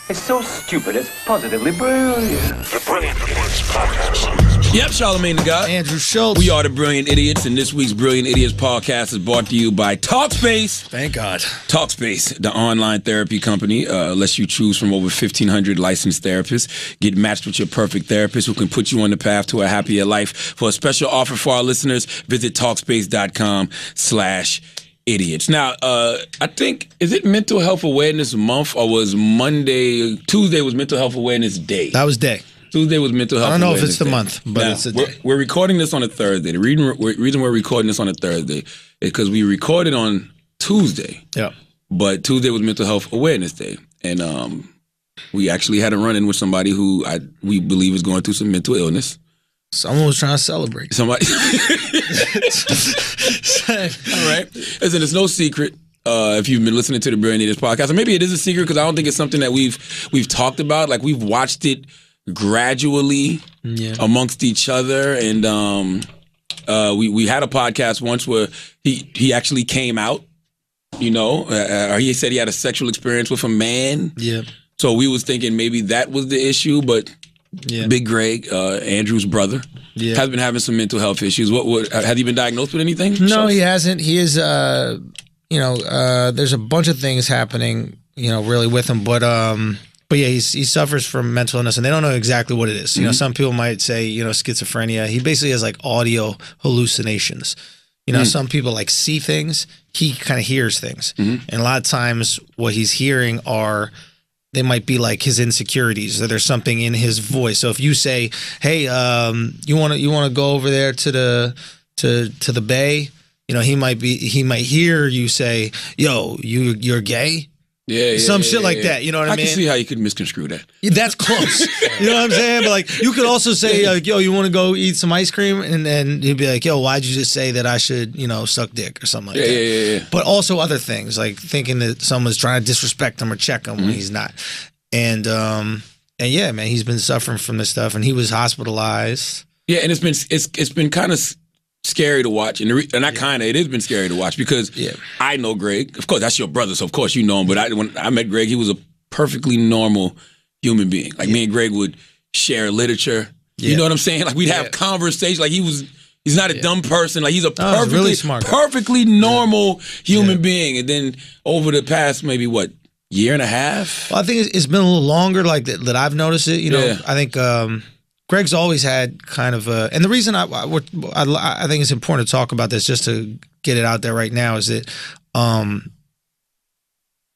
It's so stupid, it's positively brilliant. The Brilliant Idiots Podcast. Yep, Charlamagne the God. Andrew Schultz. We are the Brilliant Idiots, and this week's Brilliant Idiots podcast is brought to you by Talkspace. Thank God. Talkspace, the online therapy company, lets you choose from over 1,500 licensed therapists. Get matched with your perfect therapist who can put you on the path to a happier life. For a special offer for our listeners, visit Talkspace.com/idiots. Now, I think, is it Mental Health Awareness Month, or was Tuesday was Mental Health Awareness Day? That was day. Tuesday was Mental Health I don't know if Awareness it's the Day. month, but now, it's a day. We're recording this on a Thursday. The reason we're recording this on a Thursday is because we recorded on Tuesday. Yeah. But Tuesday was Mental Health Awareness Day. And we actually had a run-in with somebody who we believe is going through some mental illness. Someone was trying to celebrate. Somebody. All right. Listen, it's no secret. If you've been listening to the Brilliant Idiots podcast, or maybe it is a secret because I don't think it's something that we've talked about. Like, we've watched it gradually amongst each other, and we had a podcast once where he actually came out. You know, or he said he had a sexual experience with a man. Yeah. So we was thinking maybe that was the issue, but. Yeah. Big Greg, Andrew's brother, has been having some mental health issues. What has he been diagnosed with anything? No, he hasn't. He is, there's a bunch of things happening, really with him. But yeah, he suffers from mental illness, and they don't know exactly what it is. You know, some people might say, schizophrenia. He basically has like audio hallucinations. Some people like see things. He kind of hears things, and a lot of times what he's hearing they might be like his insecurities, or there's something in his voice. So if you say, "Hey, you want to go over there to the bay," he might hear you say, "Yo, you're gay." Some shit like that. You know what I mean? I can see how you could misconstrue that. That's close. You know what I'm saying? But like, you could also say, "Yo, you want to go eat some ice cream?" And then you'd be like, "Yo, why'd you just say that I should, suck dick or something like that?" Yeah. But also other things, like thinking that someone's trying to disrespect him or check him when he's not. And yeah, man, he's been suffering from this stuff, and he was hospitalized. Yeah, and it's been kind of scary to watch, and it has been scary to watch because I know Greg. Of course, that's your brother, so of course you know him. But when I met Greg, he was a perfectly normal human being. Like me and Greg would share literature. You know what I'm saying? Like we'd have conversations. Like he's not a dumb person. Like he's a perfectly really smart guy. Perfectly normal human being. And then over the past maybe year and a half. Well, I think it's been a little longer, like that I've noticed it. I think. Greg's always had kind of and the reason I think it's important to talk about this, just to get it out there right now, is that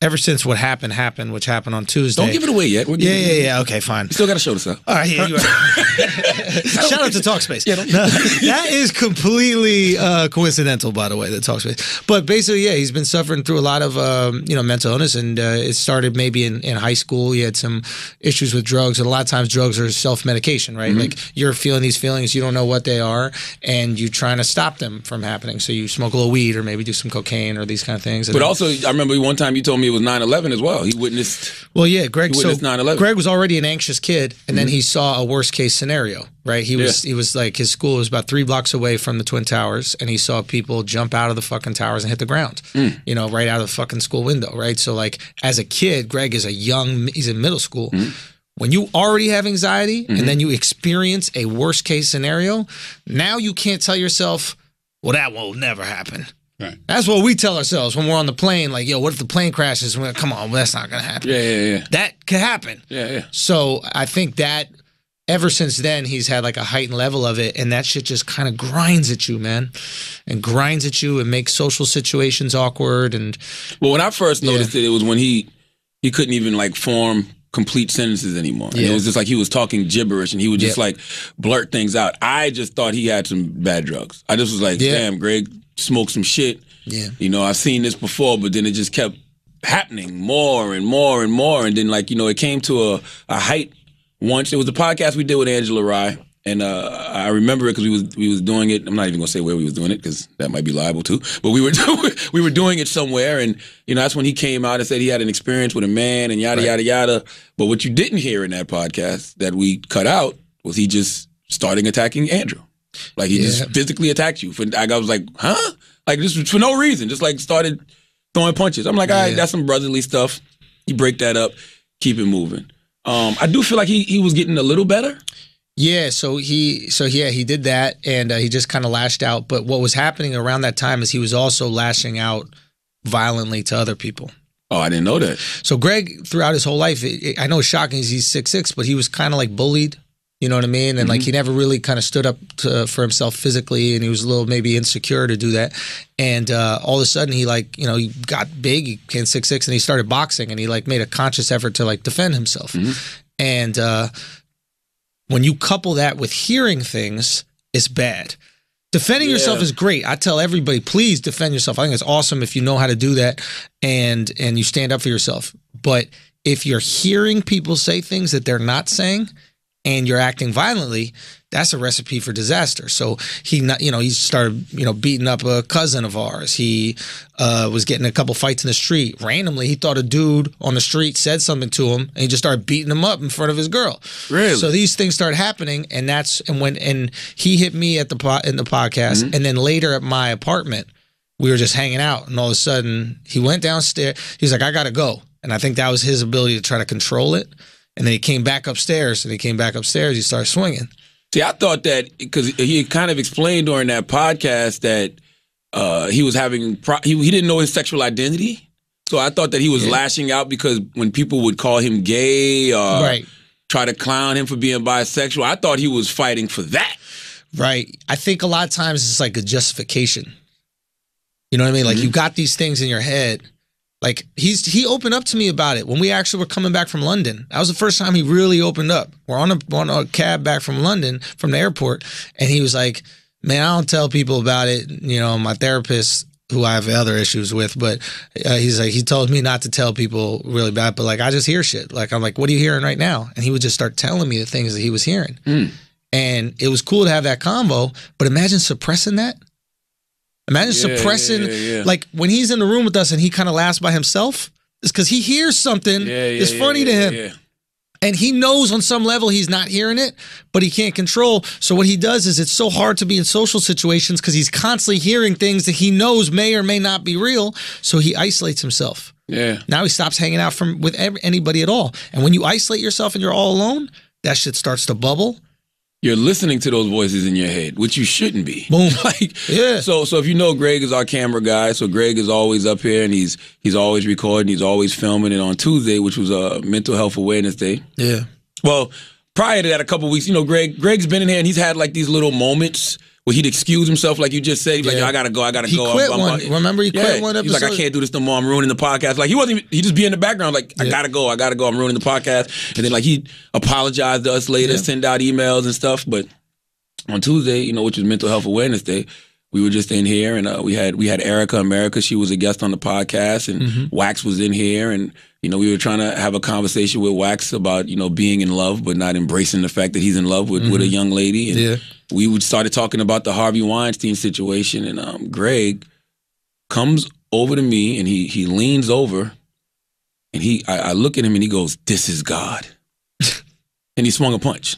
ever since what happened, which happened on Tuesday. Don't give it away yet. Yeah. Okay, fine. You still got to show this up. All right, yeah, you are. Shout out to Talkspace. That is completely coincidental, by the way, that Talkspace. But basically, he's been suffering through a lot of mental illness, and it started maybe in high school. He had some issues with drugs, and a lot of times drugs are self-medication, right? Like you're feeling these feelings, you don't know what they are, and you're trying to stop them from happening. So you smoke a little weed, or maybe do some cocaine, or these kind of things. But also, I remember one time you told me it was 9/11 as well. He witnessed. Well, yeah, Greg. So 9/11. Greg was already an anxious kid, and then he saw a worst case scenario. Right? He was like, his school was about 3 blocks away from the Twin Towers, and he saw people jump out of the fucking towers and hit the ground. Right out of the fucking school window. Right? So like, as a kid, Greg he's in middle school. When you already have anxiety, and then you experience a worst case scenario, now you can't tell yourself, well, that will never happen. Right. That's what we tell ourselves when we're on the plane. Like, yo, what if the plane crashes? Well, come on, that's not going to happen. Yeah. That could happen. Yeah. So I think that ever since then, he's had like a heightened level of it, and that shit just kind of grinds at you, man. And grinds at you and makes social situations awkward. And well, when I first noticed it was when he couldn't even like form complete sentences anymore. And it was just like he was talking gibberish, and he would just like blurt things out. I just thought he had some bad drugs. I just was like, damn, Greg smoked some shit. Yeah. I've seen this before, but then it just kept happening more and more and more. And then like, it came to a height once. It was a podcast we did with Angela Rye. And I remember it because we was doing it. I'm not even gonna say where we was doing it because that might be liable too. But we were doing it somewhere, and that's when he came out and said he had an experience with a man and yada yada yada. But what you didn't hear in that podcast that we cut out was he just starting attacking Andrew. Like he just physically attacked you. I was like, huh? Like just for no reason, just like started throwing punches. I'm like, all right, that's some brotherly stuff. You break that up. keep it moving. I do feel like he was getting a little better. Yeah, so he did that, and he just kind of lashed out. But what was happening around that time is he was also lashing out violently to other people. Oh, I didn't know that. So Greg, throughout his whole life, I know it's shocking, he's 6'6", but he was kind of like bullied. You know what I mean? And like he never really kind of stood up for himself physically, and he was a little maybe insecure to do that. And all of a sudden, he he got big, he became 6'6", and he started boxing, and he like made a conscious effort to like defend himself. And when you couple that with hearing things, it's bad. Defending yourself is great. I tell everybody, please defend yourself. I think it's awesome if you know how to do that and you stand up for yourself. But if you're hearing people say things that they're not saying and you're acting violently, that's a recipe for disaster. So he started, beating up a cousin of ours. He was getting a couple fights in the street. Randomly, he thought a dude on the street said something to him, and he just started beating him up in front of his girl. Really? So these things started happening, and he hit me in the podcast, and then later at my apartment, we were just hanging out, and all of a sudden he went downstairs. He's like, "I gotta go," and I think that was his ability to try to control it. And then he came back upstairs, he started swinging. See, I thought that because he kind of explained during that podcast that he was having he didn't know his sexual identity, so I thought that he was lashing out because when people would call him gay or try to clown him for being bisexual, I thought he was fighting for that. Right. I think a lot of times it's like a justification. You know what I mean? Like you got these things in your head. Like he opened up to me about it when we actually were coming back from London. That was the first time he really opened up. We're on a cab back from London, from the airport, and he was like, "Man, I don't tell people about it. My therapist, who I have other issues with, but he's like, he told me not to tell people really bad, but like I just hear shit. Like I'm like, what are you hearing right now?" And he would just start telling me the things that he was hearing, and it was cool to have that convo. But imagine suppressing that. Imagine suppressing, like when he's in the room with us and he kind of laughs by himself, it's because he hears something that's funny to him. Yeah. And he knows on some level he's not hearing it, but he can't control. So what he does is it's so hard to be in social situations because he's constantly hearing things that he knows may or may not be real. So he isolates himself. Yeah. Now he stops hanging out with anybody at all. And when you isolate yourself and you're all alone, that shit starts to bubble. You're listening to those voices in your head, which you shouldn't be. Boom. So if you know Greg is our camera guy, so Greg is always up here and he's always recording, he's always filming. And on Tuesday, which was a Mental Health Awareness Day. Yeah. Well, prior to that, a couple of weeks, Greg's been in here and he's had like these little moments where he'd excuse himself, like you just said. He's like, "Yo, I gotta go. He quit one. Remember, he quit one episode. He's like, "I can't do this no more. I'm ruining the podcast." Like he just be in the background, like, "I gotta go. I'm ruining the podcast." And then like he apologized to us later, send out emails and stuff. But on Tuesday, which was Mental Health Awareness Day, we were just in here and we had Erica America. She was a guest on the podcast, and Wax was in here, and we were trying to have a conversation with Wax about being in love but not embracing the fact that he's in love with a young lady. And we started talking about the Harvey Weinstein situation, and Greg comes over to me and he leans over, and I look at him and he goes, "This is God," and he swung a punch.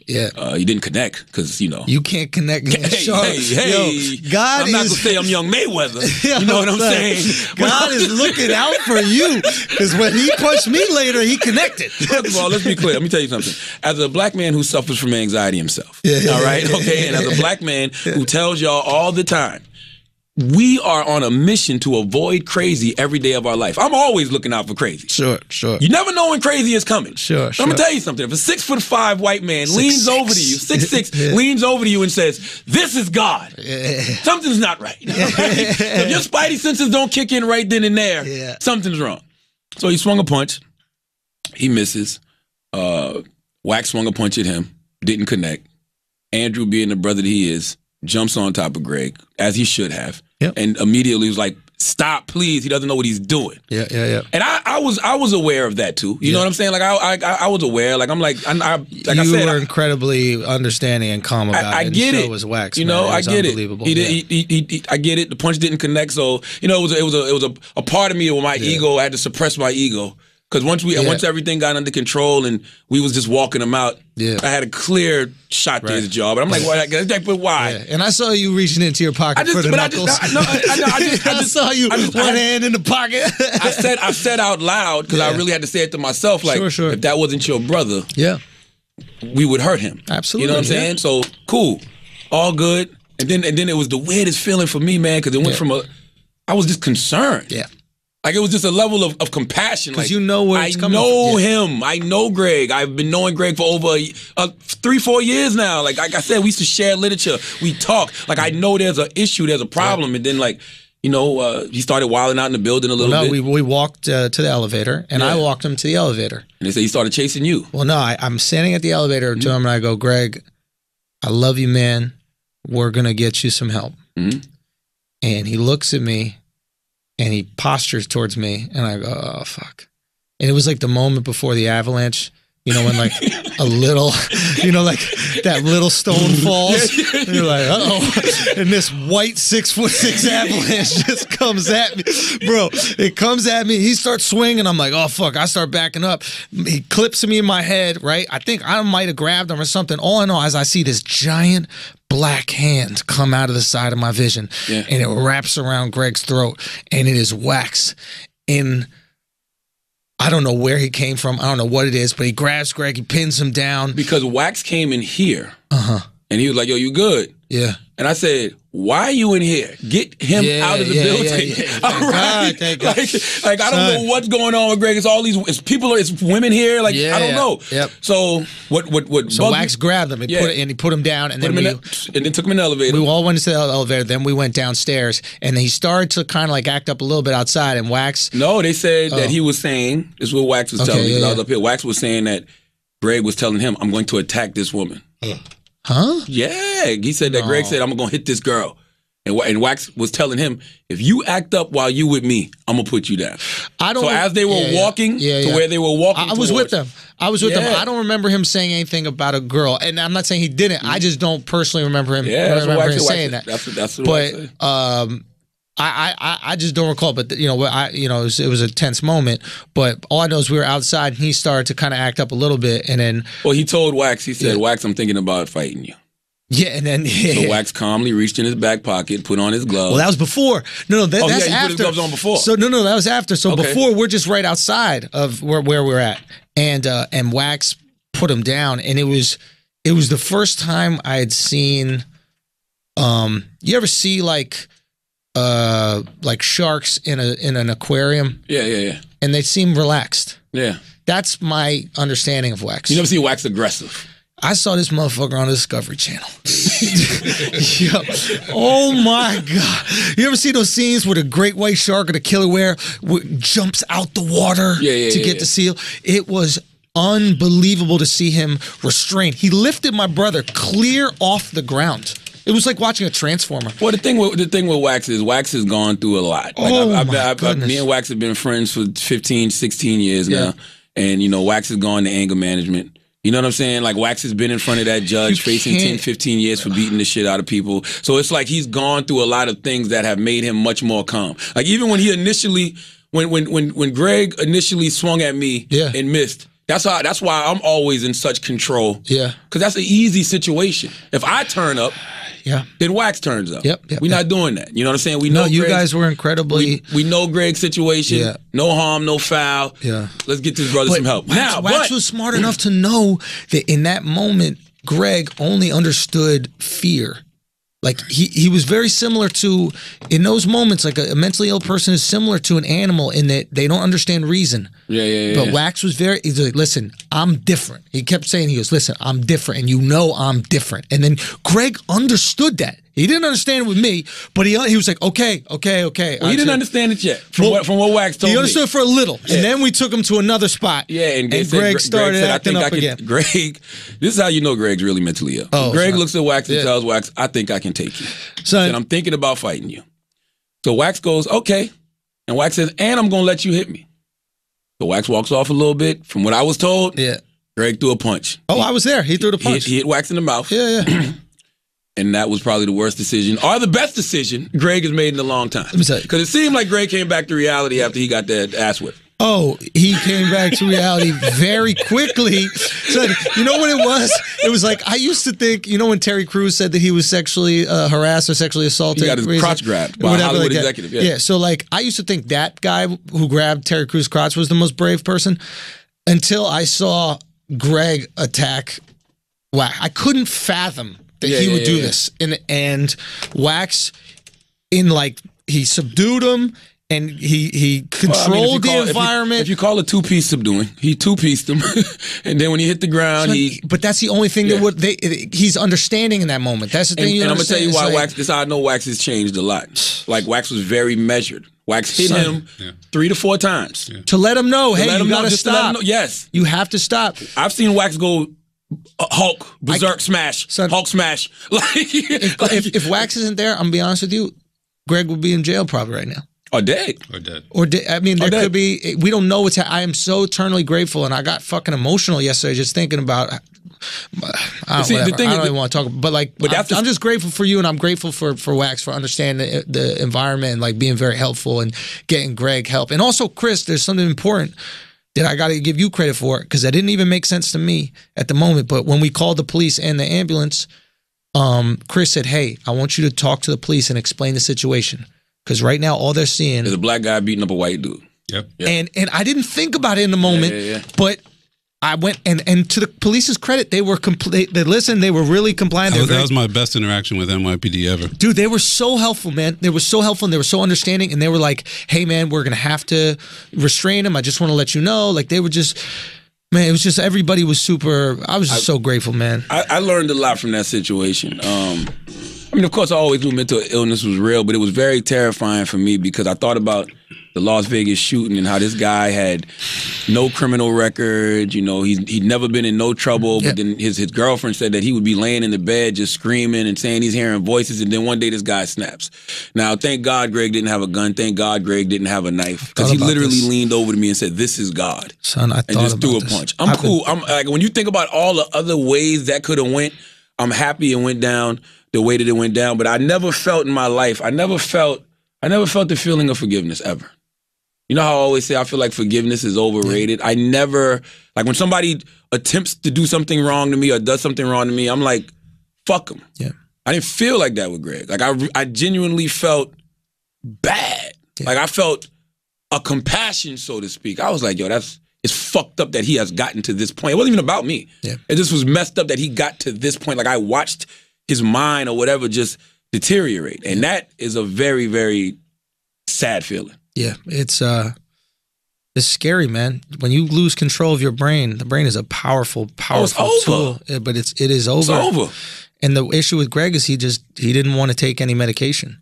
Yeah, he didn't connect because you can't connect. Hey, Yo, God I'm not gonna say I'm young Mayweather. You know what I'm saying? God is looking out for you because when he punched me later, he connected. First of all, let's be clear. Let me tell you something. As a black man who suffers from anxiety himself, all right, okay, and as a black man who tells y'all all the time, we are on a mission to avoid crazy every day of our life. I'm always looking out for crazy. Sure. You never know when crazy is coming. Sure. I'm gonna tell you something. If a 6'5" white man leans over to you, 6'6", leans over to you and says, "This is God," something's not right. Right? So if your spidey senses don't kick in right then and there, something's wrong. So he swung a punch. He misses. Wax swung a punch at him. Didn't connect. Andrew, being the brother that he is, jumps on top of Greg, as he should have. Yep. And immediately was like, "Stop, please. He doesn't know what he's doing." Yeah. And I was aware of that too. You know what I'm saying? Like I was aware. Like I'm like I said, were incredibly understanding and calm about it. I get it. So was Wax. I get it. I get it. The punch didn't connect. So it was a part of me where my ego, I had to suppress my ego Because once everything got under control and we was just walking him out, I had a clear shot to his jaw. But I'm like, but why? Yeah. And I saw you reaching into your pocket for the knuckles. I saw you one hand in the pocket. I said out loud because I really had to say it to myself. Like, if that wasn't your brother, we would hurt him. Absolutely. You know what I'm saying? So cool, all good. And then it was the weirdest feeling for me, man, because it went from I was just concerned. Yeah. Like it was just a level of compassion. Like you know where it's coming from. I know him. I know Greg. I've been knowing Greg for over 3-4 years now. Like I said, we used to share literature. We talk. Like I know there's an issue, there's a problem, and then he started wilding out in the building a little bit. We walked to the elevator, and I walked him to the elevator. And they said he started chasing you. Well, no, I'm standing at the elevator to him, and I go, Greg, I love you, man. We're gonna get you some help. And he looks at me. And he postures towards me, and I go, oh, fuck. And it was like the moment before the avalanche, when like a little, like that little stone falls. And you're like, uh-oh. And this white 6'6" avalanche just comes at me. Bro, it comes at me. He starts swinging. I'm like, oh, fuck. I start backing up. He clips me in my head, right? I think I might have grabbed him or something. All in all, as I see this giant black hand come out of the side of my vision, and it wraps around Greg's throat, and it is Wax. And I don't know where he came from. I don't know what it is, but he grabs Greg, he pins him down. Because Wax came in here, and he was like, yo, you good? Yeah. And I said, why are you in here? Get him out of the building. All right. Thank God. Like I don't know what's going on with Greg. It's all these it's women here. Like I don't know. Yep. So what So Wax grabbed him and he put him down, and then took him in the elevator. We all went into the elevator, then we went downstairs, and he started to kind of like act up a little bit outside, and Wax. No, they said that he was saying, this is what Wax was telling me, because I was up here. Wax was saying that Greg was telling him, I'm going to attack this woman. Huh? Yeah. He said that Greg said, I'm going to hit this girl. And Wax was telling him, if you act up while you with me, I'm going to put you down. So as they were walking to where they were walking I was with them. I don't remember him saying anything about a girl. And I'm not saying he didn't. I just don't personally remember him, saying that. That's what I said. I just don't recall, but it was a tense moment. But all I know is we were outside, and he started to kind of act up a little bit, and then. Well, he told Wax. He said, "Wax, I'm thinking about fighting you." Yeah, and then so Wax calmly reached in his back pocket, put on his gloves. Well, that was before. That's after. He put his gloves on before. So that was after. So before, we're just right outside of where we're at, and Wax put him down, and it was the first time I had seen. You ever see like sharks in an aquarium? Yeah. And they seem relaxed. Yeah. That's my understanding of Wax. You never see Wax aggressive. I saw this motherfucker on the Discovery Channel. Yo, oh my God. You ever see those scenes where the great white shark or the killer whale jumps out the water to get the seal? It was unbelievable to see him restrained. He lifted my brother clear off the ground. It was like watching a Transformer. Well, the thing with Wax is Wax has gone through a lot. Like me and Wax have been friends for 15, 16 years now. And, Wax has gone to anger management. You know what I'm saying? Like, Wax has been in front of that judge facing 10, 15 years for beating the shit out of people. So it's like he's gone through a lot of things that have made him much more calm. Like, even when he initially, when Greg initially swung at me and missed, that's why I'm always in such control. Yeah. Because that's an easy situation. If I turn up, then Wax turns up. Yep. We're not doing that. You know what I'm saying? We know you guys were incredibly. We know Greg's situation. Yeah. No harm, no foul. Yeah. Let's get this brother some help. Wax was smart enough to know that in that moment, Greg only understood fear. Like he was very similar to, in those moments, like a mentally ill person is similar to an animal in that they don't understand reason. Yeah. But Wax was he's like, listen, I'm different. He kept saying, he goes, listen, I'm different, and I'm different. And then Greg understood that. He didn't understand it with me, but he was like, okay. Well, he didn't understand it yet, from what Wax told me. He understood for a little, and then we took him to another spot. Yeah, and Greg started acting up again. Greg, this is how you know Greg's really mentally ill. Greg looks at Wax and tells Wax, I think I can take you. Son, and I'm thinking about fighting you. So Wax goes, okay. And Wax says, and I'm going to let you hit me. So Wax walks off a little bit. From what I was told, Greg threw a punch. I was there. He threw the punch. He hit Wax in the mouth. Yeah. And that was probably the worst decision, or the best decision, Greg has made in a long time. Because it seemed like Greg came back to reality after he got that ass whipped. Oh, he came back to reality very quickly. Said, you know what it was? It was like, I used to think, you know when Terry Crews said that he was sexually harassed or sexually assaulted? He got his crotch grabbed by a Hollywood executive. Yeah. So like, I used to think that guy who grabbed Terry Crews' crotch was the most brave person until I saw Greg attack Wax. I couldn't fathom that he would do this. And Wax, he subdued him. And he controlled the environment. If you call it two-piece subduing, he two-pieced him. And then when he hit the ground, But that's the only thing that he's understanding in that moment. That's the thing. And I'm going to tell you why Wax, this is how I know Wax has changed a lot. Like, Wax was very measured. Wax hit him 3 to 4 times. Yeah. To let him know, hey, you got to stop. Yes. You have to stop. I've seen Wax go Hulk, berserk smash, Hulk smash. If Wax isn't there, I'm going to be honest with you, Greg would be in jail probably right now. Or dead. I mean, there could be. We don't know what's. I am so eternally grateful, and I got fucking emotional yesterday just thinking about. I don't even want to talk, but I'm just grateful for you, and I'm grateful for Wax for understanding the environment and like being very helpful and getting Greg help, and also Chris. There's something important that I got to give you credit for because that didn't even make sense to me at the moment. But when we called the police and the ambulance, Chris said, "Hey, I want you to talk to the police and explain the situation." Because right now, all they're seeing is a black guy beating up a white dude. Yep. And I didn't think about it in the moment, but I went and to the police's credit, they were they listened. They were really compliant. That was my best interaction with NYPD ever. Dude, they were so helpful, man. They were so helpful and they were so understanding. And they were like, "Hey, man, we're gonna have to restrain him. I just want to let you know." Like they were just. Man, it was just everybody was super. I was just so grateful, man. I learned a lot from that situation. I mean, of course, I always knew mental illness was real, but it was very terrifying for me because I thought about the Las Vegas shooting and how this guy had no criminal record. You know, he'd never been in no trouble. But then his girlfriend said that he would be laying in the bed just screaming and saying he's hearing voices. And then one day this guy snaps. Now, thank God Greg didn't have a gun. Thank God Greg didn't have a knife because he literally leaned over to me and said, "This is God." Son, and just threw a punch. I'm cool. I'm like, when you think about all the other ways that could have went, I'm happy it went down the way that it went down. But I never felt in my life, I never felt the feeling of forgiveness ever. You know how I always say I feel like forgiveness is overrated? I never, like when somebody attempts to do something wrong to me or does something wrong to me, I'm like, fuck them. Yeah. I didn't feel like that with Greg. Like I genuinely felt bad. Yeah. Like I felt a compassion, so to speak. I was like, yo, it's fucked up that he has gotten to this point. It wasn't even about me. Yeah. It just was messed up that he got to this point. Like I watched his mind or whatever just deteriorate. And that is a very, very sad feeling. Yeah, it's scary, man. When you lose control of your brain, the brain is a powerful tool. But it is over. It's over. And the issue with Greg is he didn't want to take any medication.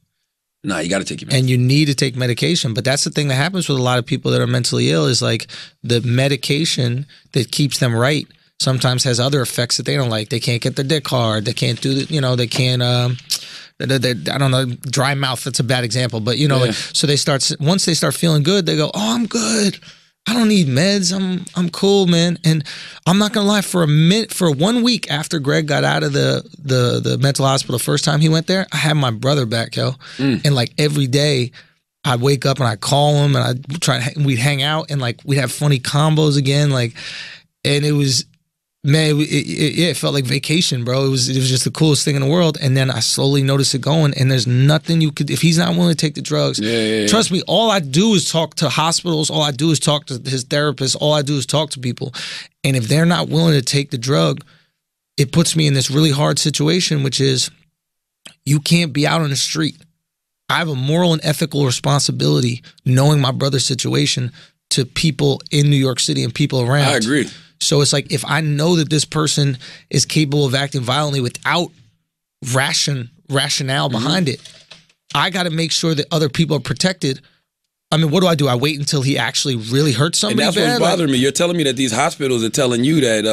No, you got to take your medication. And you need to take medication. But that's the thing that happens with a lot of people that are mentally ill is like the medication that keeps them right sometimes has other effects that they don't like. They can't get their dick hard. They can't do they can't, I don't know, dry mouth, that's a bad example. But, like, so once they start feeling good, they go, "Oh, I'm good. I don't need meds. I'm cool, man." And I'm not going to lie, for 1 week after Greg got out of the mental hospital the first time he went there, I had my brother back, yo. And like every day, I'd wake up and I'd call him and we'd hang out and like we'd have funny combos again. Like, and it was, man, it felt like vacation, bro. It was just the coolest thing in the world. And then I slowly noticed it going, and there's nothing you could, if he's not willing to take the drugs, trust me, all I do is talk to hospitals, all I do is talk to his therapist, all I do is talk to people. And if they're not willing to take the drug, it puts me in this really hard situation, which is you can't be out on the street. I have a moral and ethical responsibility, knowing my brother's situation, to people in New York City and people around. I agree. So it's like if I know that this person is capable of acting violently without rationale behind it, I got to make sure that other people are protected. I mean, what do? I wait until he actually really hurts somebody? And that's what's bothering me. You're telling me that these hospitals are telling you that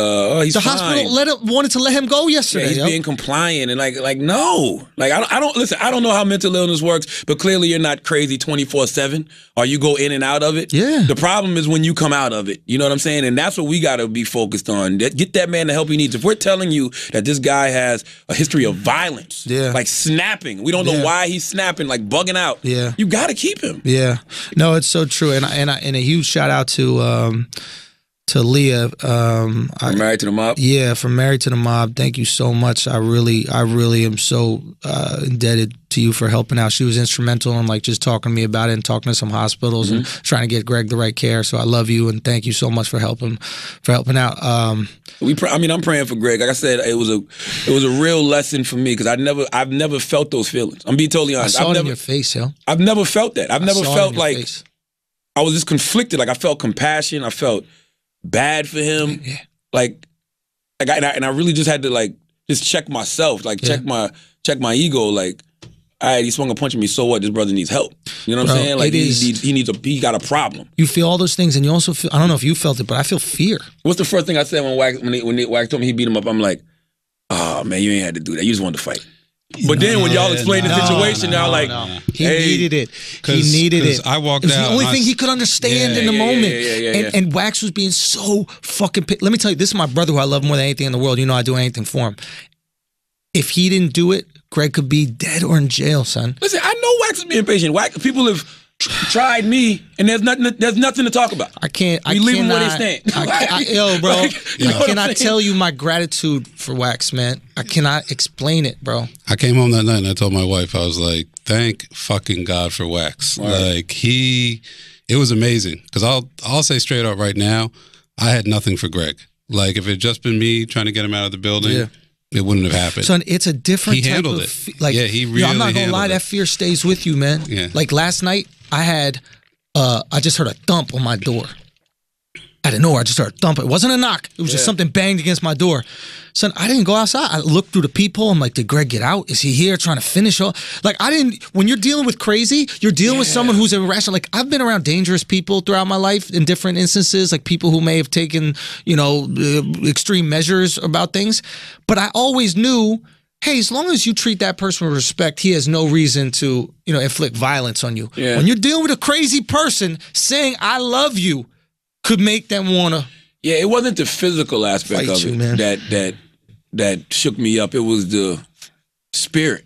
he's fine. The hospital wanted to let him go yesterday. Yeah, he's being compliant and like no. Like I don't listen. I don't know how mental illness works, but clearly you're not crazy 24/7, or you go in and out of it. Yeah. The problem is when you come out of it. You know what I'm saying? And that's what we got to be focused on. Get that man the help he needs. If we're telling you that this guy has a history of violence, like snapping, we don't know why he's snapping, like bugging out. Yeah. You got to keep him. Yeah. No, it's so true, and a huge shout out to Leah. From Married to the Mob. Yeah, from Married to the Mob. Thank you so much. I really am so indebted to you for helping out. She was instrumental in like just talking to me about it and talking to some hospitals and trying to get Greg the right care. So I love you and thank you so much for helping out. I'm praying for Greg. Like I said, it was a real lesson for me because I've never felt those feelings. I'm being totally honest. I saw it in your face, yo. I've never felt that. I've never felt like face. I was just conflicted. Like I felt compassion. I felt bad for him. Yeah. Like I really just had to like just check myself, like check my ego. Like, all right, he swung a punch at me. So what? This brother needs help. You know what I'm saying? Like he got a problem. You feel all those things, and you also feel. I don't know if you felt it, but I feel fear. What's the first thing I said when Wax told me he beat him up? I'm like, oh man, you ain't had to do that. You just wanted to fight. But then when y'all explained the situation, y'all like, he needed it. He needed it. I walked it was out. the only thing he could understand in the moment. And Wax was being so fucking. Let me tell you, this is my brother who I love more than anything in the world. You know, I do anything for him. If he didn't do it, Greg could be dead or in jail, son. Listen, I know Wax is being patient. People have tried me, and there's nothing to talk about. We leave them where they stand. Yo, bro, I cannot tell you my gratitude for Wax, man. I cannot explain it, bro. I came home that night and I told my wife, I was like, thank fucking God for Wax. Right. Like it was amazing. Because I'll say straight up right now, I had nothing for Greg. Like if it had just been me trying to get him out of the building, it wouldn't have happened. So it's a different he handled it. He really I'm not gonna handled lie, it. that fear stays with you, man. Yeah. Like last night, I just heard a thump on my door. Out of nowhere, I just heard a thump. It wasn't a knock. It was just something banged against my door. Son, I didn't go outside. I looked through the peephole. I'm like, did Greg get out? Is he here trying to finish off? Like, when you're dealing with crazy, you're dealing with someone who's irrational. Like, I've been around dangerous people throughout my life in different instances, like people who may have taken, extreme measures about things. But I always knew, hey, as long as you treat that person with respect, he has no reason to, inflict violence on you. Yeah. When you're dealing with a crazy person, saying I love you could make them want to. Yeah, it wasn't the physical aspect of it man. that shook me up. It was the spirit.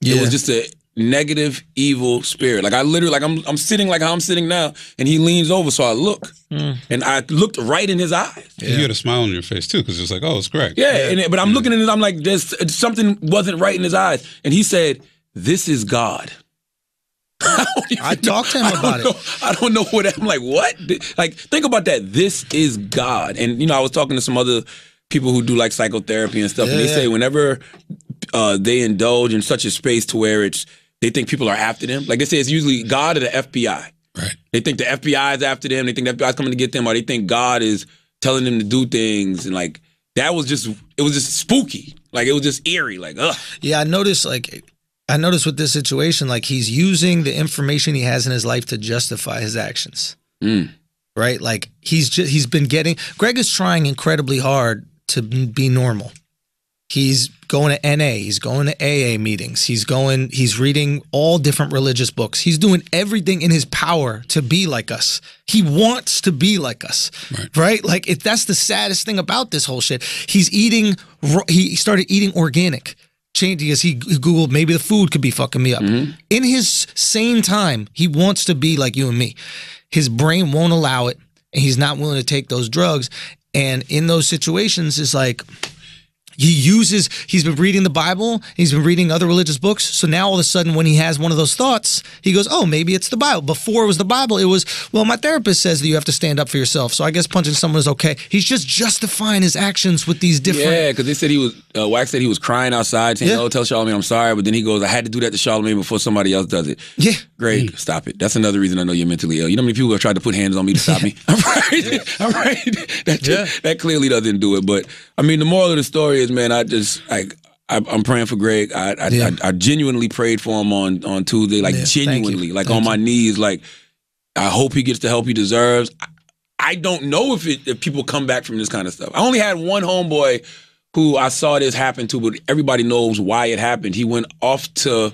Yeah. It was just a negative, evil spirit. Like I literally, like I'm sitting like how I'm sitting now, and he leans over, so I look, and I looked right in his eyes. Yeah. You had a smile on your face too, because it's like, oh, it's Greg. Yeah. But I'm looking at it, I'm like, there's something wasn't right in his eyes, and he said, "This is God." I talked to him about it. I don't know what. I'm like, what? Like, think about that. This is God. And I was talking to some other people who do like psychotherapy and stuff, and they say whenever they indulge in such a space to where they think people are after them. Like they say, it's usually God or the FBI. Right. They think the FBI is after them. They think the FBI is coming to get them, or they think God is telling them to do things. And like it was just spooky. Like it was just eerie. Like, ugh. Yeah, I noticed with this situation, like he's using the information he has in his life to justify his actions. Right? Like Greg is trying incredibly hard to be normal. He's going to NA, he's going to AA meetings, he's reading all different religious books. He's doing everything in his power to be like us. He wants to be like us. Right? Like that's the saddest thing about this whole shit. He started eating organic. Because he Googled maybe the food could be fucking me up. In his sane time, he wants to be like you and me. His brain won't allow it, and he's not willing to take those drugs. And in those situations, it's like he's been reading the Bible, he's been reading other religious books, so now all of a sudden when he has one of those thoughts, he goes, oh, maybe it's the Bible. Before it was the Bible, it was, well, my therapist says that you have to stand up for yourself, so I guess punching someone is okay. He's just justifying his actions with these different... Yeah, because they said Wax said he was crying outside, saying, oh, tell Charlamagne I'm sorry, but then he goes, I had to do that to Charlamagne before somebody else does it. Yeah. Greg, stop it. That's another reason I know you're mentally ill. You know how many people have tried to put hands on me to stop me? I'm right. I'm right. That clearly doesn't do it. But, I mean, the moral of the story is, man, I'm praying for Greg. I genuinely prayed for him on Tuesday, like genuinely, like on my knees. Like I hope he gets the help he deserves. I don't know if people come back from this kind of stuff. I only had one homeboy who I saw this happen to, but everybody knows why it happened. He went off to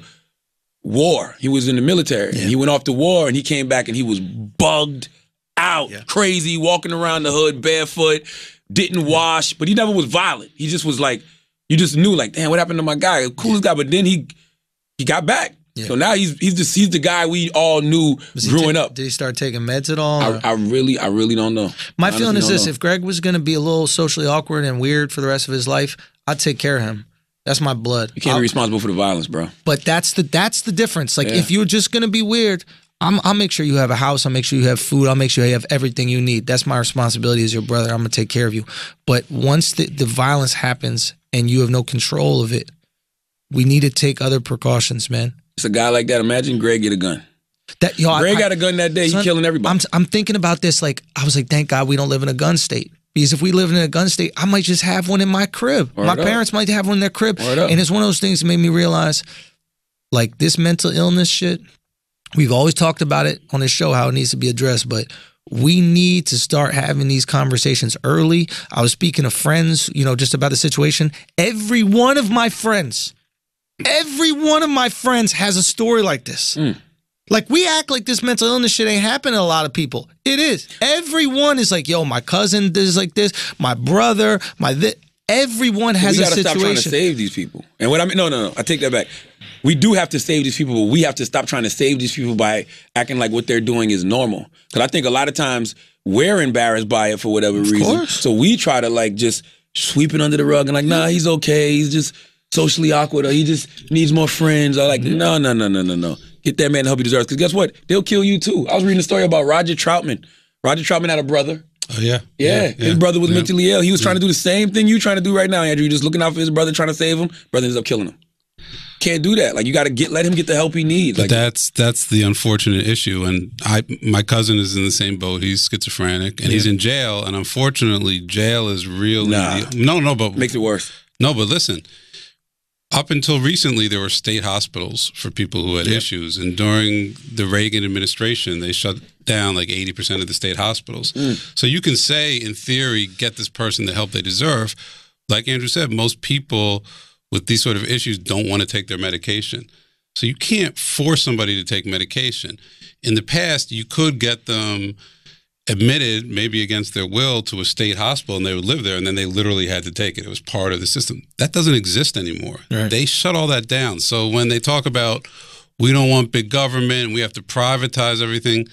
war. He was in the military. And he went off to war, and he came back, and he was bugged out, crazy, walking around the hood barefoot, didn't wash, but he never was violent. He just was like, you just knew, like, damn, what happened to my guy? Coolest guy. But then he got back. Yeah. So now he's the guy we all knew growing up. Did he start taking meds at all? I really don't know. My feeling is this: know. if Greg was going to be a little socially awkward and weird for the rest of his life, I'd take care of him. That's my blood. You can't be responsible for the violence, bro. But that's the difference. Like if you're just going to be weird, I'll make sure you have a house. I'll make sure you have food. I'll make sure you have everything you need. That's my responsibility as your brother. I'm going to take care of you. But once the violence happens and you have no control of it, we need to take other precautions, man. It's a guy like that. Imagine Greg get a gun. Greg got a gun that day. He's killing everybody. I'm thinking about this. Like I was like, thank God we don't live in a gun state. Because if we lived in a gun state, I might just have one in my crib. My parents might have one in their crib. And it's one of those things that made me realize, like this mental illness shit, we've always talked about it on this show, how it needs to be addressed, but we need to start having these conversations early. I was speaking to friends, just about the situation. Every one of my friends has a story like this. Like, we act like this mental illness shit ain't happening to a lot of people. It is. Everyone is like, yo, my cousin is like this, my brother, everyone has a situation. We gotta stop trying to save these people. And what I mean, no, I take that back. We do have to save these people, but we have to stop trying to save these people by acting like what they're doing is normal. Because I think a lot of times we're embarrassed by it for whatever reason. Course. So we try to like just sweep it under the rug and like, nah, he's okay. He's just socially awkward, or he just needs more friends. Or like, no. Get that man the help he deserves. Because guess what? They'll kill you too. I was reading a story about Roger Troutman. Roger Troutman had a brother. Oh, yeah. Yeah. His brother was mentally ill. He was trying to do the same thing you're trying to do right now, Andrew. You're just looking out for his brother, trying to save him. Brother ends up killing him. Can't do that. Like, you got to let him get the help he needs. But like, that's the unfortunate issue. And my cousin is in the same boat. He's schizophrenic and he's in jail. And unfortunately, jail is really but makes it worse. No, but listen. Up until recently, there were state hospitals for people who had issues. And during the Reagan administration, they shut down like 80% of the state hospitals. So you can say, in theory, get this person the help they deserve. Like Andrew said, most people with these sort of issues don't want to take their medication. So you can't force somebody to take medication. In the past, you could get them admitted, maybe against their will, to a state hospital, and they would live there, and then they literally had to take it. It was part of the system. That doesn't exist anymore. Right. They shut all that down. So when they talk about, we don't want big government, we have to privatize everything,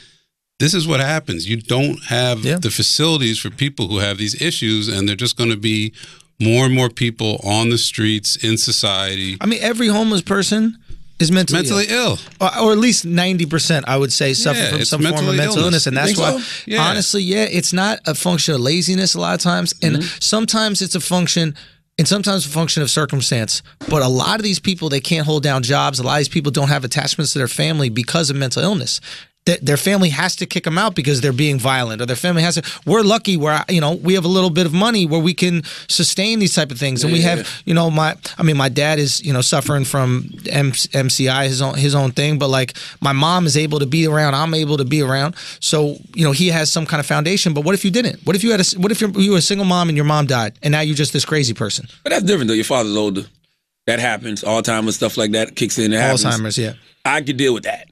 this is what happens. You don't have the facilities for people who have these issues, and they're just going to be more and more people on the streets, in society. I mean, every homeless person is mentally ill. Or at least 90%, I would say, suffer from some form of mental illness. And that's why, honestly, it's not a function of laziness a lot of times. And sometimes it's a function, and sometimes a function of circumstance. But a lot of these people, they can't hold down jobs. A lot of these people don't have attachments to their family because of mental illness. Their family has to kick them out because they're being violent, or their family has to. We're lucky where we have a little bit of money where we can sustain these type of things, and we have my dad is suffering from MCI, his own thing, but like my mom is able to be around, I'm able to be around, so he has some kind of foundation. But what if you didn't? What if you were a single mom and your mom died, and now you're just this crazy person? But that's different though. Your father's older. That happens. Alzheimer's, stuff like that kicks in. Alzheimer's, yeah. I could deal with that.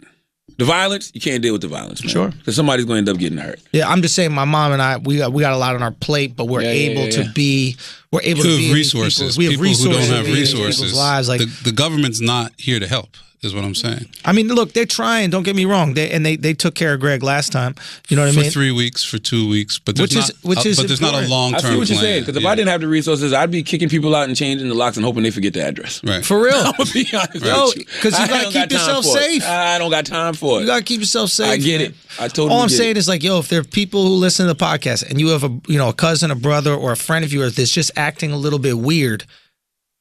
The violence, you can't deal with the violence, man. Sure. Because somebody's going to end up getting hurt. Yeah, I'm just saying my mom and I, we got a lot on our plate, but we're able to be resources. We have resources. People who don't have resources. Lives. Like, the government's not here to help, is what I'm saying. I mean, look, they're trying. Don't get me wrong. They took care of Greg last time. You know what I mean? For 3 weeks, for 2 weeks, but there's not a long term plan. I see what you're saying. Because if I didn't have the resources, I'd be kicking people out and changing the locks and hoping they forget the address. Right. For real. I'm gonna be honest with you. Because you got to keep yourself safe. I don't got time for it. You got to keep yourself safe. I get it. I totally. All I'm saying is like, if there are people who listen to the podcast and you have a cousin, a brother, or a friend of yours that's just acting a little bit weird,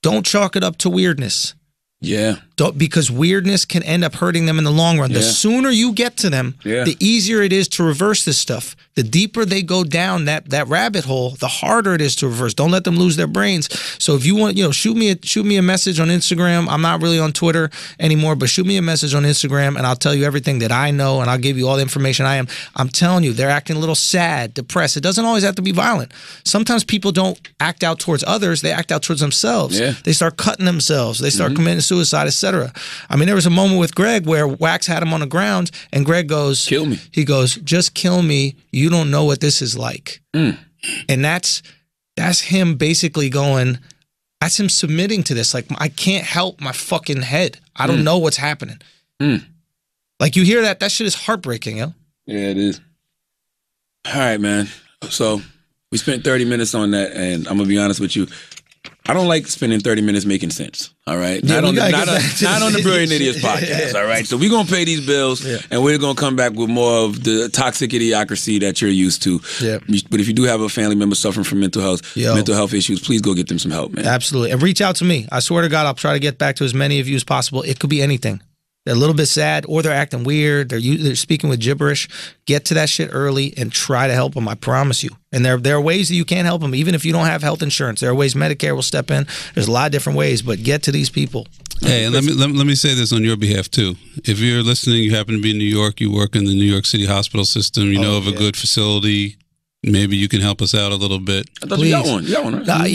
don't chalk it up to weirdness. Yeah. Because weirdness can end up hurting them in the long run. The sooner you get to them, the easier it is to reverse this stuff. The deeper they go down that rabbit hole, the harder it is to reverse. Don't let them lose their brains. So if you want, shoot me a message on Instagram. I'm not really on Twitter anymore, but shoot me a message on Instagram and I'll tell you everything that I know, and I'll give you all the information I am. I'm telling you, they're acting a little sad, depressed. It doesn't always have to be violent. Sometimes people don't act out towards others. They act out towards themselves. Yeah. They start cutting themselves. They start committing suicide, etc. I mean, there was a moment with Greg where Wax had him on the ground, and Greg goes, "Kill me." He goes, "Just kill me. You don't know what this is like." And that's him basically going, that's him submitting to this. Like, I can't help my fucking head. I don't know what's happening. Like, you hear that shit is heartbreaking, yo. Yeah, it is. All right, man. So we spent 30 minutes on that, and I'm going to be honest with you. I don't like spending 30 minutes making sense, all right? Yeah, Not on the Brilliant Idiots podcast, all right? So we're going to pay these bills, and we're going to come back with more of the toxic idiocracy that you're used to. Yeah. But if you do have a family member suffering from mental health issues, please go get them some help, man. Absolutely. And reach out to me. I swear to God, I'll try to get back to as many of you as possible. It could be anything. They're a little bit sad, or they're acting weird. They're speaking with gibberish. Get to that shit early and try to help them. I promise you. And there are ways that you can help them, even if you don't have health insurance. There are ways Medicare will step in. There's a lot of different ways, but get to these people. Hey, and let me say this on your behalf too. If you're listening, you happen to be in New York, you work in the New York City hospital system, you know of a good facility. Maybe you can help us out a little bit. I thought you got one. You got one, right? But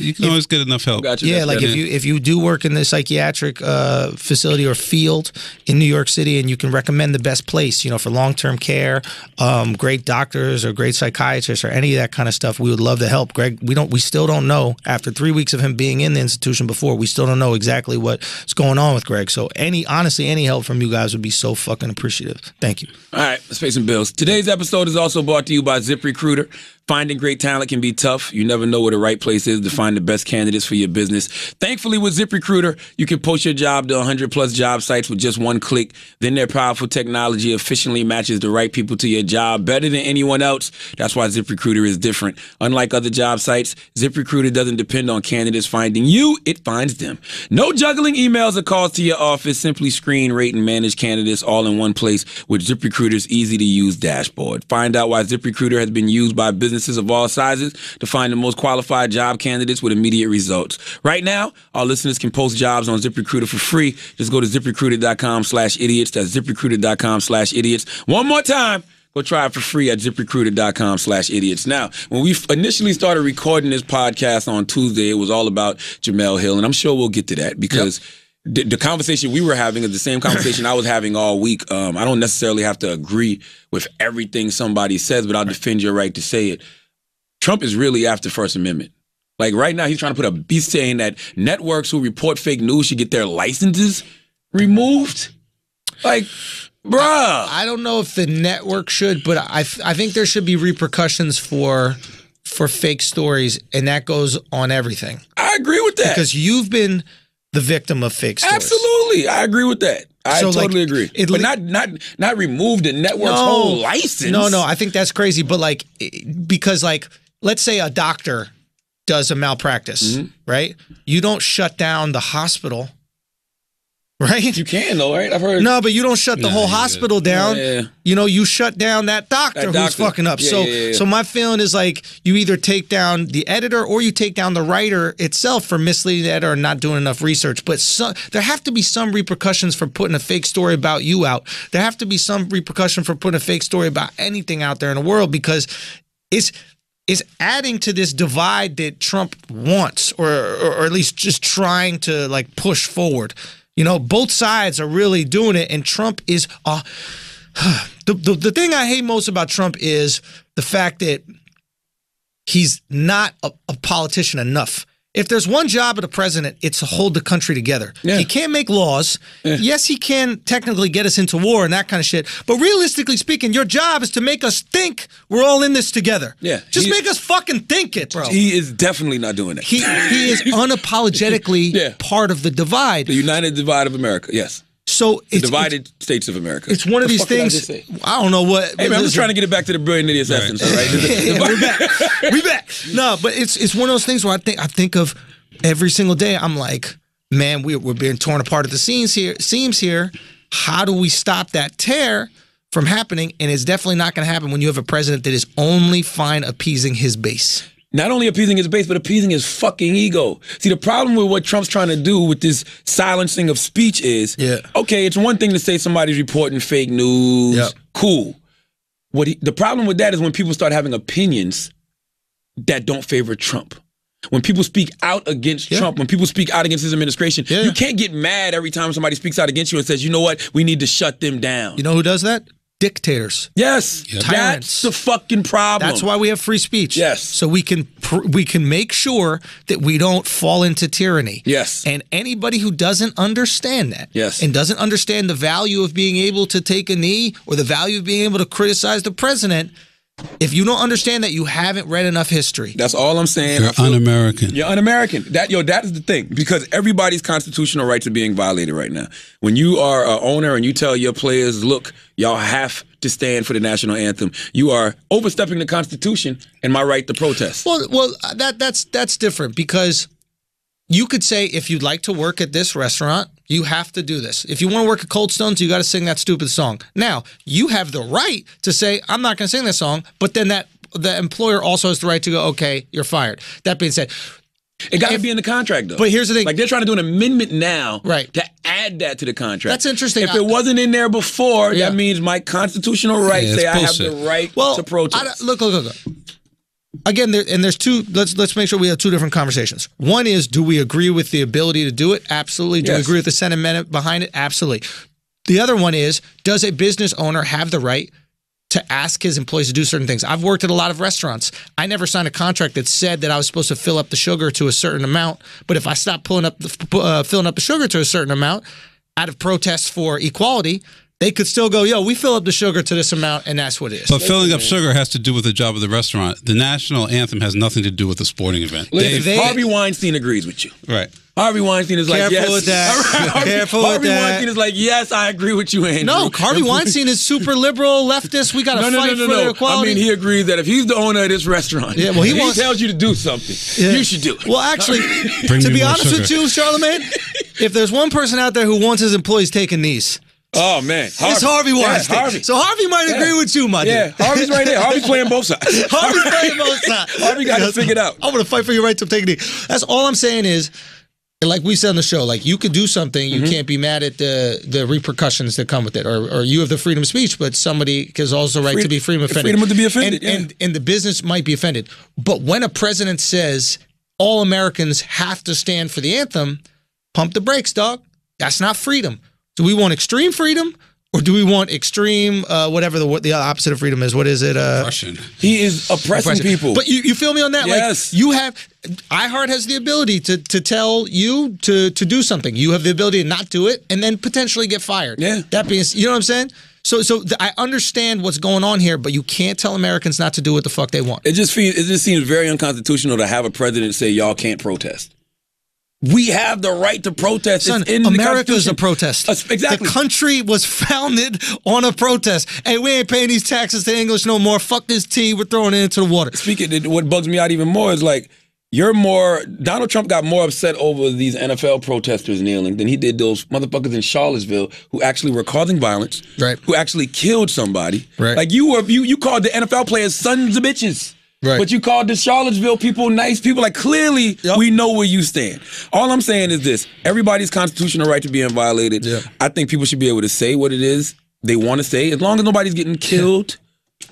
you can always get enough help. Got you. Yeah, like if you do work in the psychiatric facility or field in New York City, and you can recommend the best place, for long-term care, great doctors or great psychiatrists or any of that kind of stuff, we would love to help. Greg, we still don't know, after 3 weeks of him being in the institution before, we still don't know exactly what's going on with Greg. So honestly, any help from you guys would be so fucking appreciative. Thank you. All right, let's pay some bills. Today's episode is also brought to you by ZipRecruiter. Finding great talent can be tough. You never know where the right place is to find the best candidates for your business. Thankfully, with ZipRecruiter, you can post your job to 100-plus job sites with just one click. Then their powerful technology efficiently matches the right people to your job better than anyone else. That's why ZipRecruiter is different. Unlike other job sites, ZipRecruiter doesn't depend on candidates finding you. It finds them. No juggling emails or calls to your office. Simply screen, rate, and manage candidates all in one place with ZipRecruiter's easy-to-use dashboard. Find out why ZipRecruiter has been used by businesses of all sizes to find the most qualified job candidates with immediate results. Right now, our listeners can post jobs on ZipRecruiter for free. Just go to ZipRecruiter.com/idiots. That's ZipRecruiter.com/idiots. One more time. Go try it for free at ZipRecruiter.com/idiots. Now, when we initially started recording this podcast on Tuesday, it was all about Jemele Hill, and I'm sure we'll get to that because the conversation we were having is the same conversation I was having all week. I don't necessarily have to agree with everything somebody says, but I'll defend your right to say it. Trump is really after First Amendment. Like right now, he's trying to he's saying that networks who report fake news should get their licenses removed. Like, bruh. I don't know if the network should, but I think there should be repercussions for fake stories, and that goes on everything. I agree with that. Because you've been the victim of fake stories. Absolutely. I agree with that. I totally agree. But not remove the network's whole license. No, I think that's crazy. But because let's say a doctor does a malpractice, right? You don't shut down the hospital, right? You can though, right? I've heard. No, but you don't shut the whole hospital down. Yeah. You shut down that doctor who's fucking up. Yeah, So my feeling is you either take down the editor or you take down the writer itself for misleading the editor and not doing enough research. But there have to be some repercussions for putting a fake story about you out. There have to be some repercussion for putting a fake story about anything out there in the world, because it's adding to this divide that Trump wants, or at least just trying to push forward. Both sides are really doing it, and Trump is the thing I hate most about Trump is the fact that he's not a politician enough. If there's one job of the president, it's to hold the country together. Yeah. He can't make laws. Yeah. Yes, he can technically get us into war and that kind of shit. But realistically speaking, your job is to make us think we're all in this together. Yeah. Just make us fucking think it, bro. He is definitely not doing that. He is unapologetically part of the divide. The United Divide of America, yes. So the divided states of America. It's one of these things. I don't know what. Hey man, I'm just trying to get it back to the Brilliant Idiots essence. Right? We're back. No, but it's one of those things where I think of every single day. I'm like, man, we're being torn apart at the seams here. How do we stop that tear from happening? And it's definitely not going to happen when you have a president that is only fine appeasing his base. Not only appeasing his base, but appeasing his fucking ego. See, the problem with what Trump's trying to do with this silencing of speech is, okay, it's one thing to say somebody's reporting fake news. Yep. Cool. The problem with that is when people start having opinions that don't favor Trump. When people speak out against Trump, when people speak out against his administration, you can't get mad every time somebody speaks out against you and says, you know what, we need to shut them down. You know who does that? dictators. Yes, Yep. that's the fucking problem. That's why we have free speech. Yes. So we can make sure that we don't fall into tyranny. Yes. And anybody who doesn't understand that, Yes. and doesn't understand the value of being able to take a knee or the value of being able to criticize the president, if you don't understand that, you haven't read enough history. That's all I'm saying. You're un-American. You're un-American. That is the thing, because everybody's constitutional rights are being violated right now. When you are an owner and you tell your players, look, y'all have to stand for the national anthem, you are overstepping the Constitution and my right to protest. Well, that's different, because you could say, if you'd like to work at this restaurant, you have to do this. If you want to work at Cold Stones, you got to sing that stupid song. Now, you have the right to say, I'm not going to sing that song, but then the employer also has the right to go, okay, you're fired. That being said, it got to be in the contract, though. But here's the thing. Like, they're trying to do an amendment now Right. to add that to the contract. That's interesting. If it wasn't in there before, Yeah. that means my constitutional rights Yeah, say I it's have the bullshit. right to protest. Look. Again, there's two. Let's make sure we have two different conversations. One is, do we agree with the ability to do it? Absolutely. Do we Yes. agree with the sentiment behind it? Absolutely. The other one is, does a business owner have the right to ask his employees to do certain things? I've worked at a lot of restaurants. I never signed a contract that said that I was supposed to fill up the sugar to a certain amount. But if I stopped filling up the sugar to a certain amount out of protest for equality, they could still go, yo, we fill up the sugar to this amount, and that's what it is. But filling up sugar has to do with the job of the restaurant. The national anthem has nothing to do with the sporting event. Listen, Harvey Weinstein agrees with you. Right. Harvey Weinstein is like, Careful yes. with that. Careful with Harvey that. Weinstein is like, yes, I agree with you, Andrew. No, Harvey Weinstein is super liberal, leftist. We got to fight for their equality. I mean, he agrees that if he's the owner of this restaurant, Yeah, well, he and wants- tells you to do something, Yeah. you should do it. Well, actually, Bring to me be more honest sugar. with you, Charlemagne, if there's one person out there who wants his employees taking knees, Oh, man. it's Harvey Weinstein. Yeah, Harvey. So Harvey might agree with you, my Yeah, dude. Harvey's right there. Harvey's playing both sides. Harvey's playing both sides. Harvey got it figured out. I want to fight for your right to take a knee. That's all I'm saying is, like we said on the show, like, you could do something, you can't be mad at the repercussions that come with it, or you have the freedom of speech, but somebody has also the right to be freedom offended. Freedom to be offended, and the business might be offended. But when a president says all Americans have to stand for the anthem, pump the brakes, dog. That's not freedom. Do we want extreme freedom? Or do we want extreme, whatever the opposite of freedom is? What is it? Russian. He is oppressing people. But you feel me on that? Yes. Like, you have, iHeart has the ability to tell you to do something. You have the ability to not do it and then potentially get fired. Yeah. That being, you know what I'm saying? So I understand what's going on here, but you can't tell Americans not to do what the fuck they want. It just seems very unconstitutional to have a president say y'all can't protest. We have the right to protest. Son, It's in the America is a Constitution. protest. Exactly. The country was founded on a protest. Hey, we ain't paying these taxes to English no more. Fuck this tea. We're throwing it into the water. Speaking, what bugs me out even more is like, Donald Trump got more upset over these NFL protesters kneeling than he did those motherfuckers in Charlottesville who actually were causing violence, Right. who actually killed somebody. Right. Like, you called the NFL players sons of bitches. Right. But you called the Charlottesville people nice people. Like, clearly, Yep. we know where you stand. All I'm saying is this. Everybody's constitutional right to being violated. Yeah. I think people should be able to say what it is they want to say, as long as nobody's getting killed.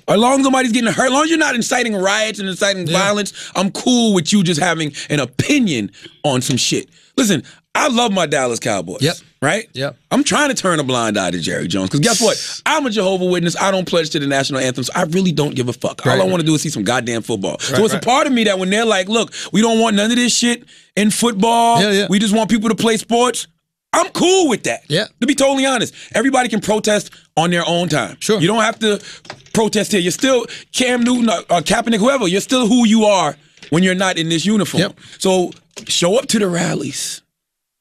As long as nobody's getting hurt, as long as you're not inciting riots and inciting violence, I'm cool with you just having an opinion on some shit. Listen, I love my Dallas Cowboys. Yep. Right? Yep. I'm trying to turn a blind eye to Jerry Jones. Because guess what? I'm a Jehovah's Witness. I don't pledge to the national anthem, so I really don't give a fuck. All I want to do is see some goddamn football. So it's a part of me that when they're like, look, we don't want none of this shit in football. Yeah. We just want people to play sports. I'm cool with that. Yeah. To be totally honest, everybody can protest on their own time. Sure. You don't have to protest here. You're still Cam Newton or Kaepernick, whoever. You're still who you are when you're not in this uniform. Yep. So show up to the rallies.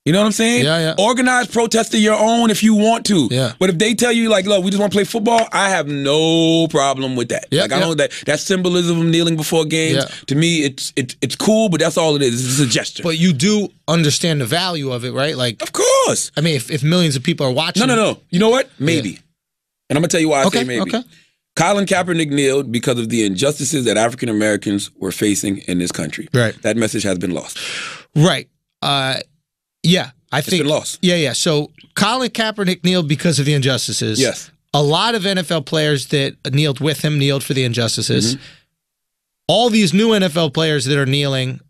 You know what I'm saying? Yeah. Organize protest of your own if you want to. Yeah. But if they tell you, like, look, we just want to play football, I have no problem with that. Yeah, Like, I know that symbolism of kneeling before games, Yeah. to me, it's cool, but that's all it is. It's a gesture. But you do understand the value of it, right? Like, Of course. I mean, if millions of people are watching. No. You know what? Maybe. And I'm going to tell you why I say maybe. Okay. Colin Kaepernick kneeled because of the injustices that African Americans were facing in this country. Right. That message has been lost. Right. Yeah. I think been lost. Yeah. So Colin Kaepernick kneeled because of the injustices. Yes. A lot of NFL players that kneeled with him kneeled for the injustices. Mm-hmm. All these new NFL players that are kneeling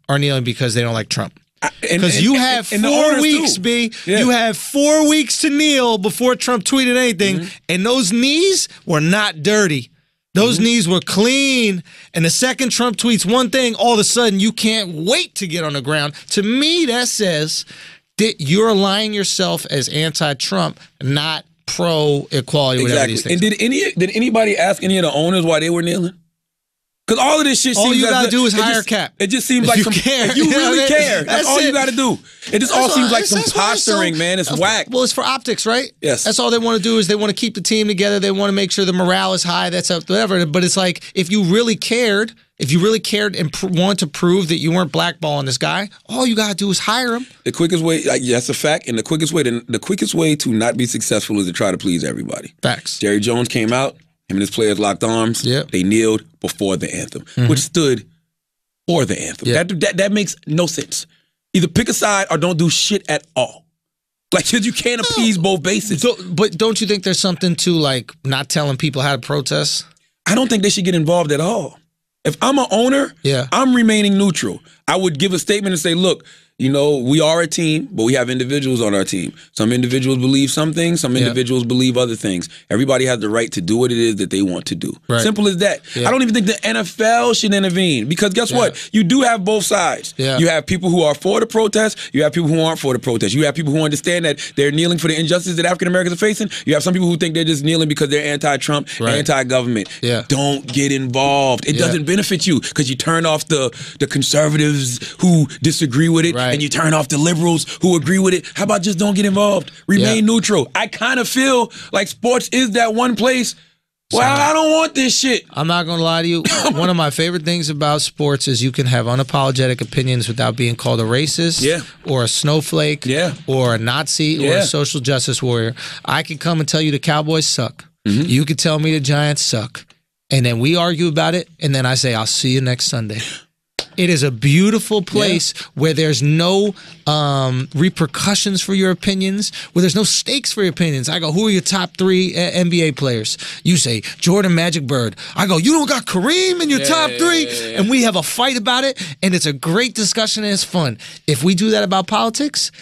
because they don't like Trump. Because you have 4 weeks, B. Yeah. You have 4 weeks to kneel before Trump tweeted anything, and those knees were not dirty. Those knees were clean. And the second Trump tweets one thing, all of a sudden you can't wait to get on the ground. To me, that says that you're aligning yourself as anti-Trump, not pro-equality, whatever these things. And did anybody ask any of the owners why they were kneeling? Because all of this shit all seems you as gotta if- do is it hire just- Cap. It just seems If like you some care. if you You know really what I mean? care. That's That's all it. you got to do. It just all seems like some That's why it's so- posturing, man. It's whack. Well, it's for optics, right? Yes. That's all they want to do is they want to keep the team together. They want to make sure the morale is high. That's whatever. But it's like if you really cared and want to prove that you weren't blackballing this guy, all you got to do is hire him. The quickest way, that's a fact, and the quickest way to not be successful is to try to please everybody. Facts. Jerry Jones came out. Him and his players locked arms. Yep. They kneeled before the anthem, which stood for the anthem. Yeah. That makes no sense. Either pick a side or don't do shit at all. Like, 'cause you can't appease both bases. But don't you think there's something to like not telling people how to protest? I don't think they should get involved at all. If I'm an owner, Yeah. I'm remaining neutral. I would give a statement and say, look, we are a team, but we have individuals on our team. Some individuals believe some things, some individuals believe other things. Everybody has the right to do what it is that they want to do. Right. Simple as that. Yeah. I don't even think the NFL should intervene because guess what? You do have both sides. Yeah. You have people who are for the protest. You have people who aren't for the protest. You have people who understand that they're kneeling for the injustice that African Americans are facing. You have some people who think they're just kneeling because they're anti-Trump, Right. anti-government. Yeah. Don't get involved. It Yeah. doesn't benefit you because you turn off the conservatives who disagree with it, Right. and you turn off the liberals who agree with it. How about just don't get involved? Remain Yeah. neutral. I kind of feel like sports is that one place where I don't want this shit. I'm not going to lie to you. One of my favorite things about sports is you can have unapologetic opinions without being called a racist or a snowflake or a Nazi or a social justice warrior. I can come and tell you the Cowboys suck. You could tell me the Giants suck. And then we argue about it, and then I say, I'll see you next Sunday. It is a beautiful place where there's no repercussions for your opinions, where there's no stakes for your opinions. I go, who are your top 3 NBA players? You say, Jordan, Magic, Bird. I go, you don't got Kareem in your top 3? And we have a fight about it, and it's a great discussion, and it's fun. If we do that about politics,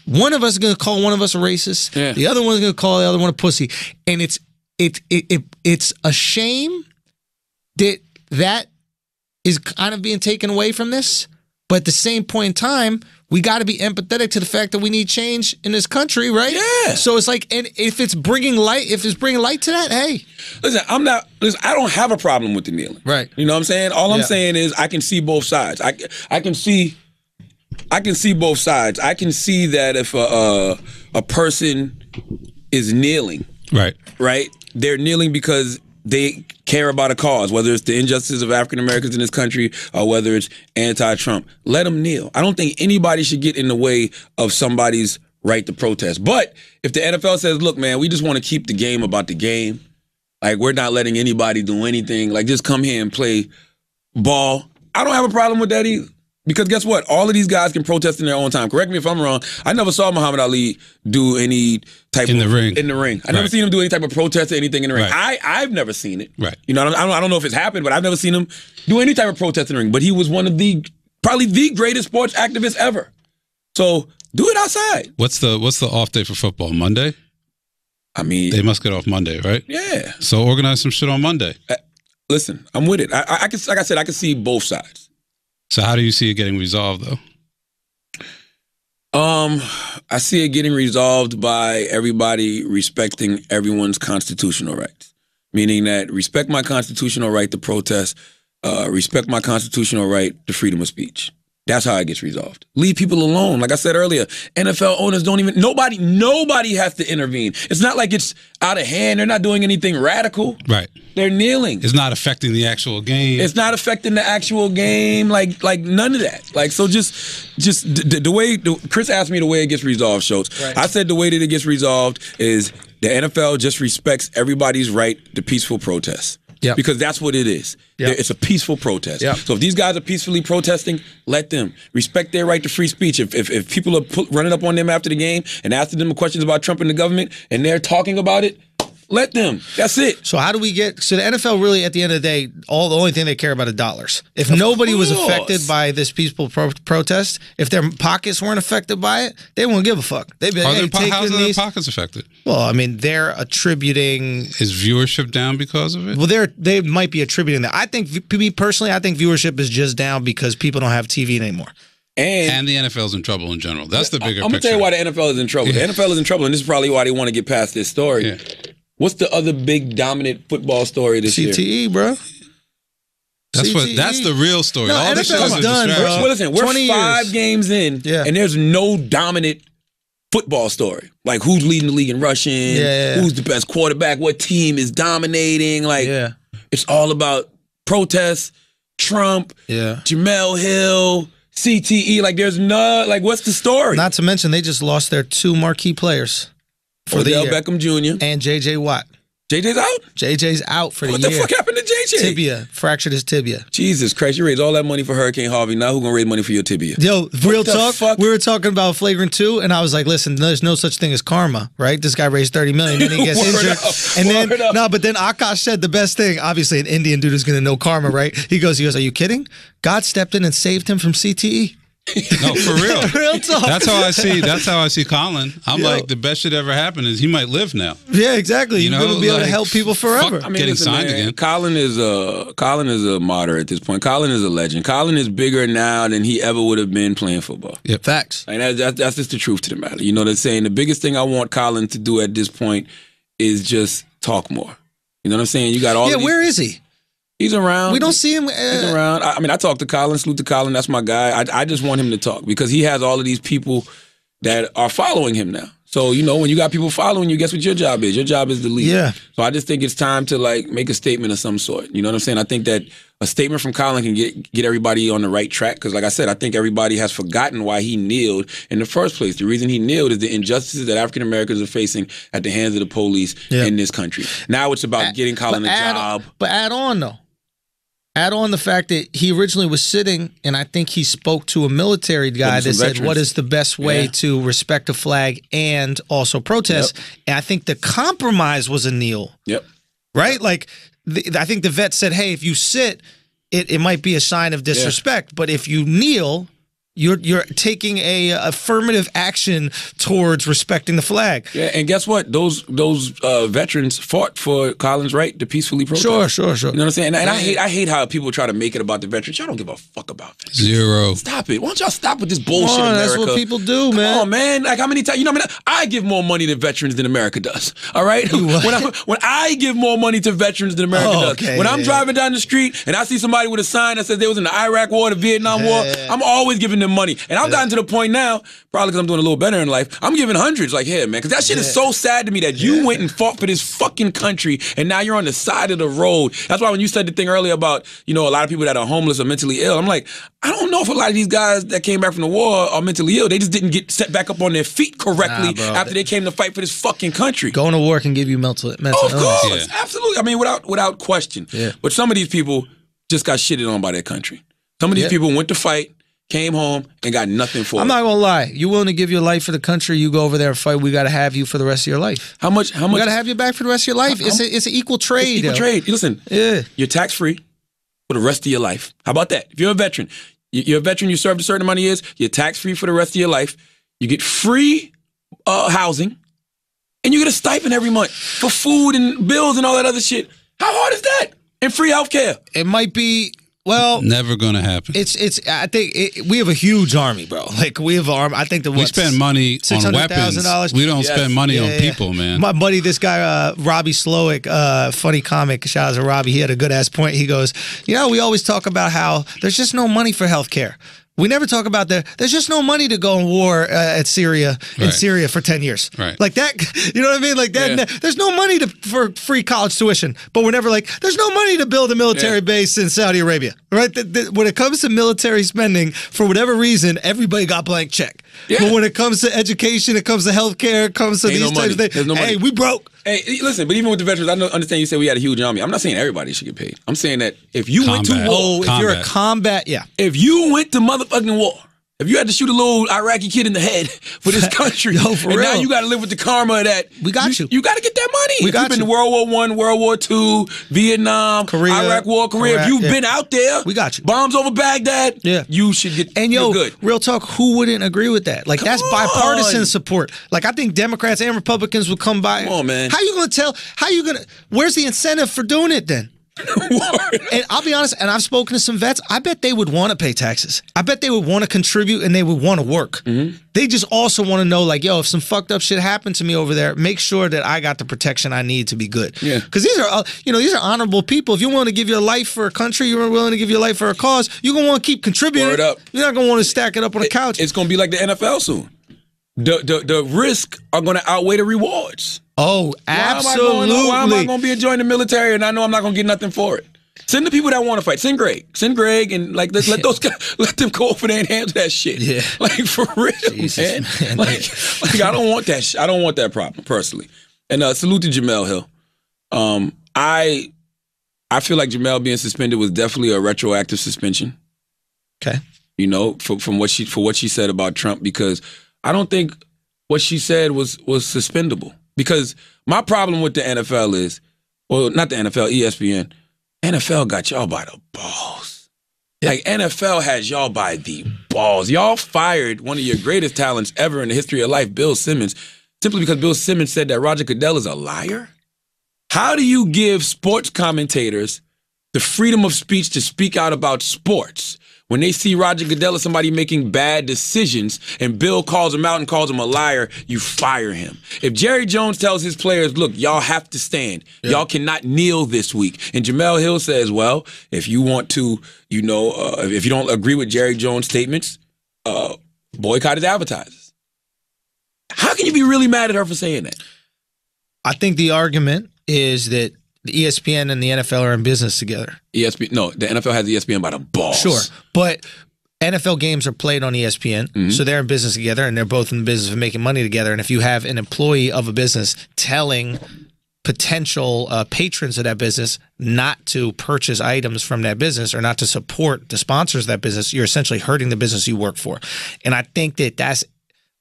one of us is going to call one of us a racist. Yeah. The other one's going to call the other one a pussy. And it's a shame that is kind of being taken away from this. But at the same point in time, we got to be empathetic to the fact that we need change in this country, right? Yeah. So it's like, and if it's bringing light to that, hey. Listen, I don't have a problem with the kneeling. Right. You know what I'm saying? All I'm saying is I can see both sides. I can see both sides. I can see that if a person is kneeling, right? They're kneeling because they care about a cause, whether it's the injustice of African Americans in this country or whether it's anti-Trump. Let them kneel. I don't think anybody should get in the way of somebody's right to protest. But if the NFL says, look, man, we just want to keep the game about the game, like we're not letting anybody do anything, like just come here and play ball, I don't have a problem with that either. Because guess what? All of these guys can protest in their own time. Correct me if I'm wrong. I never saw Muhammad Ali do any type in the ring. I never seen him do any type of protest or anything in the ring. Right. I've never seen it. Right. You know, I don't know if it's happened, but I've never seen him do any type of protest in the ring. But he was one of probably the greatest sports activists ever. So do it outside. What's the off day for football? Monday? I mean, they must get off Monday, right? Yeah. So organize some shit on Monday. Listen, I'm with it. I can, like I said, I can see both sides. So how do you see it getting resolved, though? I see it getting resolved by everybody respecting everyone's constitutional rights, meaning that respect my constitutional right to protest, respect my constitutional right to freedom of speech. That's how it gets resolved. Leave people alone. Like I said earlier, NFL owners don't even, nobody has to intervene. It's not like it's out of hand. They're not doing anything radical. Right. They're kneeling. It's not affecting the actual game. It's not affecting the actual game. Like none of that. Like, so just the way, Chris asked me the way it gets resolved, Schultz. Right. I said the way that it gets resolved is the NFL just respects everybody's right to peaceful protest. Yep. Because that's what it is. Yep. It's a peaceful protest. Yep. So if these guys are peacefully protesting, let them. Respect their right to free speech. If people are running up on them after the game and asking them questions about Trump and the government and they're talking about it, Let them. That's it. So how do we get? So the NFL really, at the end of the day, the only thing they care about is dollars. If nobody was affected by this peaceful protest, if their pockets weren't affected by it, they wouldn't give a fuck. They'd be like, hey, how's their pockets affected? Well, I mean, they're attributing. Is viewership down because of it? Well, they might be attributing that. I think, me personally, I think viewership is just down because people don't have TV anymore. And the NFL's in trouble in general. That's the bigger picture. I'm going to tell you why the NFL is in trouble. The NFL is in trouble, and this is probably why they want to get past this story. Yeah. What's the other big dominant football story this year? CTE, bro. That's the real story. No, all this NFL's shit is done, distraction. bro. Well, listen, we're 5 games in, and there's no dominant football story. Like, who's leading the league in rushing? Who's the best quarterback? What team is dominating? Like, it's all about protests, Trump, Jamel Hill, CTE. Like, there's no, like, what's the story? Not to mention, they just lost their 2 marquee players for the Odell year. Beckham Jr. And J.J. Watt. JJ's out? JJ's out for the year. What the fuck happened to JJ? Tibia. Fractured his tibia. Jesus Christ, you raised all that money for Hurricane Harvey. Now who's going to raise money for your tibia? Yo, real talk, fuck? we were talking about Flagrant 2, and I was like, listen, there's no such thing as karma, right? This guy raised $30 million, then he gets injured. But then Akash said the best thing. Obviously, an Indian dude is going to know karma, right? He goes, are you kidding? God stepped in and saved him from CTE. No, for real. Real talk. That's how I see Colin. I'm like, the best shit ever happened is he might live now. Yeah, exactly. You're going to be able to help people forever. Getting signed again. Colin is a martyr at this point. Colin is a legend. Colin is bigger now than he ever would have been playing football. Yep. Facts. And that's just the truth to the matter. You know, they're saying the biggest thing I want Colin to do at this point is just talk more. You know what I'm saying? You got all where is he? He's around. We don't see him. He's around. I mean, I talked to Colin, salute to Colin. That's my guy. I just want him to talk because he has all of these people that are following him now. So, you know, when you got people following you, guess what your job is? Your job is to lead. Yeah. So I just think it's time to, like, make a statement of some sort. You know what I'm saying? I think that a statement from Colin can get everybody on the right track because, like I said, I think everybody has forgotten why he kneeled in the first place. The reason he kneeled is the injustices that African Americans are facing at the hands of the police in this country. Now it's about getting Colin a job. But add on, though. Add on the fact that he originally was sitting, and I think he spoke to a military guy that said, what is the best way to respect a flag and also protest? Yep. And I think the compromise was a kneel. Yep. Right? Like, I think the vet said, hey, if you sit, it might be a sign of disrespect. But if you kneel, you're taking a affirmative action towards respecting the flag. Yeah, and guess what? Those veterans fought for Colin's right to peacefully protest. Sure. You know what I'm saying? And I hate how people try to make it about the veterans. Y'all don't give a fuck about veterans. Zero. Stop it. Why don't y'all stop with this bullshit, America? That's what people do, man. Come on, man. Like, how many times? You know, I give more money to veterans than America does. All right? When I give more money to veterans than America does. When I'm driving down the street and I see somebody with a sign that says they was in the Iraq War, the Vietnam War, I'm always giving them money. And I've gotten to the point now, probably because I'm doing a little better in life, I'm giving hundreds. Like, hey, man, because that shit is so sad to me that you went and fought for this fucking country and now you're on the side of the road. That's why when you said the thing earlier about, you know, a lot of people that are homeless or mentally ill, I'm like, I don't know if a lot of these guys that came back from the war are mentally ill. They just didn't get set back up on their feet correctly after they came to fight for this fucking country. Going to war can give you mental illness. Of course, absolutely. I mean, without question. Yeah. But some of these people just got shitted on by their country. Some of these people went to fight, came home, and got nothing for it. I'm not gonna lie. You willing to give your life for the country? You go over there and fight. We got to have you for the rest of your life. How much? We got to have you back for the rest of your life. It's an equal trade. It's equal trade. Listen, you're tax free for the rest of your life. How about that? If you're a veteran, you served a certain amount of years. You're tax free for the rest of your life. You get free housing, and you get a stipend every month for food and bills and all that other shit. How hard is that? And free healthcare. It might be. Well, never gonna happen. I think we have a huge army, bro. Like we have an army. I think we spend money on weapons. We don't spend money on people, man. My buddy, this guy Robbie Slowick, funny comic. Shout out to Robbie. He had a good ass point. He goes, we always talk about how there's just no money for healthcare. We never talk about there's just no money to go in war in Syria for 10 years. Right. Like that, you know what I mean? Like that, there's no money for free college tuition, but we're never like, there's no money to build a military base in Saudi Arabia, right? When it comes to military spending, for whatever reason, everybody got blank check. Yeah. But when it comes to education, it comes to healthcare, it comes to these types of things, hey, we broke. Hey, listen, but even with the veterans, I understand you said we had a huge army. I'm not saying everybody should get paid. I'm saying that if you went to war, if you're a combat, if you went to motherfucking war If you had to shoot a little Iraqi kid in the head for this country, Yo, for and real. now you got to live with the karma of that. We got you. You got to get that money. We If got you've been you. to World War I, World War II, Vietnam, Korea, Iraq War, Korea. Iraq, If you've yeah. been out there, We got you. Bombs over Baghdad. Yeah. You should get. And you're yo, good. real talk, who wouldn't agree with that? Like, that's Come bipartisan on. support. Like, I think Democrats and Republicans will come by. Come on, man. How you gonna where's the incentive for doing it then? And I'll be honest, and I've spoken to some vets, I bet they would want to pay taxes. I bet they would want to contribute and they would want to work. Mm-hmm. They just also want to know, like, yo, if some fucked up shit happened to me over there, make sure that I got the protection I need to be good. Yeah. Because these are honorable people. If you're willing to give your life for a country, you're willing to give your life for a cause, you're going to want to keep contributing. Word up. You're not going to want to stack it up on the couch. It's going to be like the NFL soon. The risks are going to outweigh the rewards. Oh, absolutely. Why am I going to be join the military and I know I'm not going to get nothing for it? Send the people that want to fight. Send Greg. And like let those guys, let them go over there and handle that shit. Yeah. Like for real, Jesus, man. Like I don't want that. I don't want that problem personally. And salute to Jamel Hill. I feel like Jamel being suspended was definitely a retroactive suspension. Okay. You know, for what she said about Trump, because I don't think what she said was suspendable. Because my problem with the NFL is, well, not the NFL, ESPN. NFL got y'all by the balls. Like, NFL has y'all by the balls. Y'all fired one of your greatest talents ever in the history of life, Bill Simmons, simply because Bill Simmons said that Roger Goodell is a liar? How do you give sports commentators the freedom of speech to speak out about sports when they see Roger Goodell as somebody making bad decisions and Bill calls him out and calls him a liar? You fire him. If Jerry Jones tells his players, look, y'all have to stand. Y'all cannot kneel this week. And Jamel Hill says, well, if you want to, if you don't agree with Jerry Jones' statements, boycott his advertisers. How can you be really mad at her for saying that? I think the argument is that the ESPN and the NFL are in business together. The NFL has ESPN by the balls. Sure. But NFL games are played on ESPN, so they're in business together, and they're both in the business of making money together. And if you have an employee of a business telling potential patrons of that business not to purchase items from that business or not to support the sponsors of that business, you're essentially hurting the business you work for. And I think that that's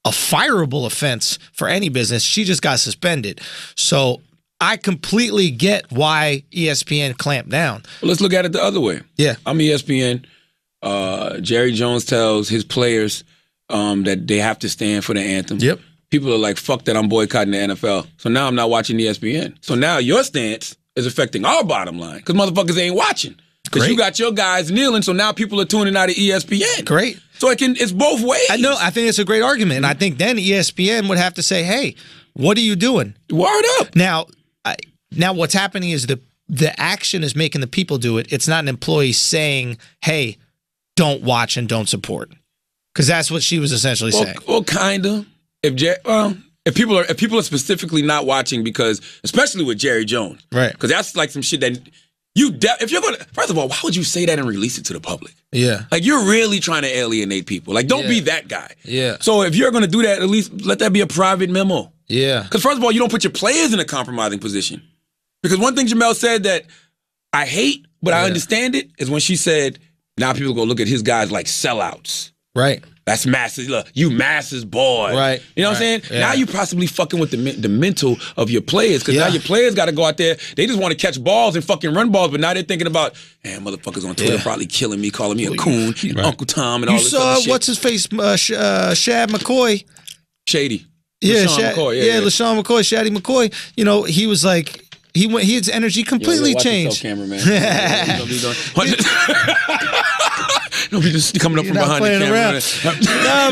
a fireable offense for any business. She just got suspended. So I completely get why ESPN clamped down. Well, let's look at it the other way. Yeah. I'm ESPN. Jerry Jones tells his players that they have to stand for the anthem. Yep. People are like, fuck that, I'm boycotting the NFL. So now I'm not watching ESPN. So now your stance is affecting our bottom line because motherfuckers ain't watching. Because you got your guys kneeling, so now people are tuning out of ESPN. Great. So it's both ways. I know. I think it's a great argument. And I think then ESPN would have to say, hey, what are you doing? Word up. Now what's happening is the action is making the people do it. It's not an employee saying, hey, don't watch and don't support. Because that's what she was essentially saying. Well, kind of. If people are specifically not watching because, especially with Jerry Jones. Right. Because that's like some shit that if you're going to, first of all, why would you say that and release it to the public? Yeah. Like, you're really trying to alienate people. Like, don't be that guy. Yeah. So if you're going to do that, at least let that be a private memo. Yeah. Because first of all, you don't put your players in a compromising position. Because one thing Jamel said that I hate, but I understand it, is when she said, now people go look at his guys like sellouts. Right. That's Masters. Look, you Masters boy. Right. You know what I'm saying? Yeah. Now you possibly fucking with the mental of your players because now your players got to go out there. They just want to catch balls and fucking run balls, but now they're thinking about, man, motherfuckers on Twitter probably killing me, calling me a coon, Uncle Tom, and all You this saw, other shit. what's his face, Shad McCoy. Shady. Yeah, LaShawn McCoy. LaShawn McCoy, Shady McCoy. You know, he was like, his energy completely changed. Cameraman. Don't be just coming up from behind the camera.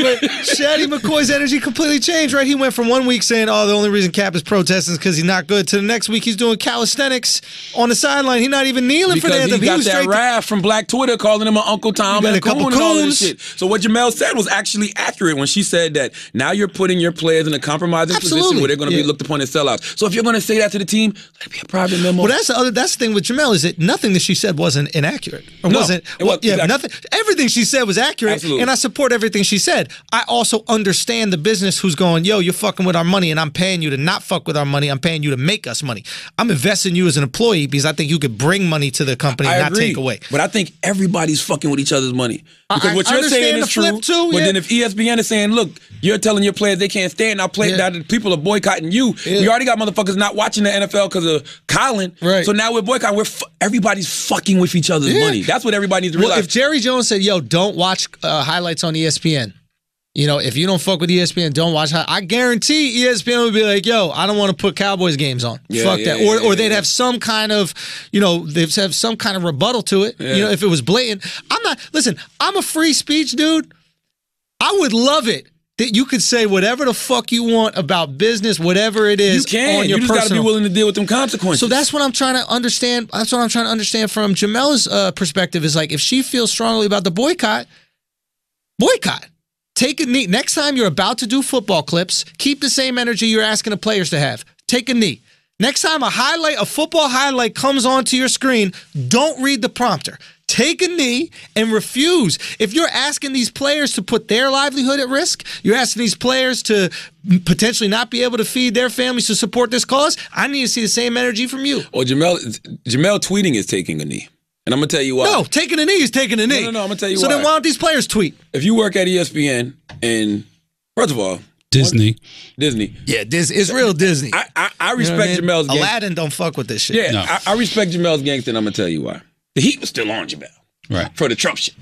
But Shady McCoy's energy completely changed, right? He went from 1 week saying, the only reason Cap is protesting is because he's not good, to the next week he's doing calisthenics on the sideline. He's not even kneeling for the anthem. He got that wrath from Black Twitter calling him an Uncle Tom and a coon and all this shit. So what Jamel said was actually accurate when she said that now you're putting your players in a compromising position where they're going to be looked upon as sellouts. So if you're going to say that to the team, let it be a private memo. Well, that's the thing with Jamel, is that nothing that she said wasn't inaccurate. Or wasn't. Nothing. Everything she said was accurate. Absolutely. And I support everything she said. I also understand the business who's going, yo, you're fucking with our money, and I'm paying you to not fuck with our money. I'm paying you to make us money. I'm investing in you as an employee because I think you could bring money to the company and not take away. But I think everybody's fucking with each other's money. Because what you're saying is true. Too, but then if ESPN is saying, look, you're telling your players they can't stand, now that people are boycotting you. Yeah. We already got motherfuckers not watching the NFL because of Colin. Right. So now we're boycotting. Everybody's fucking with each other's money. That's what everybody needs to realize. Well, if Jerry Jones said, yo, don't watch highlights on ESPN. You know, if you don't fuck with ESPN, don't watch. I guarantee ESPN would be like, yo, I don't want to put Cowboys games on. Fuck that. Or they'd have some kind of, they'd have some kind of rebuttal to it. Yeah. You know, if it was blatant. I'm a free speech dude. I would love it that you could say whatever the fuck you want about business, whatever it is. You can. On your you just got to be willing to deal with them consequences. So that's what I'm trying to understand. That's what I'm trying to understand from Jamel's perspective is like, if she feels strongly about the boycott. Take a knee. Next time you're about to do football clips, keep the same energy you're asking the players to have. Take a knee. Next time a football highlight comes onto your screen, don't read the prompter. Take a knee and refuse. If you're asking these players to put their livelihood at risk, you're asking these players to potentially not be able to feed their families to support this cause, I need to see the same energy from you. Or Jamel tweeting is taking a knee. And I'm going to tell you why. No, taking a knee is taking a knee. No, I'm going to tell you why. So then why don't these players tweet? If you work at ESPN and, first of all, Disney. Yeah, it's real Disney. I respect Jamel's gangster. Aladdin don't fuck with this shit. Yeah, No. I respect Jamel's gangster, and I'm going to tell you why. The heat was still on Jamel. Right. For the Trump shit.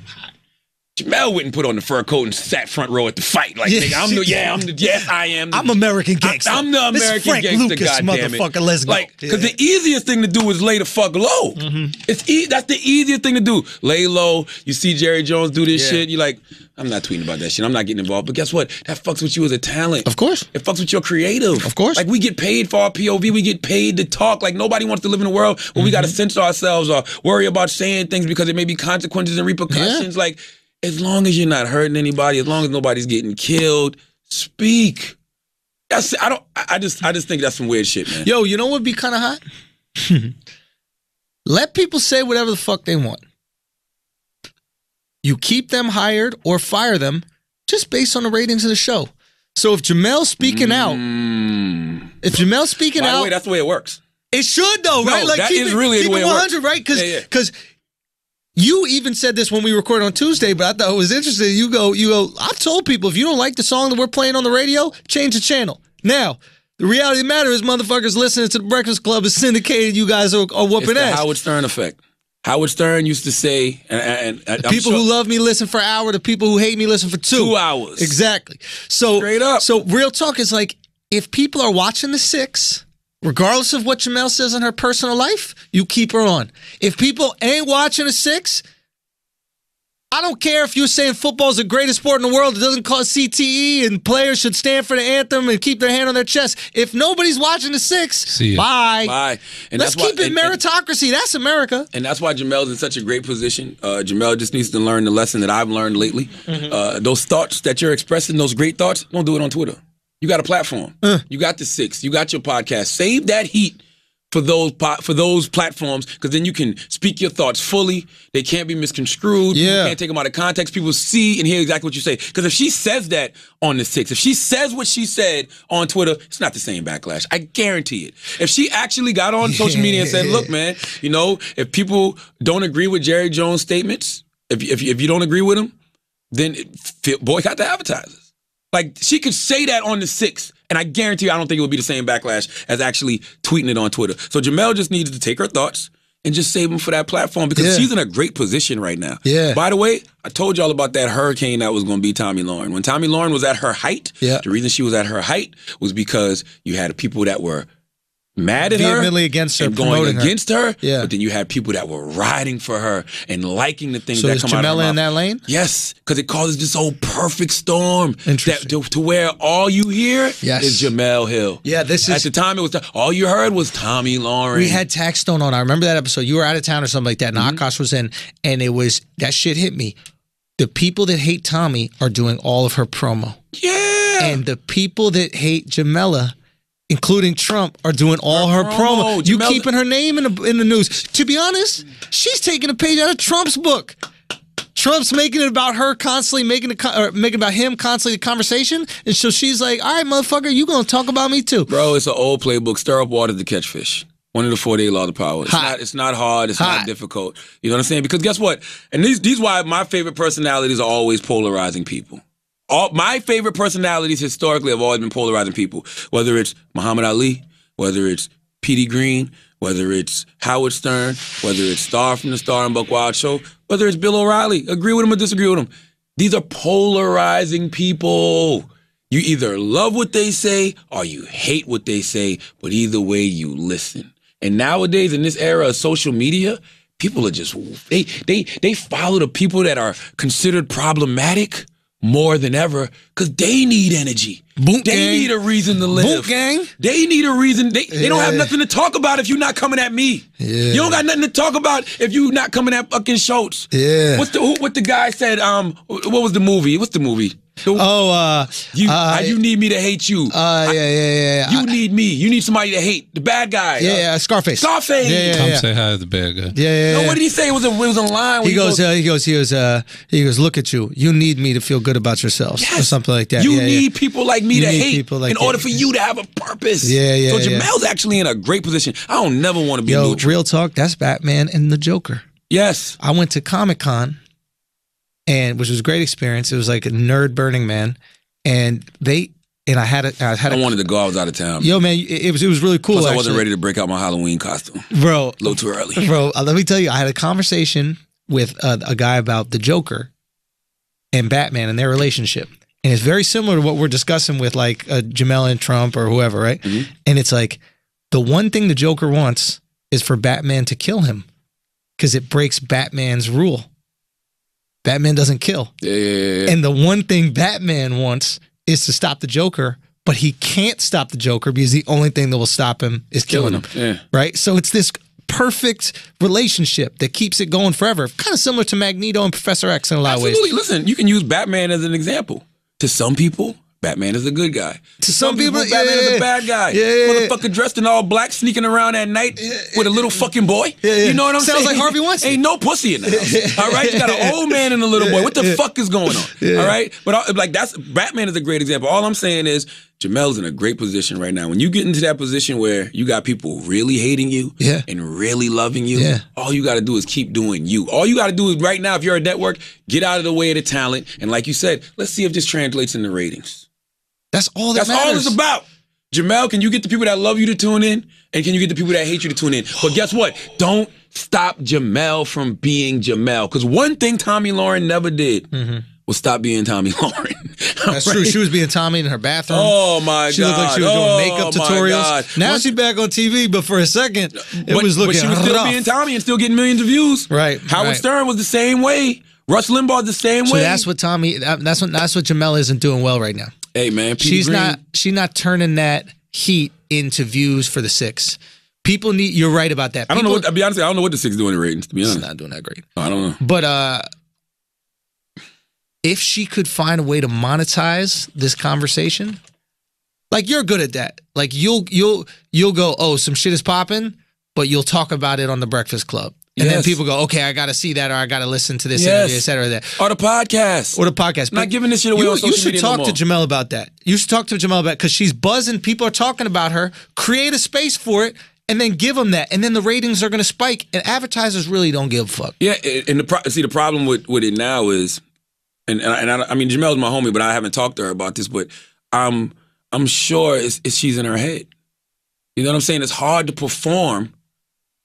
Jamel wouldn't put on the fur coat and sat front row at the fight. Like, nigga, I am. I'm American gangster. I'm the American Frank gangster, Lucas, goddammit. motherfucker, let's go. Like, because the easiest thing to do is lay the fuck low. Mm-hmm. That's the easiest thing to do. Lay low. You see Jerry Jones do this shit. You're like, I'm not tweeting about that shit. I'm not getting involved. But guess what? That fucks with you as a talent. Of course. It fucks with your creative. Of course. Like, we get paid for our POV. We get paid to talk. Like, nobody wants to live in a world where we got to censor ourselves or worry about saying things because there may be consequences and repercussions. Like, as long as you're not hurting anybody, as long as nobody's getting killed, speak. I just think that's some weird shit, man. Yo, you know what would be kind of hot? Let people say whatever the fuck they want. You keep them hired or fire them just based on the ratings of the show. So if Jamel's speaking out, By the way, that's the way it works. It should though, No, right? Like that keep is it, really keep the way it it works. 100, right? Because you even said this when we recorded on Tuesday, but I thought it was interesting. You go. I've told people if you don't like the song that we're playing on the radio, change the channel. Now, the reality of the matter is, motherfuckers listening to the Breakfast Club is syndicated. You guys are whooping It's the ass. Howard Stern effect. Howard Stern used to say, and I'm People sure, who love me listen for an hour. The people who hate me listen for 2 hours. Exactly. So Straight up. So real talk is like, if people are watching the 6, regardless of what Jamel says in her personal life, you keep her on. If people ain't watching the 6, I don't care if you're saying football is the greatest sport in the world. It doesn't cause CTE and players should stand for the anthem and keep their hand on their chest. If nobody's watching the 6, See ya. bye. Bye. And Let's keep it meritocracy. That's America. And that's why Jamel's in such a great position. Jamel just needs to learn the lesson that I've learned lately. Those thoughts that you're expressing, those great thoughts, don't do it on Twitter. You got a platform. You got the 6. You got your podcast. Save that heat for those platforms, because then you can speak your thoughts fully. They can't be misconstrued. Yeah. You can't take them out of context. People see and hear exactly what you say. Because if she says that on the 6, if she says what she said on Twitter, it's not the same backlash. I guarantee it. If she actually got on social media and said, look, man, if people don't agree with Jerry Jones' statements, if you don't agree with them, then boycott the advertisers. Like, she could say that on the 6th, and I guarantee you, I don't think it would be the same backlash as actually tweeting it on Twitter. So Jamel just needs to take her thoughts and just save them for that platform, because she's in a great position right now. Yeah. By the way, I told y'all about that hurricane that was going to be Tommy Lauren. When Tommy Lauren was at her height, the reason she was at her height was because you had people that were mad at her, vehemently against her, and going promoting against her. Yeah. But then you had people that were riding for her and liking the things So that is come out of her Jamela mouth. in that lane? Yes, because it causes this whole perfect storm Interesting. to where all you hear is Jamel Hill. Yeah, this At is. the time, it was all you heard was Tommy Lauren. We had Taxstone on. I remember that episode. You were out of town or something like that, and Akash was in, and it was that shit hit me. The people that hate Tommy are doing all of her promo. Yeah. And the people that hate Jamela, including Trump, are doing all her promo. You keeping her name in the news. To be honest, she's taking a page out of Trump's book. Trump's making it about her constantly, making about him constantly the conversation, and so she's like, "All right, motherfucker, you gonna talk about me too?" Bro, it's an old playbook. Stir up water to catch fish. One of the 4-day laws of power. It's not hard. It's not difficult. You know what I'm saying? Because guess what? And these why my favorite personalities are always polarizing people. All my favorite personalities historically have always been polarizing people. Whether it's Muhammad Ali, whether it's Petey Green, whether it's Howard Stern, whether it's Star from the Star and Buck Wild Show, whether it's Bill O'Reilly, agree with him or disagree with him. These are polarizing people. You either love what they say or you hate what they say, but either way you listen. And nowadays, in this era of social media, people are just, they follow the people that are considered problematic more than ever because they need energy. They need a reason to live. Boot gang. They need a reason. They don't have nothing to talk about if you're not coming at me. Yeah. You don't got nothing to talk about if you're not coming at fucking Schultz. Yeah. What the guy said, what was the movie? What's the movie? You need me to hate you. Yeah. You need me. You need somebody to hate. The bad guy. Scarface. Scarface. Come say hi to the bad guy. No, what did he say? It was a line. Where He goes, look at you. You need me to feel good about yourselves. Yes. Or something like that. You need people like me to hate people like in order for you to have a purpose. So Yeah. Jamel's actually in a great position. I don't never want to be neutral. Real talk, that's Batman and the Joker. Yes. I went to Comic-Con, which was a great experience. It was like a nerd Burning Man. And I wanted to go. I was out of town. Yo, man, it was really cool. Plus, I wasn't ready to break out my Halloween costume. Bro. A little too early. Bro, let me tell you, I had a conversation with a guy about the Joker and Batman and their relationship. And it's very similar to what we're discussing with like Jamel and Trump or whoever, right? Mm-hmm. And it's like, the one thing the Joker wants is for Batman to kill him because it breaks Batman's rule. Batman doesn't kill. Yeah. And the one thing Batman wants is to stop the Joker, but he can't stop the Joker because the only thing that will stop him is killing him. Yeah. Right? So it's this perfect relationship that keeps it going forever. Kind of similar to Magneto and Professor X in a lot of ways. Absolutely. Listen, you can use Batman as an example. To some people, Batman is a good guy. To some people, Batman is a bad guy. Motherfucker dressed in all black, sneaking around at night with a little fucking boy. You know what I'm saying? Sounds like Harvey Weinstein. Ain't no pussy in the house. All right? You got an old man and a little boy. What the fuck is going on? All right? But Batman is a great example. All I'm saying is Jamel's in a great position right now. When you get into that position where you got people really hating you and really loving you, all you got to do is keep doing you. All you got to do is right now, if you're a network, get out of the way of the talent. And like you said, let's see if this translates into ratings. That's all that matters. That's all it's about. Jamel, can you get the people that love you to tune in? And can you get the people that hate you to tune in? But guess what? Don't stop Jamel from being Jamel. Because one thing Tommy Lauren never did was stop being Tommy Lauren. That's true. She was being Tommy in her bathroom. Oh, my God. She looked like she was doing makeup tutorials. Now she's back on TV, but for a second, it was looking But she was still rough. being Tommy and still getting millions of views. Right. Howard Stern was the same way. Rush Limbaugh the same way. So that's what Jamel isn't doing well right now. Hey man, she's not turning that heat into views for the 6. People need. You're right about that. I don't know. I'll be honest. I don't know what the 6 doing in ratings. To be honest, she's not doing that great. I don't know. But if she could find a way to monetize this conversation, like you're good at that. Like you'll go, oh, some shit is popping, but you'll talk about it on the Breakfast Club. And then people go, okay, I got to see that, or I got to listen to this interview, et cetera. Or the podcast. But not giving this shit away on social media. You should talk to Jamel about that. You should talk to Jamel about it because she's buzzing. People are talking about her. Create a space for it, and then give them that. And then the ratings are going to spike, and advertisers really don't give a fuck. Yeah, and the problem with it now is, and I mean, Jamel's my homie, but I haven't talked to her about this, but I'm sure she's in her head. You know what I'm saying? It's hard to perform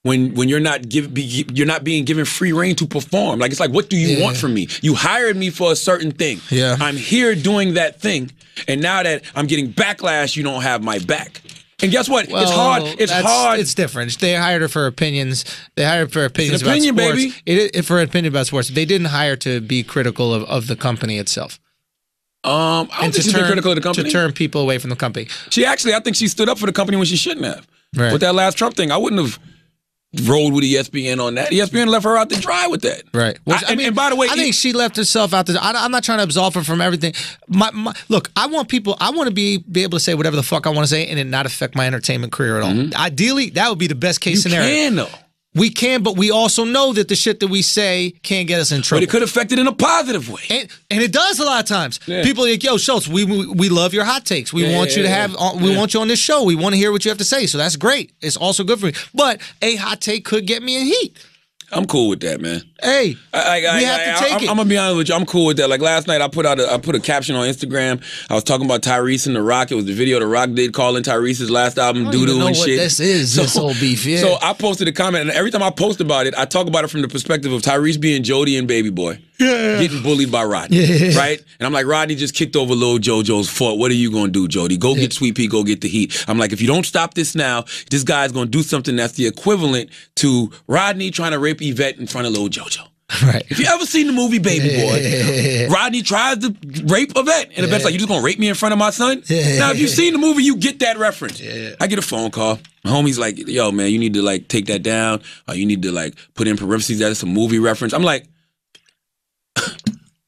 when you're not being given free reign to perform. Like, it's like, what do you want from me? You hired me for a certain thing. Yeah. I'm here doing that thing. And now that I'm getting backlash, you don't have my back. And guess what? Well, it's hard. It's hard. It's different. They hired her for opinions. They hired her for opinions about sports. Baby. For opinion about sports. They didn't hire to be critical of the company itself. I don't think she's been critical of the company. To turn people away from the company. I think she stood up for the company when she shouldn't have. Right. With that last Trump thing, I wouldn't have rolled with ESPN on that. ESPN left her out to dry with that. Right. And by the way, I think she left herself out to. I'm not trying to absolve her from everything. Look, I want to be able to say whatever the fuck I want to say and it not affect my entertainment career at all. Ideally, that would be the best case scenario. You can though. We can, but we also know that the shit that we say can't get us in trouble. But it could affect it in a positive way. And it does a lot of times. Yeah. People are like, yo, Schultz, we love your hot takes. We want you to have, we want you on this show. We want to hear what you have to say. So that's great. It's also good for me. But a hot take could get me in heat. I'm cool with that, man. Hey, we have to take it. I'm gonna be honest with you. I'm cool with that. Like last night, I put a caption on Instagram. I was talking about Tyrese and The Rock. It was the video The Rock did calling Tyrese's last album doo doo and shit. This is this whole beef. Yeah. So I posted a comment, and every time I post about it, I talk about it from the perspective of Tyrese being Jody and Baby Boy, getting bullied by Rodney, right? And I'm like, Rodney just kicked over Lil JoJo's foot. What are you gonna do, Jody? Go get Sweet Pea. Go get the heat. I'm like, if you don't stop this now, this guy's gonna do something that's the equivalent to Rodney trying to rape Yvette in front of Lil JoJo. Right. If you ever seen the movie Baby Boy, Rodney tries to rape Yvette, and Yvette's like, you just gonna rape me in front of my son? Now, if you've seen the movie, you get that reference. I get a phone call. My homie's like, yo, man, you need to like take that down, or you need to like put in parentheses that it's a movie reference. I'm like,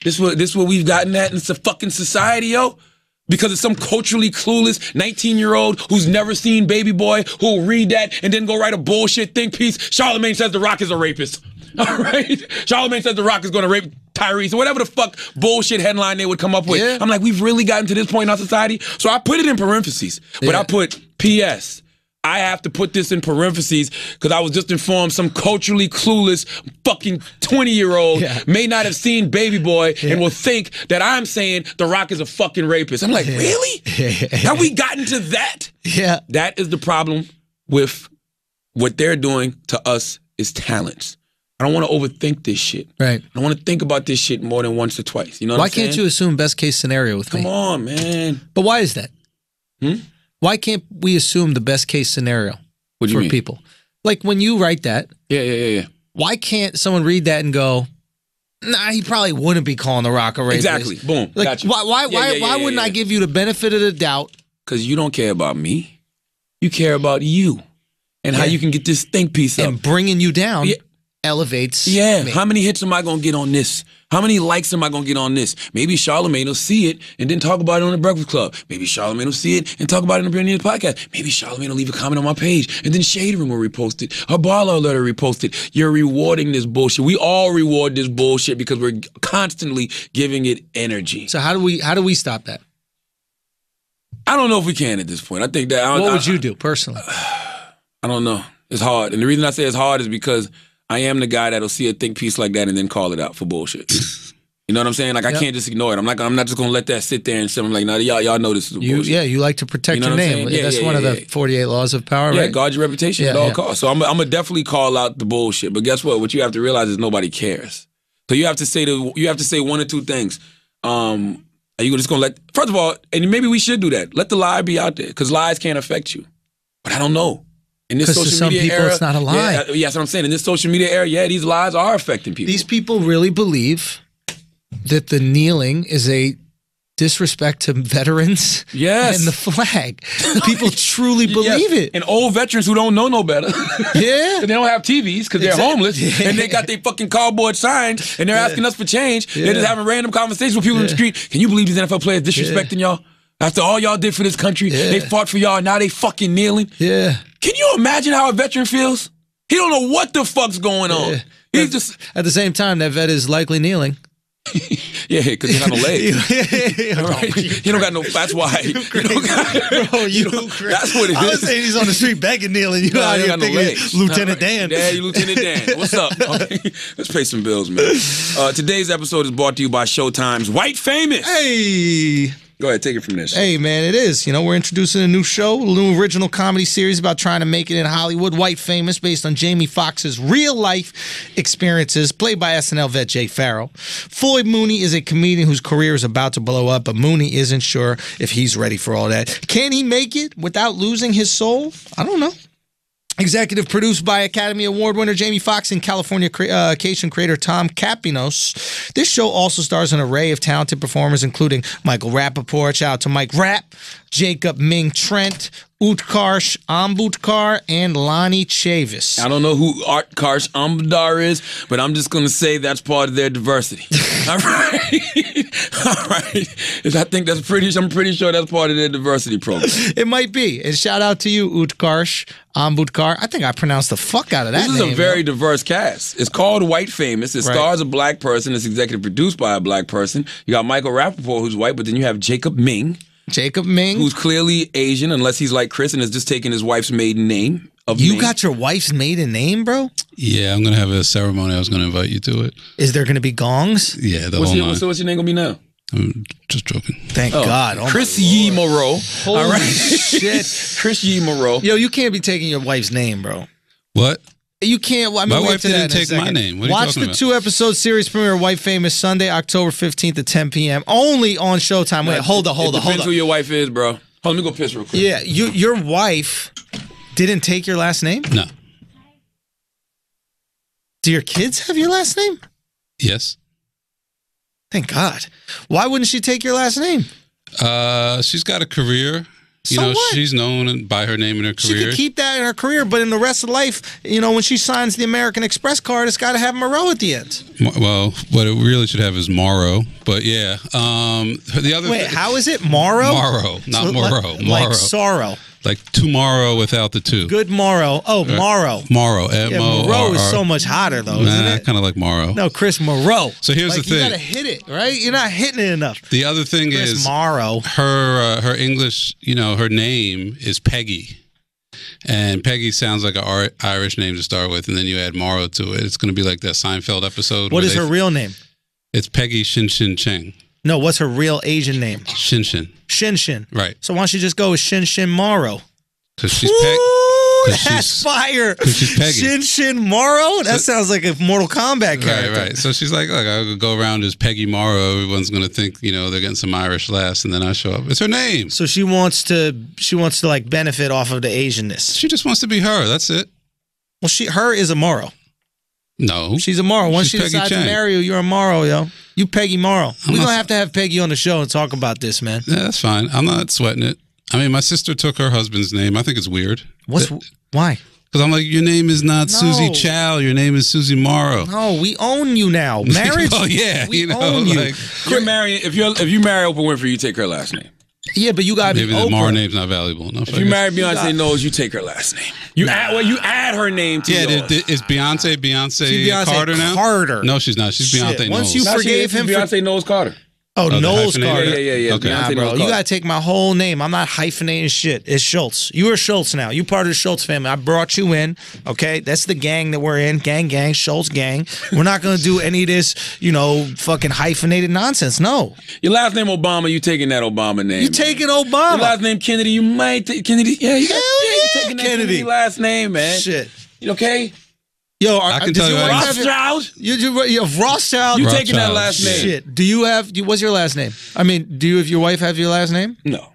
this what we've gotten at in the fucking society, yo? Because it's some culturally clueless 19-year-old who's never seen Baby Boy who'll read that and then go write a bullshit think piece. Charlamagne says The Rock is a rapist. All right? Charlamagne says The Rock is going to rape Tyrese or whatever the fuck bullshit headline they would come up with. Yeah. I'm like, we've really gotten to this point in our society? So I put it in parentheses, but I put P.S. I have to put this in parentheses because I was just informed some culturally clueless fucking 20-year-old may not have seen Baby Boy and will think that I'm saying The Rock is a fucking rapist. I'm like, really? Have we gotten to that? Yeah. That is the problem with what they're doing to us as talents. I don't want to overthink this shit. Right. I want to think about this shit more than once or twice. You know what I'm saying? Why can't you assume best case scenario with me? Come on, man. But why is that? Why can't we assume the best case scenario What do you for mean? people? Like when you write that, Yeah. why can't someone read that and go, nah, he probably wouldn't be calling The Rock a rapist. Exactly. Boom. Like, Gotcha. why wouldn't I give you the benefit of the doubt? Because you don't care about me. You care about you and how you can get this think piece up. And bringing you down Yeah. elevates Yeah. me. How many hits am I going to get on this? How many likes am I going to get on this? Maybe Charlamagne will see it and then talk about it on the Breakfast Club. Maybe Charlamagne will see it and talk about it on the Brilliant podcast. Maybe Charlamagne will leave a comment on my page and then Shade Room will repost it. Her Barlow letter repost it. You're rewarding this bullshit. We all reward this bullshit because we're constantly giving it energy. So how do we stop that? I don't know if we can at this point. I think that... What would you do personally? I don't know. It's hard. And the reason I say it's hard is because I am the guy that'll see a think piece like that and then call it out for bullshit. You know what I'm saying? Like I can't just ignore it. I'm not just gonna let that sit there and say, I'm like, no, y'all know this is bullshit. Yeah, you like to protect You know your what I'm name. saying? Yeah, That's yeah, one of yeah, the yeah. 48 laws of power, Yeah, right? guard your reputation at all costs. So I'm gonna definitely call out the bullshit. But guess what? What you have to realize is nobody cares. So you have to say one or two things. Are you just gonna let? First of all, and maybe we should do that. Let the lie be out there because lies can't affect you. But I don't know. In this 'Cause to social some media people, era, it's not a lie. Yeah, that's what I'm saying. In this social media era, these lies are affecting people. These people really believe that the kneeling is a disrespect to veterans Yes. and the flag. People truly believe it. And old veterans who don't know no better. Yeah. They don't have TVs because they're Exactly. homeless and they got their fucking cardboard signs and they're asking us for change. They're just having random conversations with people in the street. Can you believe these NFL players disrespecting y'all? After all y'all did for this country, they fought for y'all, now they fucking kneeling. Yeah. Can you imagine how a veteran feels? He don't know what the fuck's going on. He's just, At the same time, that vet is likely kneeling. because he don't have no legs. All right? He don't got no, that's why. He don't got, Bro, you know, that's what it I was is. saying he's on the street begging kneeling. You know, Nah, how he you're got no thinking legs. Lieutenant Dan. Yeah, you Lieutenant Dan. What's up? Okay. Let's pay some bills, man. Today's episode is brought to you by Showtime's White Famous. Hey. Go ahead, take it from this. Hey, man, it is. You know, we're introducing a new show, a new original comedy series about trying to make it in Hollywood. White Famous, based on Jamie Foxx's real-life experiences, played by SNL vet Jay Farrell. Floyd Mooney is a comedian whose career is about to blow up, but Mooney isn't sure if he's ready for all that. Can he make it without losing his soul? I don't know. Executive produced by Academy Award winner Jamie Foxx and Californication creator Tom Capinos. This show also stars an array of talented performers, including Michael Rappaport, shout out to Mike Rapp, Jacob Ming Trent, Utkarsh Ambudkar and Lonnie Chavis. I don't know who Utkarsh Ambudkar is, but I'm just going to say that's part of their diversity. All right. All right. I'm pretty sure that's part of their diversity program. It might be. And shout out to you, Utkarsh Ambudkar. I think I pronounced the fuck out of that This is name, a very diverse cast. It's called White Famous. It Right. stars a black person. It's executive produced by a black person. You got Michael Rappaport, who's white, but then you have Jacob Ming, Jacob Ming. who's clearly Asian, unless he's like Chris and has just taken his wife's maiden name. You got your wife's maiden name, bro? Yeah, I'm gonna have a ceremony. I was gonna invite you to it. Is there going to be gongs? Yeah, the What's whole your, nine. so what's your name gonna be now? I'm just joking. Thank God. Oh, Chris my Yee Lord. Moreau. Holy All right. shit. Chris Yee Moreau. Yo, you can't be taking your wife's name, bro. What? You can't. I mean, My we'll wife get to that didn't in a take my second. name. What are you Watch talking the about? 2-episode series premiere of White Famous Sunday, October 15th at 10 p.m. Only on Showtime. Wait, hold It on. depends who your wife is, bro. Hold on, let me go piss real quick. Yeah, your wife didn't take your last name? No. Do your kids have your last name? Yes. Thank God. Why wouldn't she take your last name? She's got a career. You So know, what? she's known by her name in her She career. could keep that in her career, but in the rest of life, when she signs the American Express card, it's got to have Moreau at the end. Well, what it really should have is Morrow. But yeah, the other. Wait, how is it? Morrow? Morrow, not So, Morrow. Like Morrow. sorrow. Like tomorrow without the two. Good morrow. Oh, Morrow. Morrow. Yeah, M-O-R-R. Moreau is so much hotter, though, isn't Nah, it? kind of like Morrow. No, Chris Moreau. So here's the You thing. got to hit it, right? You're not hitting it enough. The other thing Chris is Morrow. her English. Her name is Peggy, and Peggy sounds like an Irish name to start with, and then you add Morrow to it. It's going to be like that Seinfeld episode. What where is her real name? It's Peggy Shin Shin Cheng. No, what's her real Asian name? Shin Shin. Shin Shin. Right. So why don't you just go with Shin Shin Morrow? Because she's Ooh, Peg. 'cause that's she's- fire. 'cause she's Peggy. Shin Shin Morrow? That sounds like a Mortal Kombat character. Right. So she's like, look, I could go around as Peggy Morrow. Everyone's going to think, they're getting some Irish laughs, and then I show up. It's her name. So she wants to like benefit off of the Asianness. She just wants to be her. That's it. Well, her is a Morrow. No. She's a Morrow. Once She's she Peggy decides to Chang. marry you, you're a Morrow, yo. You Peggy Morrow. We're not- going to have Peggy on the show and talk about this, man. Yeah, that's fine. I'm not sweating it. I mean, my sister took her husband's name. I think it's weird. Why? Because I'm like, your name is not No. Susie Chow. Your name is Susie Morrow. No, we own you now. Marriage. Well, yeah, we own you. like, You're marrying, if you marry Oprah Winfrey, you take her last name. Yeah, but you got to be maybe the Morrow Oprah. name's not valuable enough. If you marry Beyonce Knowles, you take her last name. You add her name to yeah, yours. is Beyonce She's Beyonce Carter now? Carter. No, she's not. She's Shit. Beyonce Once Knowles. you No, she forgave is. him for- Beyonce Knowles Carter. Oh, the Knowles hyphenated? Carter. Yeah. Okay. Nah, Beyonce bro, Knowles you Carter. gotta take my whole name. I'm not hyphenating shit. It's Schultz. You are Schultz now. You part of the Schultz family. I brought you in. Okay, that's the gang that we're in. Gang, Schultz gang. We're not gonna do any of this, fucking hyphenated nonsense. No, Your last name Obama, you taking that Obama name. you taking Your Obama. last name Kennedy, you might take Kennedy. Yeah, you taking that Kennedy. Kennedy last name, man. Shit. You okay? Yo, I can does tell your you wife right have it? Rothschild? You Rothschild. You Rothschild. taking that last name? Shit. Do you have? What's your last name? I mean, do you? If your wife have your last name? No.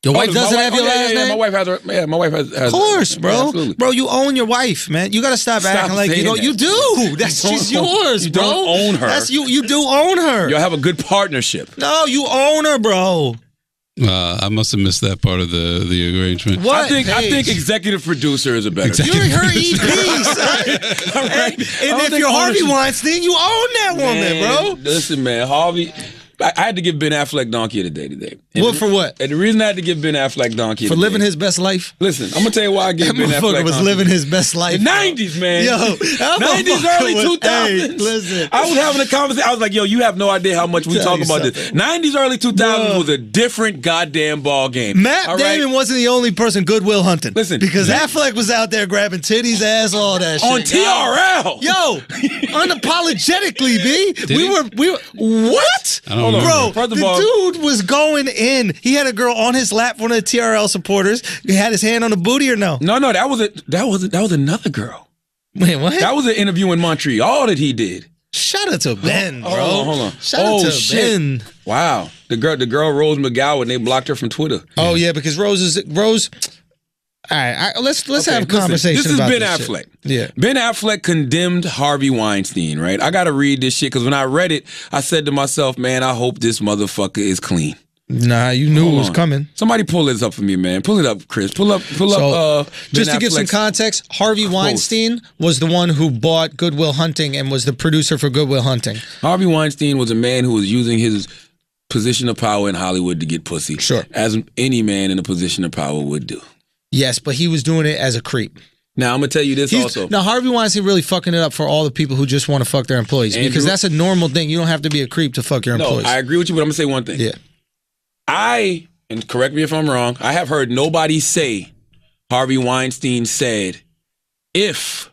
Your wife doesn't have your last Yeah, name. my wife has her. Yeah, my wife has. Of course, yeah, bro. absolutely. Bro, you own your wife, man. You gotta stop acting like you saying don't. that. You do. That's You don't she's own- yours, you bro. don't own her. That's you. You do own her. You'll have a good partnership. No, you own her, bro. I must have missed that part of the arrangement. What? I think Paige? executive producer is a better. Exactly. You're her EP, son. All right. And if you're Harvey Weinstein, you own that woman, bro. Listen, man, Harvey. I had to give Ben Affleck donkey of the day today. What for what? And the reason I had to give Ben Affleck donkey For of the living day- his best life. Listen, I'm gonna tell you why I gave That Ben Affleck motherfucker was donkey. living his best life. The bro. 90s, man. Yo, that 90s, motherfucker early was- 2000s. Hey, listen. I was having a conversation. I was like, yo, you have no idea how much we Tell talk you about this. something. 90s, early 2000s Bro. was a different goddamn ball game. Matt All right? Damon wasn't the only person Goodwill hunting. Listen, because Matt- Affleck was out there grabbing titties, ass, all that shit. On TRL. Yo, unapologetically, B. Did We were what? I don't Bro, remember. First of the all- dude was going in. He had a girl on his lap, one of the TRL supporters. He had his hand on the booty or no? No, that was another girl. Wait, what? That was an interview in Montreal that he did. Shout out to Ben, bro. Hold on. Shout out to shit. Ben. Wow. The girl Rose McGowan, they blocked her from Twitter. Oh yeah, because Rose. All right, let's have a Listen, conversation. This is about Ben this Affleck. shit. Yeah. Ben Affleck condemned Harvey Weinstein, right? I got to read this shit because when I read it, I said to myself, man, I hope this motherfucker is clean. Nah, you knew Hold it was on. coming. Somebody pull this up for me, man. Pull it up, Chris. Pull up. Just Ben to give some Affleck's context, Harvey quote. Weinstein was the one who bought Good Will Hunting and was the producer for Good Will Hunting. Harvey Weinstein was a man who was using his position of power in Hollywood to get pussy. Sure. As any man in a position of power would do. Yes, but he was doing it as a creep. Now, I'm going to tell you this also. Now, Harvey Weinstein really fucking it up for all the people who just want to fuck their employees because that's a normal thing. You don't have to be a creep to fuck your employees. No, I agree with you, but I'm going to say one thing. Yeah. And correct me if I'm wrong, I have heard nobody say Harvey Weinstein said, if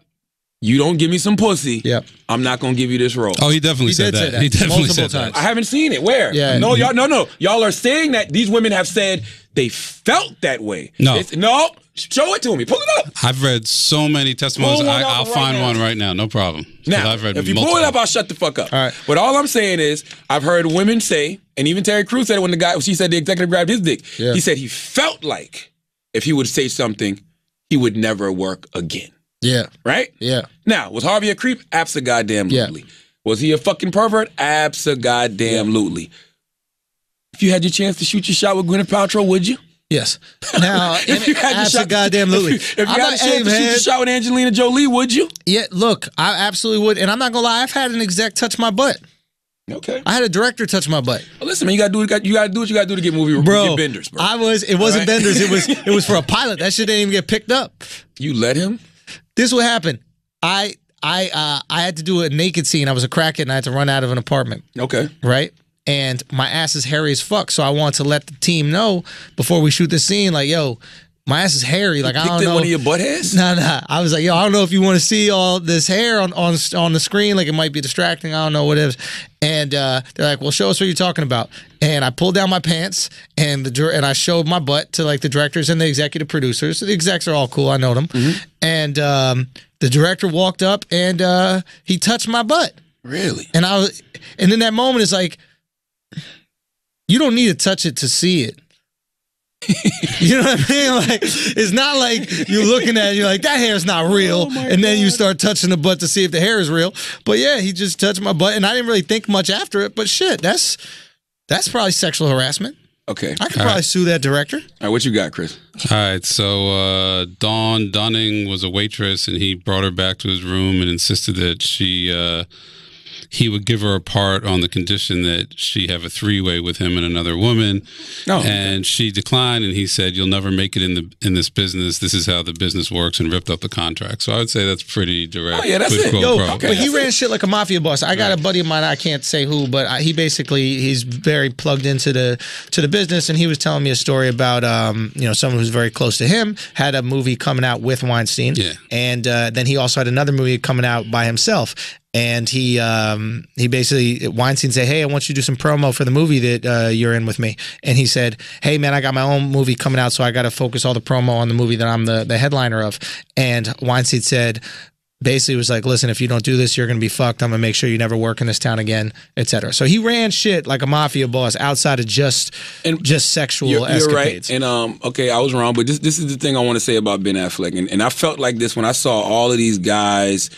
you don't give me some pussy, I'm not going to give you this role. Oh, he definitely said did say that. that He definitely multiple said that. times. I haven't seen it. Where? Yeah. No, y'all are saying that these women have said they felt that way. No. No. Show it to me. Pull it up. I've read so many testimonies. Pull one up I'll right find now. one right now. No problem. 'Cause Now, I've read if you multiple. pull it up, I'll shut the fuck up. All right. But all I'm saying is, I've heard women say, and even Terry Crews said it when she said the executive grabbed his dick. Yeah. He said he felt like if he would say something, he would never work again. Yeah. Right? Yeah. Now, was Harvey a creep? Abso-goddamn-lutely. Yeah. Was he a fucking pervert? Abso-goddamn-lutely. If you had your chance to shoot your shot with Gwyneth Paltrow, would you? Yes. Now, If you had your shot, goddamn lutely. if you had a chance to shoot your shot with Angelina Jolie, would you? Yeah, look, I absolutely would. And I'm not going to lie, I've had an exec touch my butt. Okay. I had a director touch my butt. Well, listen, man, you gotta do what you gotta do to get movie Bro, get benders, bro. it wasn't All right? Benders. It was for a pilot. That shit didn't even get picked up. You let him? This is what happened. I had to do a naked scene. I was a crackhead and I had to run out of an apartment. Okay. Right? And my ass is hairy as fuck. So I want to let the team know before we shoot the scene, like, yo, my ass is hairy. Like, I don't know. One of your butt hairs? Nah. I was like, yo, I don't know if you want to see all this hair on the screen. Like, it might be distracting. I don't know what it is. And they're like, well, show us what you're talking about. And I pulled down my pants and I showed my butt to like the directors and the executive producers. The execs are all cool. I know them. Mm-hmm. And the director walked up and he touched my butt. Really? And in that moment, it's like, you don't need to touch it to see it. You know what I mean? Like, it's not like you're looking at it, you're like, that hair's not real. And then you start touching the butt to see if the hair is real. But yeah, he just touched my butt and I didn't really think much after it. But shit, that's probably sexual harassment. Okay. I could probably sue that director. All right, what you got, Chris? All right, so Dawn Dunning was a waitress, and he brought her back to his room and insisted that he would give her a part on the condition that she have a three-way with him and another woman. Oh, and she declined, and he said, "You'll never make it in this business. This is how the business works," and ripped up the contract. So I would say that's pretty direct. Oh, yeah, that's quid it. pro Yo, quo. okay. but he ran shit like a mafia boss. I got a buddy of mine, I can't say who, but he's very plugged into the business, and he was telling me a story about someone who's very close to him had a movie coming out with Weinstein, and then he also had another movie coming out by himself. And he basically, Weinstein said, hey, I want you to do some promo for the movie that you're in with me. And he said, hey, man, I got my own movie coming out, so I got to focus all the promo on the movie that I'm the headliner of. And Weinstein said, basically was like, listen, if you don't do this, you're going to be fucked. I'm going to make sure you never work in this town again, etc. So he ran shit like a mafia boss outside of just sexual escapades. You're right. And okay, I was wrong, but this is the thing I want to say about Ben Affleck. And I felt like this when I saw all of these guys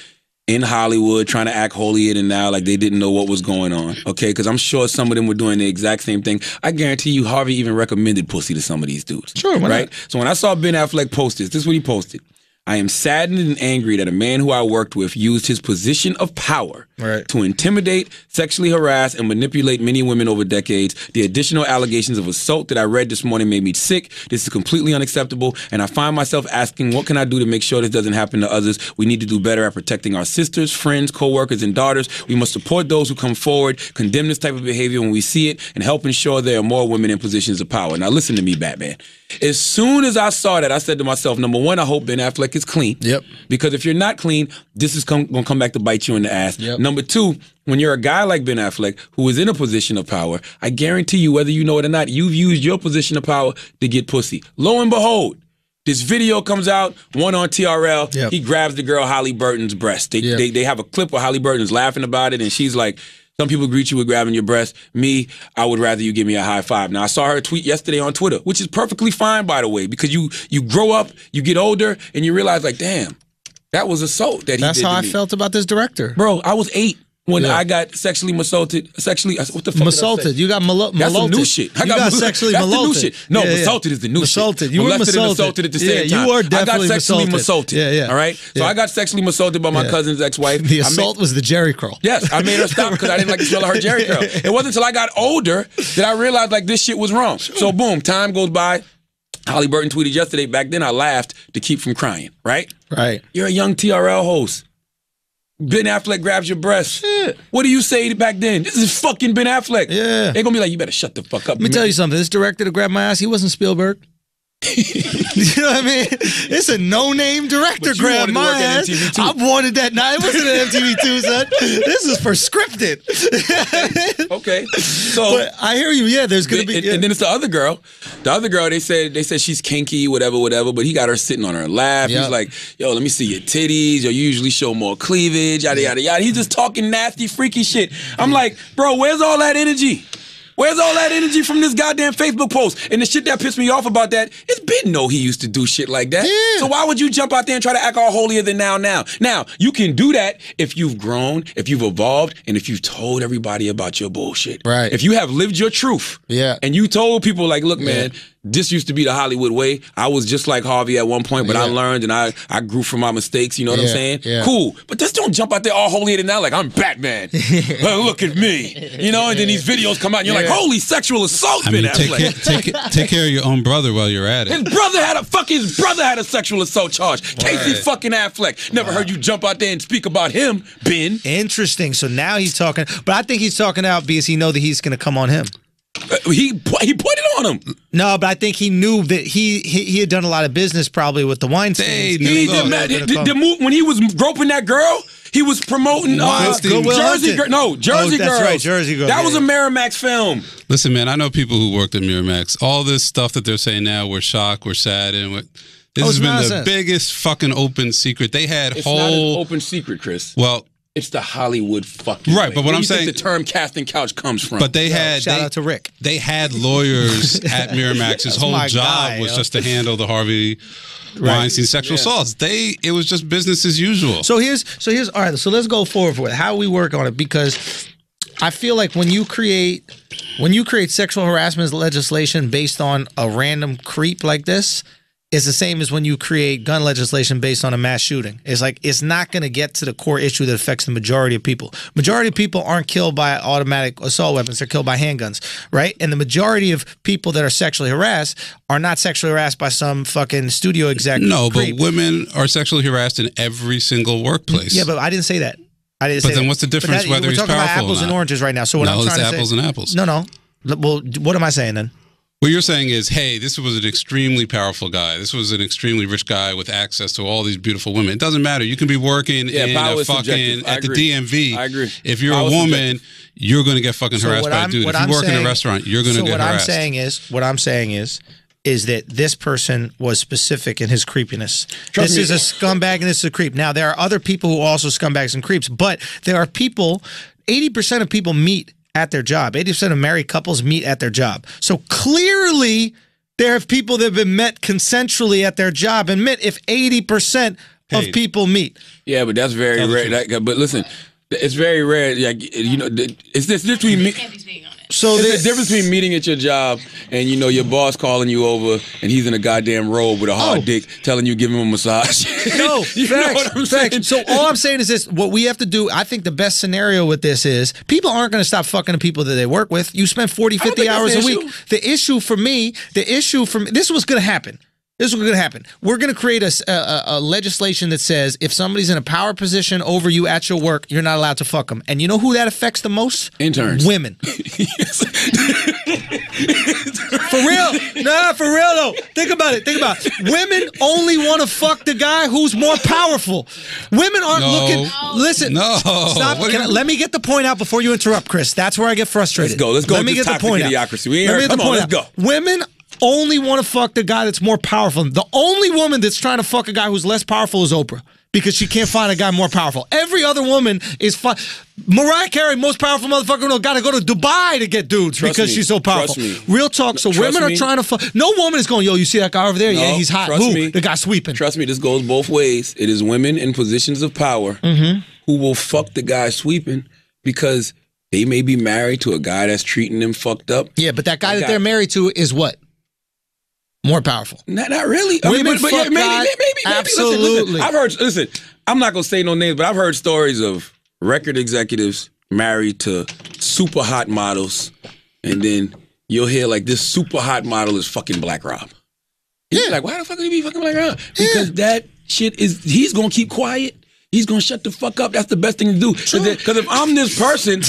in Hollywood trying to act holier than thou, like they didn't know what was going on, okay? Because I'm sure some of them were doing the exact same thing. I guarantee you Harvey even recommended pussy to some of these dudes. Sure, why right? not? So when I saw Ben Affleck post this is what he posted. I am saddened and angry that a man who I worked with used his position of power to intimidate, sexually harass, and manipulate many women over decades. The additional allegations of assault that I read this morning made me sick. This is completely unacceptable, and I find myself asking, what can I do to make sure this doesn't happen to others? We need to do better at protecting our sisters, friends, co-workers, and daughters. We must support those who come forward, condemn this type of behavior when we see it, and help ensure there are more women in positions of power. Now listen to me, Batman. As soon as I saw that, I said to myself, number one, I hope Ben Affleck is clean. Yep. Because if you're not clean, this is going to come back to bite you in the ass. Yep. Number two, when you're a guy like Ben Affleck who is in a position of power, I guarantee you, whether you know it or not, you've used your position of power to get pussy. Lo and behold, this video comes out, one on TRL. Yep. He grabs the girl Holly Burton's breast. They have a clip where Holly Burton's laughing about it, and she's like, some people greet you with grabbing your breast. Me, I would rather you give me a high five. Now, I saw her tweet yesterday on Twitter, which is perfectly fine, by the way, because you grow up, you get older, and you realize, like, damn, that was assault that he did That's how to I me. felt about this director. Bro, I was 8 when I got sexually assaulted. What the fuck? Assaulted. You got That's some new shit. You got sexually that's molested. the new shit. No, assaulted is the new shit. shit. You were molested and assaulted. assaulted at the same time. You were definitely I got sexually assaulted. Yeah. All right. So I got sexually assaulted by my cousin's ex-wife. The assault was the Jerry curl. Yes, I made her stop because I didn't like the smell of her Jerry curl. It wasn't until I got older that I realized like this shit was wrong. So boom, time goes by. Holly Burton tweeted yesterday. Back then, I laughed to keep from crying. Right. You're a young TRL host. Ben Affleck grabs your breast. Shit. What do you say back then? This is fucking Ben Affleck. Yeah. They're gonna be like, you better shut the fuck up. Let me tell you something. This director to grab my ass, he wasn't Spielberg. You know what I mean? It's a no-name director grab my ass. I wanted that. Nah, it wasn't an MTV2, son. This is for scripted. Okay. So but I hear you. Yeah, there's gonna be. And then it's the other girl. The other girl, they said she's kinky, whatever. But he got her sitting on her lap. Yep. He's like, yo, let me see your titties. Yo, you usually show more cleavage. Yada yada yada. He's just talking nasty, freaky shit. I'm like, bro, where's all that energy? Where's all that energy from this goddamn Facebook post? And the shit that pissed me off about that is Ben know he used to do shit like that. Yeah. So why would you jump out there and try to act all holier than now? Now, you can do that if you've grown, if you've evolved, and if you've told everybody about your bullshit. Right. If you have lived your truth. Yeah. And you told people like, look, man, this used to be the Hollywood way. I was just like Harvey at one point, but I learned and I grew from my mistakes. You know what I'm saying? Yeah. Cool. But just don't jump out there all holier than now like, I'm Batman. Look at me. You know, and then these videos come out and you're like, holy sexual assault. I mean, take care of your own brother while you're at it. His brother had a sexual assault charge. Casey fucking Affleck. Never heard you jump out there and speak about him, Ben. Interesting. So now he's talking, but I think he's talking out because he know that he's going to come on him. He put it on him. No, but I think he knew that he had done a lot of business probably with the Weinstein. When he was groping that girl, he was promoting Jersey Girl. No, Jersey Girls. That's right, Jersey Girls. That was a Miramax film. Listen, man, I know people who worked at Miramax. All this stuff that they're saying now, we're shocked, we're sad, and this has been the biggest fucking open secret. They had It's not an open secret, Chris. Well, it's the Hollywood fucking right, way. but what I'm saying, the term casting couch comes from. But they had shout out to Rick. They had lawyers at Miramax. His whole job was just to handle the Harvey Weinstein sexual assaults. It was just business as usual. So here's all right. So let's go forward with how we work on it, because I feel like when you create sexual harassment legislation based on a random creep like this, it's the same as when you create gun legislation based on a mass shooting. It's like, it's not going to get to the core issue that affects the majority of people. Majority of people aren't killed by automatic assault weapons. They're killed by handguns, right? And the majority of people that are sexually harassed are not sexually harassed by some fucking studio exec. No, but women are sexually harassed in every single workplace. Yeah, but I didn't say that. I didn't say that. But then what's the difference whether he's powerful or not? We're talking about apples and oranges right now. So what I'm trying to say... No, it's apples and apples. No. Well, what am I saying then? What you're saying is, hey, this was an extremely powerful guy. This was an extremely rich guy with access to all these beautiful women. It doesn't matter. You can be working at the DMV. I agree. If you're a woman, you're going to get fucking harassed by a dude. If you work in a restaurant, you're going to get harassed. What I'm saying is that this person was specific in his creepiness. This is a scumbag and this is a creep. Now, there are other people who are also scumbags and creeps, but there are people, 80% of people meet at their job. 80% of married couples meet at their job. So clearly, there are people that have been met consensually at their job. And if 80% of people meet. Yeah, but that's very rare. But listen, it's very rare. Like, you know, it's this between me. So there's a difference between meeting at your job and, you know, your boss calling you over and he's in a goddamn robe with a hard dick telling you give him a massage. No, you know what I'm saying? So all I'm saying is this, what we have to do, I think the best scenario with this is people aren't going to stop fucking the people that they work with. You spend 40, 50 hours a week. The issue for me, this is what's going to happen. This is what's going to happen. We're going to create a legislation that says if somebody's in a power position over you at your work, you're not allowed to fuck them. And you know who that affects the most? Interns. Women. For real? Nah, for real though. Think about it. Women only want to fuck the guy who's more powerful. Women aren't looking. Listen. No. Stop. Let me get the point out before you interrupt, Chris. That's where I get frustrated. Let's go. Let me get the point out. Let's go. Women only want to fuck the guy that's more powerful. The only woman that's trying to fuck a guy who's less powerful is Oprah, because she can't find a guy more powerful. Every other woman is Mariah Carey, most powerful motherfucker, got to go to Dubai to get dudes because she's so powerful. Real talk. So women are trying to fuck. No woman is going, yo, you see that guy over there? Yeah, he's hot. Who? The guy sweeping. Trust me, this goes both ways. It is women in positions of power who will fuck the guy sweeping because they may be married to a guy that's treating them fucked up. Yeah, but that guy that they're married to is what? More powerful. Not really. Women fuck yeah, guys. maybe. Absolutely. Listen, I've heard. Listen, I'm not gonna say no names, but I've heard stories of record executives married to super hot models, and then you'll hear like this super hot model is fucking Black Rob. You're like, why the fuck would he be fucking Black Rob? Because that shit is. He's gonna keep quiet. He's gonna shut the fuck up. That's the best thing to do. Because if I'm this person,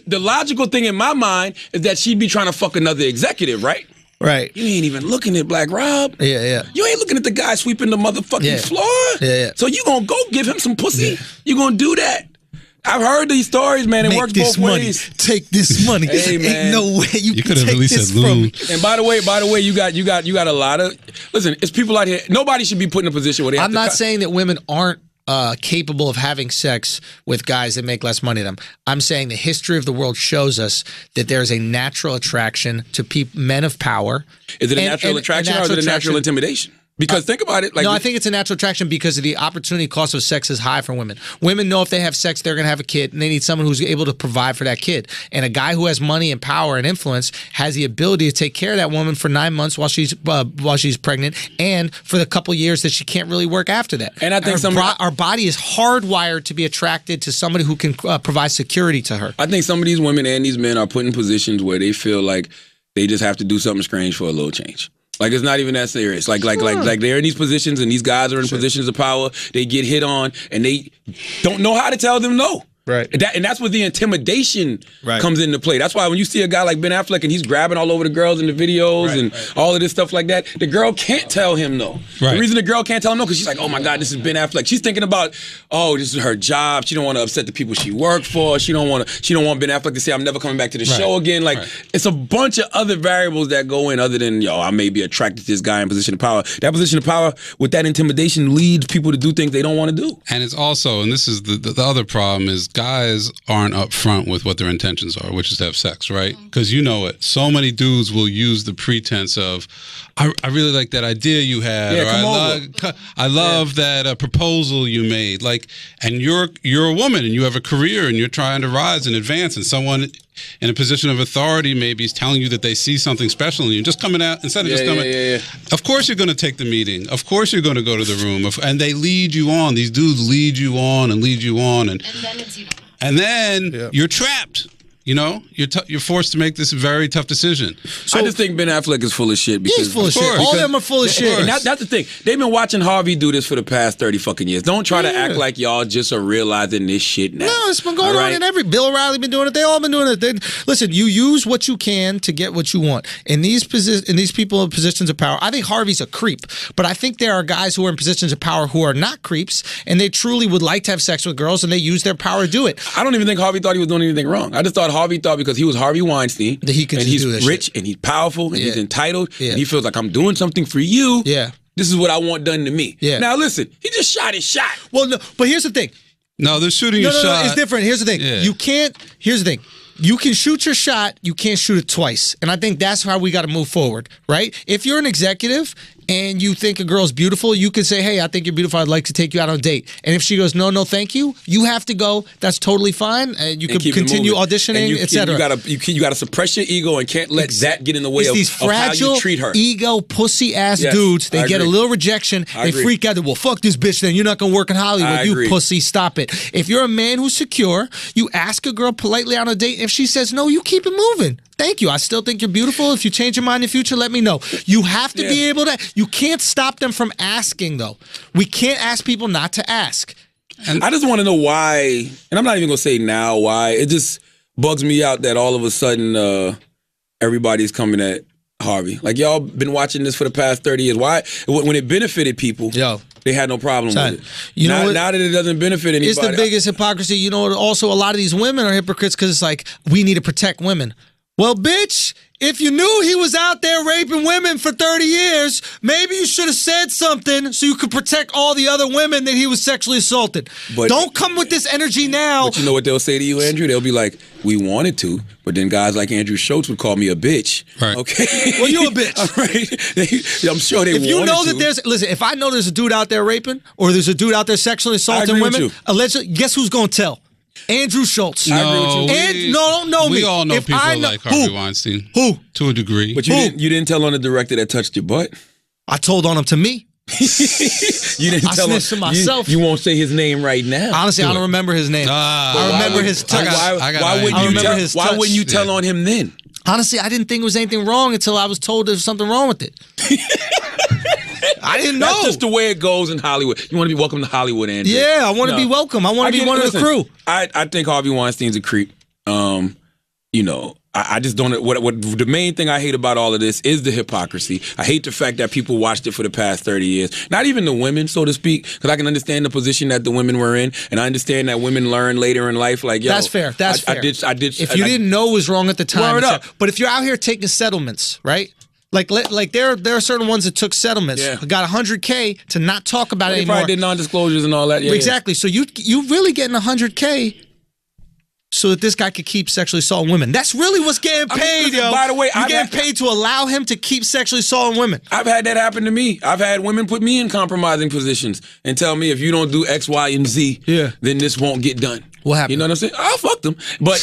the logical thing in my mind is that she'd be trying to fuck another executive, right? Right. You ain't even looking at Black Rob. Yeah. You ain't looking at the guy sweeping the motherfucking floor. Yeah. So you gonna go give him some pussy? You gonna do that? I've heard these stories, man. It works both ways. Take this money. Hey, man. Ain't no way you can could have take released this that from lube. me. And by the way, you got a lot of. Listen, it's people out here. Nobody should be put in a position where they. I'm not saying that women aren't capable of having sex with guys that make less money than them. I'm saying the history of the world shows us that there is a natural attraction to men of power. Is it a natural attraction or is it a natural intimidation? Because think about it. No, I think it's a natural attraction because of the opportunity cost of sex is high for women. Women know if they have sex, they're going to have a kid, and they need someone who's able to provide for that kid. And a guy who has money and power and influence has the ability to take care of that woman for 9 months while she's pregnant, and for the couple years that she can't really work after that. And I think our body is hardwired to be attracted to somebody who can provide security to her. I think some of these women and these men are put in positions where they feel like they just have to do something strange for a little change. Like it's not even that serious. Like they're in these positions and these guys are in positions of power. They get hit on and they don't know how to tell them no. Right. And that's where the intimidation comes into play. That's why when you see a guy like Ben Affleck and he's grabbing all over the girls in the videos and all of this stuff like that, the girl can't tell him no. Right. The reason the girl can't tell him no because she's like, oh my God, this is Ben Affleck. She's thinking about, oh, this is her job. She don't want to upset the people she worked for. She don't want Ben Affleck to say I'm never coming back to the show again. Like it's a bunch of other variables that go in other than, I may be attracted to this guy in position of power. That position of power with that intimidation leads people to do things they don't want to do. And it's also, and this is the other problem is guys aren't upfront with what their intentions are, which is to have sex, right? Because you know it. So many dudes will use the pretense of, I really like that idea you had, or I love that proposal you made. Like, and you're a woman and you have a career and you're trying to rise and advance, and someone in a position of authority maybe is telling you that they see something special in you. Just coming out instead of just coming. Of course you're going to take the meeting. Of course you're going to go to the room. And they lead you on. These dudes lead you on and lead you on, and then it's you. And then you're trapped. You know, you're forced to make this very tough decision. So I just think Ben Affleck is full of shit. Because, he's full of shit. All of them are full of shit. And that's the thing. They've been watching Harvey do this for the past 30 fucking years. Don't try to act like y'all just are realizing this shit now. No, it's been going on in Bill O'Reilly been doing it. They all been doing it. Listen, you use what you can to get what you want. In these people in positions of power, I think Harvey's a creep. But I think there are guys who are in positions of power who are not creeps, and they truly would like to have sex with girls, and they use their power to do it. I don't even think Harvey thought he was doing anything wrong. I just thought Harvey thought because he was Harvey Weinstein, that he could and do he's this rich shit. and he's powerful and he's entitled and he feels like I'm doing something for you. Yeah. This is what I want done to me. Yeah. Now listen, he just shot his shot. Well, no, but here's the thing. No, they're shooting your shot. No, it's different. Here's the thing. Yeah. Here's the thing. You can shoot your shot, you can't shoot it twice. And I think that's how we got to move forward, right? If you're an executive and you think a girl's beautiful, you can say, hey, I think you're beautiful. I'd like to take you out on a date. And if she goes, no, thank you, you have to go. That's totally fine. You can continue auditioning, etc. You got to suppress your ego and can't let that get in the way of these fragile, how you treat her. ego, pussy-ass dudes. They get a little rejection. They freak out. Well, fuck this bitch then. You're not going to work in Hollywood. You pussy. Stop it. If you're a man who's secure, you ask a girl politely on a date. If she says no, you keep it moving. Thank you. I still think you're beautiful. If you change your mind in the future, let me know. You have to be able to. You can't stop them from asking, though. We can't ask people not to ask. And I just want to know why, and I'm not even going to say now why. It just bugs me out that all of a sudden everybody's coming at Harvey. Like, y'all been watching this for the past 30 years. Why? When it benefited people, they had no problem with it. You know now that it doesn't benefit anybody. It's the biggest hypocrisy. You know, also a lot of these women are hypocrites because it's like, we need to protect women. Well, bitch, if you knew he was out there raping women for 30 years, maybe you should have said something so you could protect all the other women that he was sexually assaulted. But don't come with this energy now. But you know what they'll say to you, Andrew? They'll be like, we wanted to, but then guys like Andrew Schultz would call me a bitch. Right. Okay? Well, you a bitch. Right? I'm sure they if you wanted know that to. listen, if I know there's a dude out there raping or there's a dude out there sexually assaulting women, allegedly, guess who's going to tell? Andrew Schultz. I agree with you. And no, we me. all know If people I know- like Harvey Who? Weinstein. Who? To a degree. But you didn't tell on the director that touched your butt. I told on him to me. You didn't I tell him. snitched to myself. You won't say his name right now. Honestly, I don't remember his name. I remember his touch. Why wouldn't you tell on him then? Honestly, I didn't think it was anything wrong until I was told there was something wrong with it. I didn't know. That's just the way it goes in Hollywood. You want to be welcome to Hollywood, Andrew. Yeah, I want to be welcome. I want to be one of the crew. I think Harvey Weinstein's a creep. You know, I just don't. What the main thing I hate about all of this is the hypocrisy. I hate the fact that people watched it for the past 30 years. Not even the women, so to speak, because I can understand the position that the women were in, and I understand that women learn later in life. Like, yo, that's fair. That's fair. I did. If you didn't know it was wrong at the time, Word up. but if you're out here taking settlements, right? Like there are certain ones that took settlements, got $100K to not talk about it They anymore. probably did non-disclosures and all that. Yeah, exactly. So you really getting $100K so that this guy could keep sexually assaulting women. That's really what's getting paid, yo. By the way, you're getting paid to allow him to keep sexually assaulting women. I've had that happen to me. I've had women put me in compromising positions and tell me if you don't do X, Y, and Z, then this won't get done. What happened? You know what I'm saying? I fucked them, but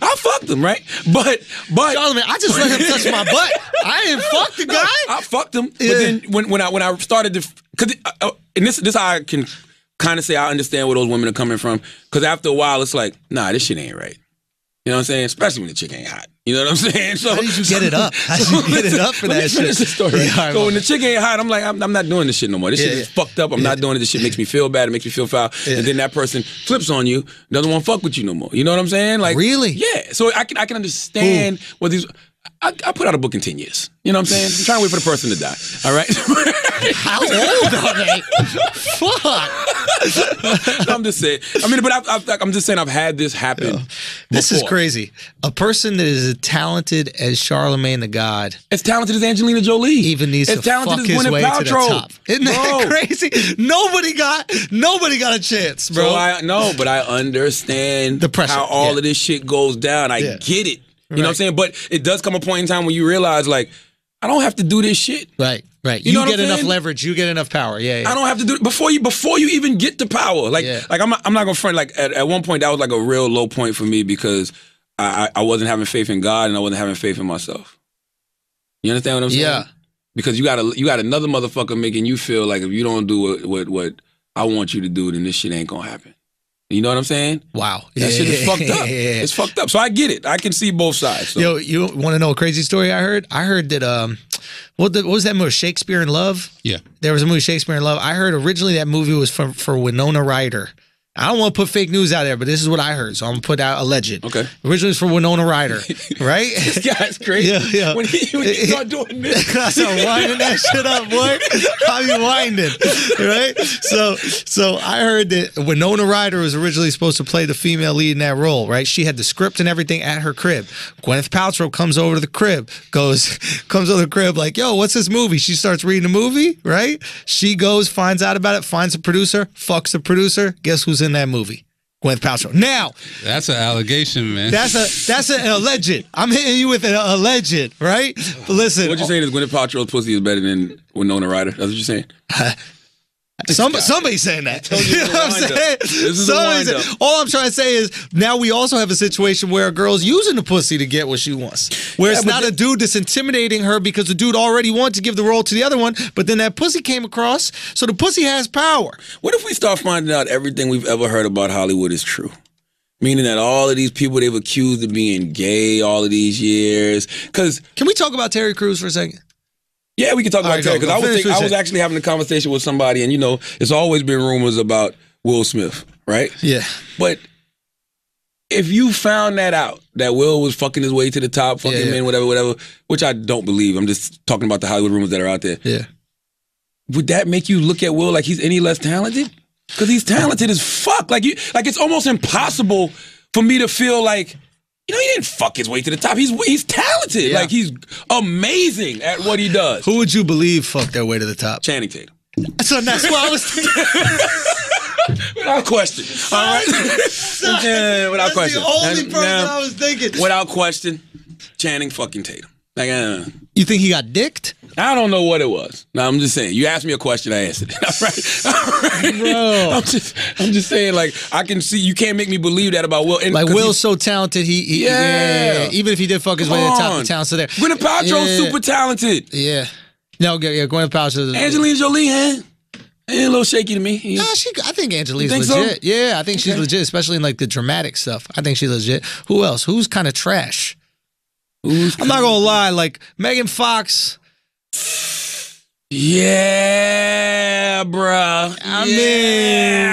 I fucked them, right? But Charlamagne, I just let him touch my butt. I didn't fuck the guy. I fucked him. But then when I started to, and this how I can kind of say I understand where those women are coming from, because after a while it's like, nah, this shit ain't right. You know what I'm saying? Especially when the chick ain't hot. You know what I'm saying? So, how did you get it up? How did you get it up for that shit? The story. So when the chick ain't hot, I'm like, I'm not doing this shit no more. This shit is fucked up. I'm not doing it. This shit makes me feel bad. It makes me feel foul. And then that person flips on you, doesn't want to fuck with you no more. You know what I'm saying? Like, really? Yeah. So I can understand what these. I put out a book in 10 years. You know what I'm saying? I'm trying to wait for the person to die. All right? How old are they? Fuck. I'm just saying. I mean, but I'm just saying I've had this happen. This is before. crazy. A person that is as talented as Charlamagne the God, as talented as Angelina Jolie, even needs as to fuck his way to the top. Isn't that crazy? Nobody got a chance, bro. So I understand the pressure. How all of this shit goes down. I get it. You know what I'm saying? But it does come a point in time when you realize, like, I don't have to do this shit. Right. You get enough leverage. You get enough power. Yeah. I don't have to do it before you even get the power. Like I'm not gonna front. Like at one point that was like a real low point for me because I wasn't having faith in God and I wasn't having faith in myself. You understand what I'm saying? Yeah. Because you got another motherfucker making you feel like if you don't do what I want you to do, then this shit ain't gonna happen. You know what I'm saying? Wow. That shit is fucked up. It's fucked up. So I get it. I can see both sides. So. Yo, you want to know a crazy story I heard? I heard that, what was that movie, Shakespeare in Love? Yeah. There was a movie, Shakespeare in Love. I heard originally that movie was for Winona Ryder. I don't want to put fake news out there, but this is what I heard, so I'm going to put out alleged. Okay. Originally it's for Winona Ryder, right? This guy's crazy. Yeah. When he start doing this. I start winding that shit up, boy. How you winding, right? So I heard that Winona Ryder was originally supposed to play the female lead in that role, right? She had the script and everything at her crib. Gwyneth Paltrow comes over to the crib, comes over to the crib like, yo, what's this movie? She starts reading the movie, right? She goes, finds out about it, finds a producer, fucks the producer. Guess who's in that movie? Gwyneth Paltrow. Now, that's an allegation, man. That's an alleged. I'm hitting you with an alleged, right? But listen, what you're saying is Gwyneth Paltrow's pussy is better than Winona Ryder. That's what you're saying. Somebody's saying that. You know what I'm saying? This is a wind-up. All I'm trying to say is now we also have a situation where a girl's using the pussy to get what she wants. Where it's not a dude that's intimidating her because the dude already wanted to give the role to the other one, but then that pussy came across, so the pussy has power. What if we start finding out everything we've ever heard about Hollywood is true? Meaning that all of these people they've accused of being gay all of these years. Because can we talk about Terry Crews for a second? Yeah, we can talk about Terry, because I was actually having a conversation with somebody, and, you know, it's always been rumors about Will Smith, right? Yeah. But if you found that out, that Will was fucking his way to the top, fucking men, whatever, which I don't believe. I'm just talking about the Hollywood rumors that are out there. Yeah. Would that make you look at Will like he's any less talented? Because he's talented as fuck. Like it's almost impossible for me to feel like, you know, he didn't fuck his way to the top. He's talented. Yeah. Like, he's amazing at what he does. Who would you believe fucked their way to the top? Channing Tatum. So that's what I was thinking. Without question. All right? Without question. That's the only person I was thinking. Without question, Channing fucking Tatum. Like, You think he got dicked? I don't know what it was. No, I'm just saying. You asked me a question, I answered it. All right. Bro. I'm just saying, like, I can see you can't make me believe that about Will. And Like Will's so talented, he even if he did fuck his way to the top, the talent's still there. Gwyneth Paltrow's super talented. Yeah. No, Gwyneth Paltrow. Angelina Jolie, ain't a little shaky to me. Nah, I think Angelina's You think legit. so? Yeah, I think she's legit, especially in like the dramatic stuff. I think she's legit. Who else? Who's kind of trash? I'm not gonna lie, like Megan Fox. Yeah, bruh. I mean,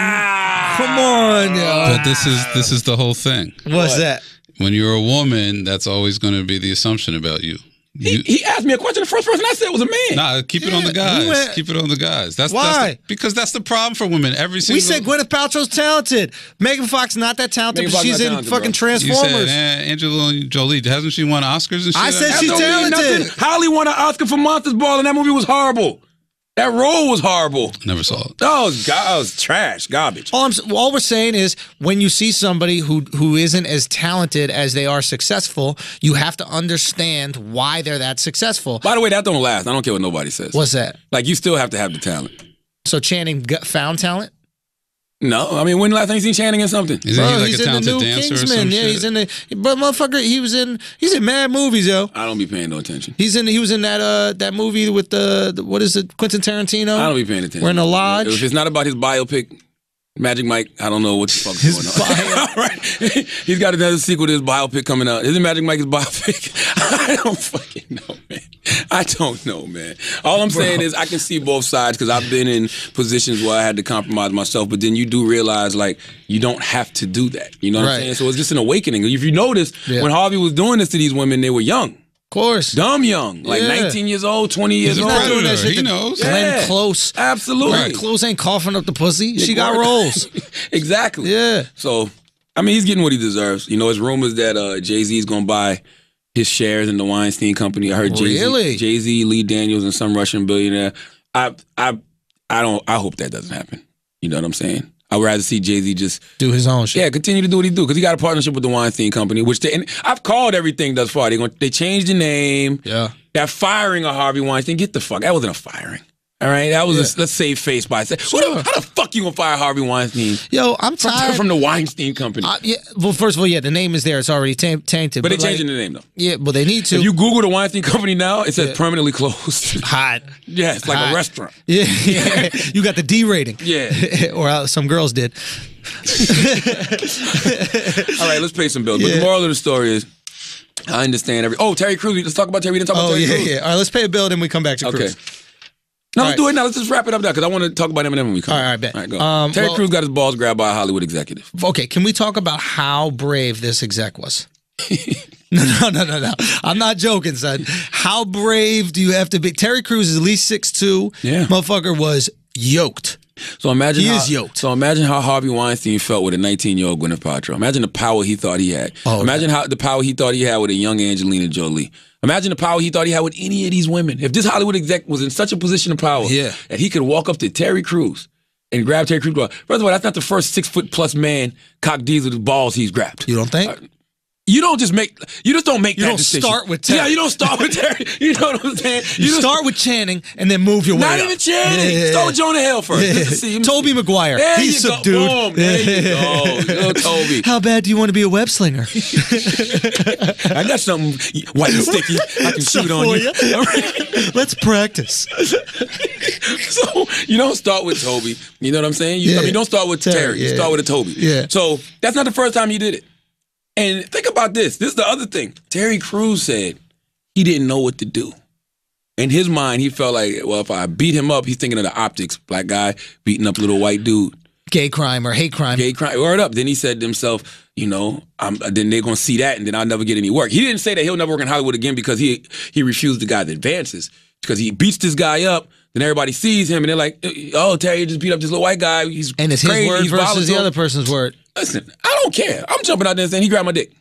come on, yo. But this is the whole thing. What's that? When you're a woman, that's always going to be the assumption about you. He asked me a question. The first person I said was a man. Nah, keep it on the guys. Keep it on the guys. Why? Because that's the problem for women. Every single. We said Gwyneth Paltrow's talented. Megan Fox not that talented, but she's in fucking Transformers. You said Angelina Jolie. Hasn't she won Oscars and shit? I said That she's don't mean talented. nothing. Holly won an Oscar for Monsters Ball, and that movie was horrible. That role was horrible. Never saw it. That was trash, garbage. All we're saying is when you see somebody who isn't as talented as they are successful, you have to understand why they're that successful. By the way, that don't last. I don't care what nobody says. What's that? Like, you still have to have the talent. So Channing found talent? No, I mean, when the last time you seen Channing in something? Isn't he like he's a talented in the new dancer or Kingsman. some Yeah, shit? he's in the. But motherfucker, he's in mad movies, yo. I don't be paying no attention. He was in that movie with the what is it, Quentin Tarantino? I don't be paying attention. We're in a lodge. If it's not about his biopic, Magic Mike, I don't know what the fuck's going on. All right. He's got another sequel to his biopic coming out. Isn't Magic Mike his biopic? I don't fucking know, man. I don't know, man. All I'm saying is I can see both sides because I've been in positions where I had to compromise myself, but then you do realize, like, you don't have to do that. You know what I'm saying? So it's just an awakening. If you notice, when Harvey was doing this to these women, they were young. Of course. Dumb young. Like 19 years old, 20 years He's a old. predator. He knows. Glenn Close. Absolutely. Glenn Close ain't coughing up the pussy. She got rolls. Exactly. Yeah. So, I mean, he's getting what he deserves. You know, it's rumors that Jay-Z's going to buy his shares in the Weinstein Company. I heard Jay-Z, Lee Daniels, and some Russian billionaire. I hope that doesn't happen. You know what I'm saying? I would rather see Jay-Z just do his own shit. Yeah, continue to do what he do because he got a partnership with the Weinstein Company, which and I've called everything thus far. They changed the name. Yeah. That firing of Harvey Weinstein, get the fuck. That wasn't a firing. All right, that was let's save face by saying, how the fuck you gonna fire Harvey Weinstein? Yo, I'm tired from the Weinstein Company. Well, first of all, the name is there; it's already tainted. But they're changing the name though. Yeah, well, they need to. If you Google the Weinstein Company now, it says permanently closed. Hot. Yeah, it's like a restaurant. Yeah, you got the D rating. Yeah, or some girls did. All right, let's pay some bills. But the moral of the story is, I understand Terry Crews. Let's talk about Terry. We didn't talk about Terry Crews. Yeah. All right, let's pay a bill, then we come back to Crews. Okay. No, let's do it now. Let's just wrap it up now because I want to talk about Eminem when we come. All right, bet. All right, go. Terry Crews got his balls grabbed by a Hollywood executive. Okay, can we talk about how brave this exec was? No. I'm not joking, son. How brave do you have to be? Terry Crews is at least 6'2". Yeah. Motherfucker was yoked. So imagine he is yoked. So imagine how Harvey Weinstein felt with a 19-year-old Gwyneth Paltrow. Imagine the power he thought he had. Imagine how the power he thought he had with a young Angelina Jolie. Imagine the power he thought he had with any of these women. If this Hollywood exec was in such a position of power that he could walk up to Terry Crews and grab Terry Crews. First of all, that's not the first 6-foot+ man cock D's with his balls he's grabbed. You don't think? You don't just make that decision. You don't start with Terry. Yeah, you don't start with Terry. You know what I'm saying? You start with Channing and then move your way Not up. even Channing. Yeah. Start with Jonah Hill first. Yeah. Tobey Maguire. There He's subdued. Boom. There you go. Toby. How bad do you want to be a web slinger? I got something white and sticky I can shoot on you. Let's practice. So you don't start with Toby. You know what I'm saying? You don't start with Terry. You start with a Toby. Yeah. So that's not the first time he did it. And think about this. This is the other thing. Terry Crews said he didn't know what to do. In his mind, he felt like, well, if I beat him up, he's thinking of the optics. Black guy beating up little white dude. Gay crime or hate crime. Gay crime. Word up. Then he said to himself, then they're going to see that and then I'll never get any work. He didn't say that he'll never work in Hollywood again because he refused the guy's advances. Because he beats this guy up, then everybody sees him and they're like, oh, Terry just beat up this little white guy. He's and it's crazy. His word He's versus volatile. the other person's word. Listen, I don't care. I'm jumping out there and saying he grabbed my dick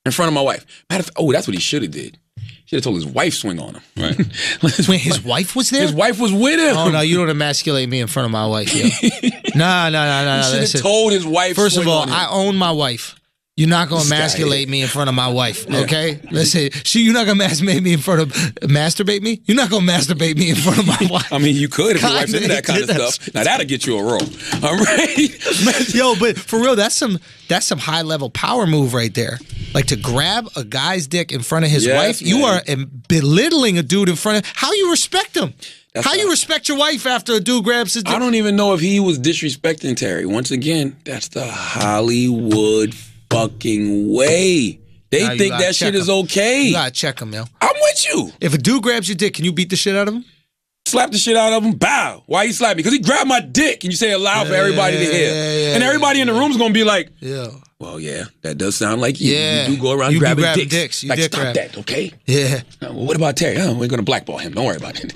in front of my wife. That's what he should have did. Should have told his wife swing on him. Right. Wait, his wife was there? His wife was with him. Oh, no, you don't emasculate me in front of my wife, yo. No. He should have told his wife First swing of all, on him. I own my wife. You're not gonna emasculate me in front of my wife, okay? Listen, you're not gonna masturbate me in front of masturbate me. You're not gonna masturbate me in front of my wife. I mean, you could if your wife's into that kind of stuff. Now that'll get you a roll. All right, yo, but for real, that's some high level power move right there. Like to grab a guy's dick in front of his wife, you are belittling a dude in front of. How you respect him? How you respect your wife after a dude grabs his dick? I don't even know if he was disrespecting Terry. Once again, that's the Hollywood fucking way. They think that shit is okay. You gotta check him, yo. I'm with you. If a dude grabs your dick, can you beat the shit out of him? Slap the shit out of him. Bow. Why you slap me? Because he grabbed my dick, and you say it loud for everybody to hear. And everybody in the room's gonna be like, well, yeah, that does sound like you. Yeah. You do go around grabbing dicks. You like, dick stop grab. that, okay? Yeah. Well, what about Terry? Oh, we're gonna blackball him. Don't worry about it.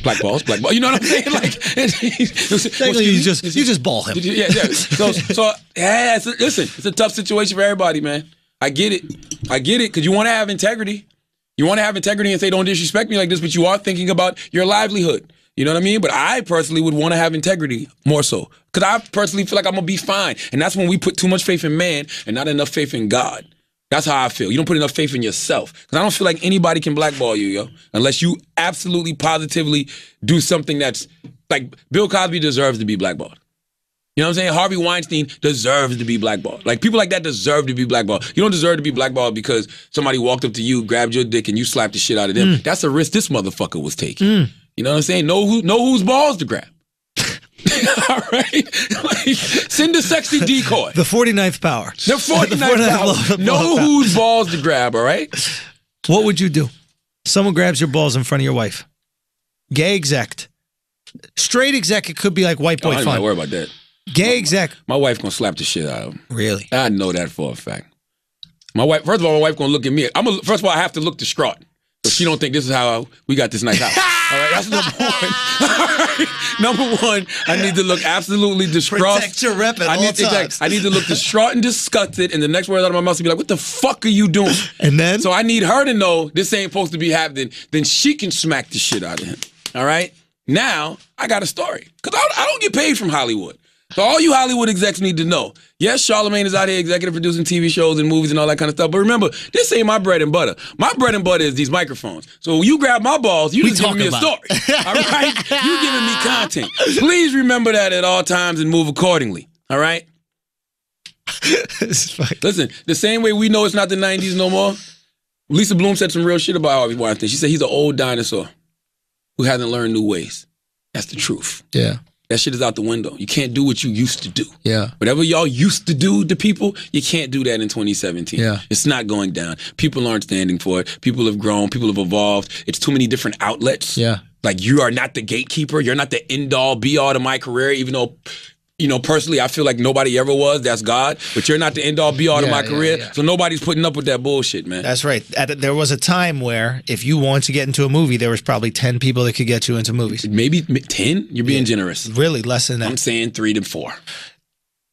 Blackballs. You know what I'm saying? Like, technically, you just ball him. Yeah. So listen, it's a tough situation for everybody, man. I get it, because you want to have integrity. You want to have integrity and say, don't disrespect me like this, but you are thinking about your livelihood. You know what I mean? But I personally would want to have integrity more so, because I personally feel like I'm gonna be fine, and that's when we put too much faith in man and not enough faith in God. That's how I feel. You don't put enough faith in yourself. Because I don't feel like anybody can blackball you, yo. Unless you absolutely, positively do something that's... Like, Bill Cosby deserves to be blackballed. You know what I'm saying? Harvey Weinstein deserves to be blackballed. Like, people like that deserve to be blackballed. You don't deserve to be blackballed because somebody walked up to you, grabbed your dick, and you slapped the shit out of them. That's a risk this motherfucker was taking. You know what I'm saying? Know whose balls to grab. All right? Like, send a sexy decoy. The 49th power. The 49th power. Know whose balls to grab, all right? What would you do? Someone grabs your balls in front of your wife. Gay exec. Straight exec, it could be like white boy fun. I don't worry about that. Gay exec. My wife gonna slap the shit out of him. Really? I know that for a fact. My wife, first of all, my wife gonna look at me. First of all, I have to look distraught. So she don't think this is how we got this nice house. All right, that's number one. All right. Number one, I need to look absolutely distraught. Protect your rep at all times. I need to look distraught and disgusted, and the next word out of my mouth to be like, what the fuck are you doing? And then? So I need her to know this ain't supposed to be happening. Then she can smack the shit out of him. All right? Now, I got a story. Because I don't get paid from Hollywood. So all you Hollywood execs need to know, yes, Charlamagne is out here executive producing TV shows and movies and all that kind of stuff. But remember, this ain't my bread and butter. My bread and butter is these microphones. So when you grab my balls, you just giving me a story. All right? You giving me content. Please remember that at all times and move accordingly. All right? Listen, the same way we know it's not the 90s no more, Lisa Bloom said some real shit about Harvey Weinstein. She said he's an old dinosaur who hasn't learned new ways. That's the truth. Yeah. That shit is out the window. You can't do what you used to do. Yeah. Whatever y'all used to do to people, you can't do that in 2017. Yeah. It's not going down. People aren't standing for it. People have grown. People have evolved. It's too many different outlets. Yeah. Like, you are not the gatekeeper. You're not the end-all, be-all to my career, even though, personally, I feel like nobody ever was. That's God. But you're not the end-all, be-all to my career. So nobody's putting up with that bullshit, man. That's right. There was a time where if you wanted to get into a movie, there was probably 10 people that could get you into movies. Maybe 10? You're being generous. Really, less than that. I'm saying 3 to 4.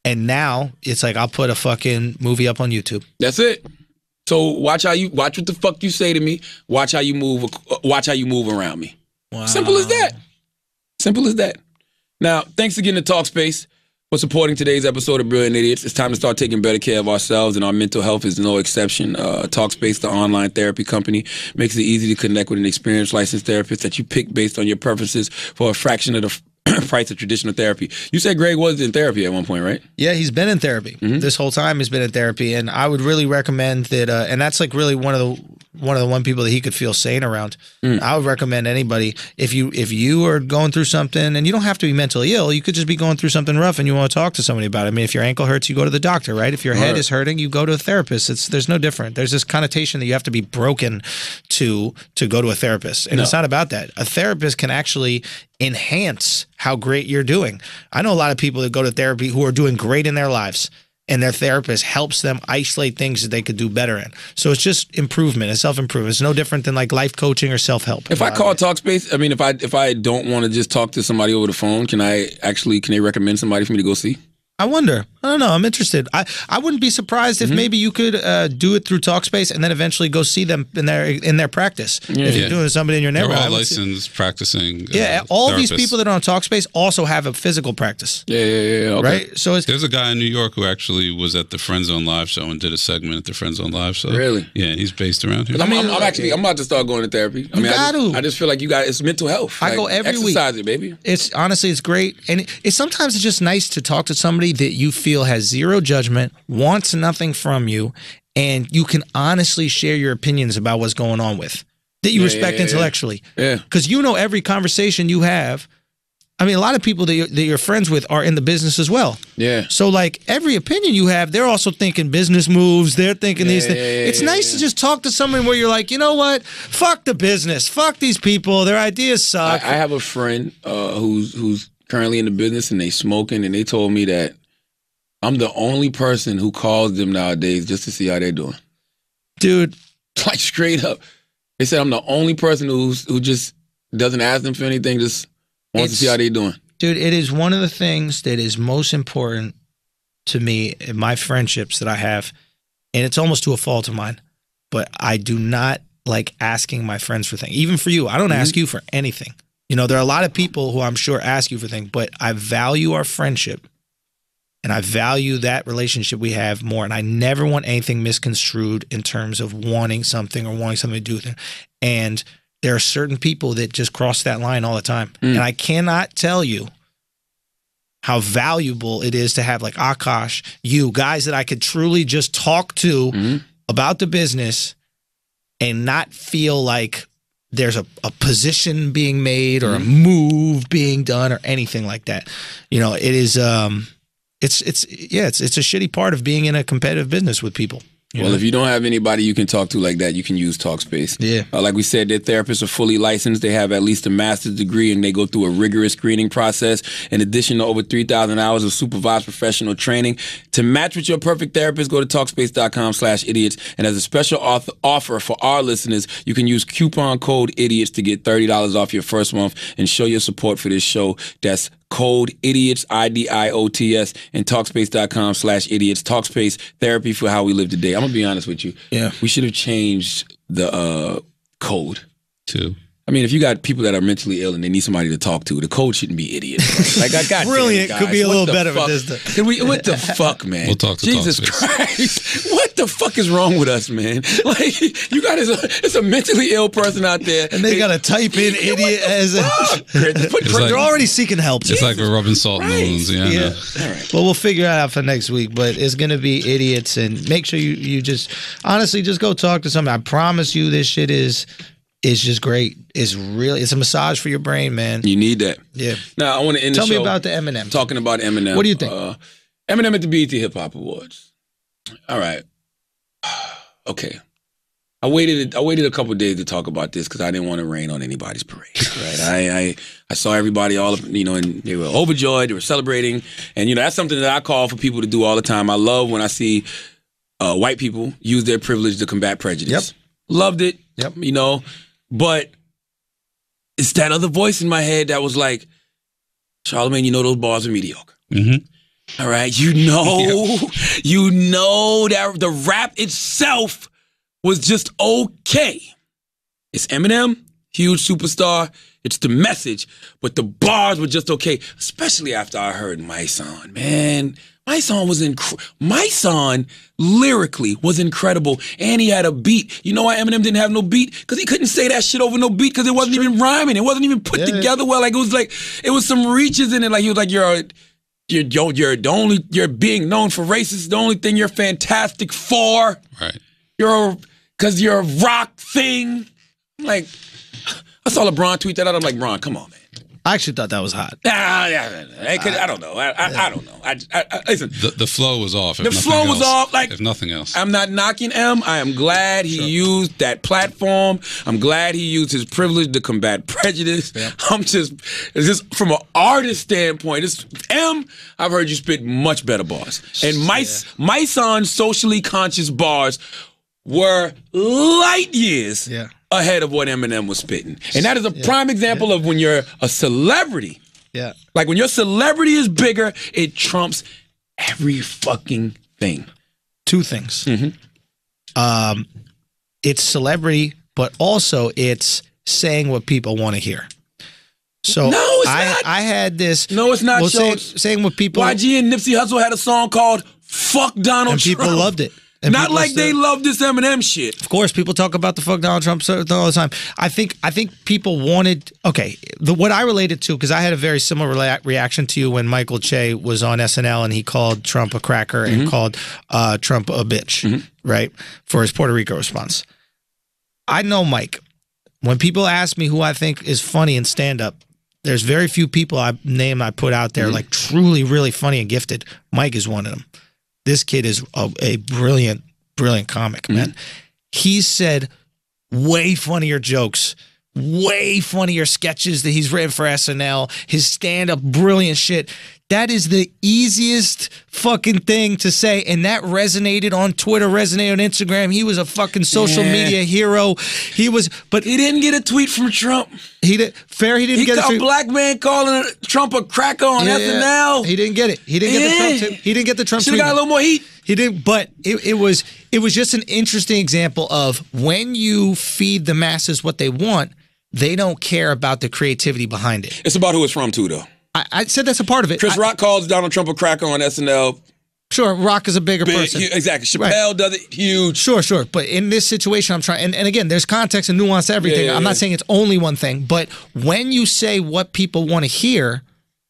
And now, it's like, I'll put a fucking movie up on YouTube. That's it. So watch what the fuck you say to me. Watch how you move around me. Wow. Simple as that. Simple as that. Now, thanks again to Talkspace for supporting today's episode of Brilliant Idiots. It's time to start taking better care of ourselves, and our mental health is no exception. Talkspace, the online therapy company, makes it easy to connect with an experienced licensed therapist that you pick based on your preferences for a fraction of the price of traditional therapy. You said Greg was in therapy at one point, right? Yeah, he's been in therapy. This whole time he's been in therapy, and I would really recommend that, and that's like really one of the people that he could feel sane around. I would recommend anybody, if you are going through something, and you don't have to be mentally ill, you could just be going through something rough and you want to talk to somebody about it. I mean, if your ankle hurts, you go to the doctor, right? If your head is hurting, you go to a therapist. There's no different. There's this connotation that you have to be broken to go to a therapist. And it's not about that. A therapist can actually enhance how great you're doing. I know a lot of people that go to therapy who are doing great in their lives, and their therapist helps them isolate things that they could do better in. So it's just improvement. It's self-improvement. It's no different than like life coaching or self-help. If I call Talkspace, I mean, if I don't want to just talk to somebody over the phone, can they recommend somebody for me to go see? I wonder. I don't know. I'm interested. I wouldn't be surprised if maybe you could do it through Talkspace and then eventually go see them in their practice. If you're doing somebody in your neighborhood, They're all licensed practicing. All therapists. these people that are on Talkspace also have a physical practice. Yeah. Okay. Right. So There's a guy in New York who actually was at the Friend Zone Live show and did a segment at the Friend Zone Live show. Really? Yeah, and he's based around here. I'm about to start going to therapy. I just feel like it's mental health. I go every week. Exercise it, baby. It's honestly, it's great, and sometimes it's just nice to talk to somebody that you feel has zero judgment, wants nothing from you, and you can honestly share your opinions about what's going on with that you respect intellectually. Yeah, because every conversation you have. I mean, a lot of people that you're friends with are in the business as well. Yeah. So, like, every opinion you have, they're also thinking business moves. They're thinking these things. It's nice to just talk to someone where you're like, you know what? Fuck the business. Fuck these people. Their ideas suck. I have a friend who's currently in the business, and they smoking, and they told me that I'm the only person who calls them nowadays just to see how they're doing. Dude. Like, straight up. They said I'm the only person who just doesn't ask them for anything, just wants to see how they're doing. Dude, it is one of the things that is most important to me in my friendships that I have, and it's almost to a fault of mine, but I do not like asking my friends for things. Even for you, I don't ask you for anything. There are a lot of people who I'm sure ask you for things, but I value our friendship, and I value that relationship we have more, and I never want anything misconstrued in terms of wanting something or wanting something to do with it. And there are certain people that just cross that line all the time. And I cannot tell you how valuable it is to have like Akash, you guys that I could truly just talk to about the business and not feel like there's a position being made or a move being done or anything like that. It is it's a shitty part of being in a competitive business with people. Well, if you don't have anybody you can talk to like that, you can use Talkspace. Yeah. Like we said, their therapists are fully licensed. They have at least a master's degree, and they go through a rigorous screening process in addition to over 3,000 hours of supervised professional training. To match with your perfect therapist, go to Talkspace.com/idiots. And as a special offer for our listeners, you can use coupon code IDIOTS to get $30 off your first month and show your support for this show. That's code IDIOTS, IDIOTS, and Talkspace.com/idiots. Talkspace, therapy for how we live today. I'm going to be honest with you. Yeah. We should have changed the code. Too. I mean, if you got people that are mentally ill and they need somebody to talk to, the code shouldn't be idiots. Like, I got brilliant. Could be a little better with this. What the fuck, man? We'll talk to Jesus Talkspace. Christ. What the fuck is wrong with us, man? Like, you got it's a mentally ill person out there. And they got to type in idiot as a... They're already seeking help. It's like we're rubbing salt in the wounds. Yeah. All right. Well, we'll figure it out for next week, but it's going to be idiots. And make sure you just, honestly, just go talk to somebody. I promise you this shit is just great. It's a massage for your brain, man. You need that. Yeah. Now, I want to end the show. Tell me about the Eminem. Talking about Eminem. What do you think? Eminem at the BET Hip Hop Awards. All right. Okay. I waited a couple of days to talk about this because I didn't want to rain on anybody's parade. Right? I saw everybody all and they were overjoyed. They were celebrating, and that's something that I call for people to do all the time. I love when I see white people use their privilege to combat prejudice. Yep. Loved it. Yep. But it's that other voice in my head that was like, Charlamagne, those bars are mediocre. Mm-hmm. All right, you know that the rap itself was just okay. It's Eminem, huge superstar. It's the message, but the bars were just okay. Especially after I heard My Son, man. My Son lyrically was incredible, and he had a beat. You know why Eminem didn't have no beat? Because he couldn't say that shit over no beat because it wasn't even rhyming. It wasn't even put together well. Like it was some reaches in it. Like he was like, you're being known for racist. The only thing you're fantastic for, right? Because you're a rock thing. Like, I saw LeBron tweet that out. I'm like, Bron, come on, man. I actually thought that was hot. I don't know. I don't know. Listen, the flow was off. The flow was off. Like, if nothing else, I'm not knocking M. I am glad he used that platform. I'm glad he used his privilege to combat prejudice. Yeah. It's just from an artist standpoint. I've heard you spit much better bars. And my son's socially conscious bars were light years ahead of what Eminem was spitting. And that is a prime example of when you're a celebrity. Yeah. Like when your celebrity is bigger, it trumps every fucking thing. Two things. Mm-hmm. It's celebrity, but also it's saying what people want to hear. So No, it's not. I had this. No, it's not, Well, Schultz. saying what people. YG and Nipsey Hussle had a song called "Fuck Donald and people Trump." loved it. And Not people like they still- love this Eminem shit. Of course, people talk about the fuck Donald Trump all the time. I think people wanted. Okay, what I related to, because I had a very similar reaction to you when Michael Che was on SNL and he called Trump a cracker and called Trump a bitch, right, for his Puerto Rico response. I know Mike. When people ask me who I think is funny in stand up, there's very few people I put out there like truly really funny and gifted. Mike is one of them. This kid is a brilliant comic, man. He's said way funnier jokes, way funnier sketches that he's written for SNL. His stand-up, brilliant shit. That is the easiest fucking thing to say, and that resonated on Twitter, resonated on Instagram. He was a fucking social media hero. He was, but He didn't get a tweet from Trump. he didn't He get got it. a black man calling Trump a cracker on SNL. He didn't get it. He didn't get the Trump. He didn't get the Trump. Should have got a treatment. little more heat. He didn't, but it was just an interesting example of when you feed the masses what they want, they don't care about the creativity behind it. It's about who it's from too, though. I said that's a part of it. Chris Rock calls Donald Trump a cracker on SNL. Sure, Rock is a bigger Big, person. exactly. Chappelle does it huge. Sure. But in this situation, I'm trying, and again, there's context and nuance to everything. I'm not saying it's only one thing, but when you say what people want to hear,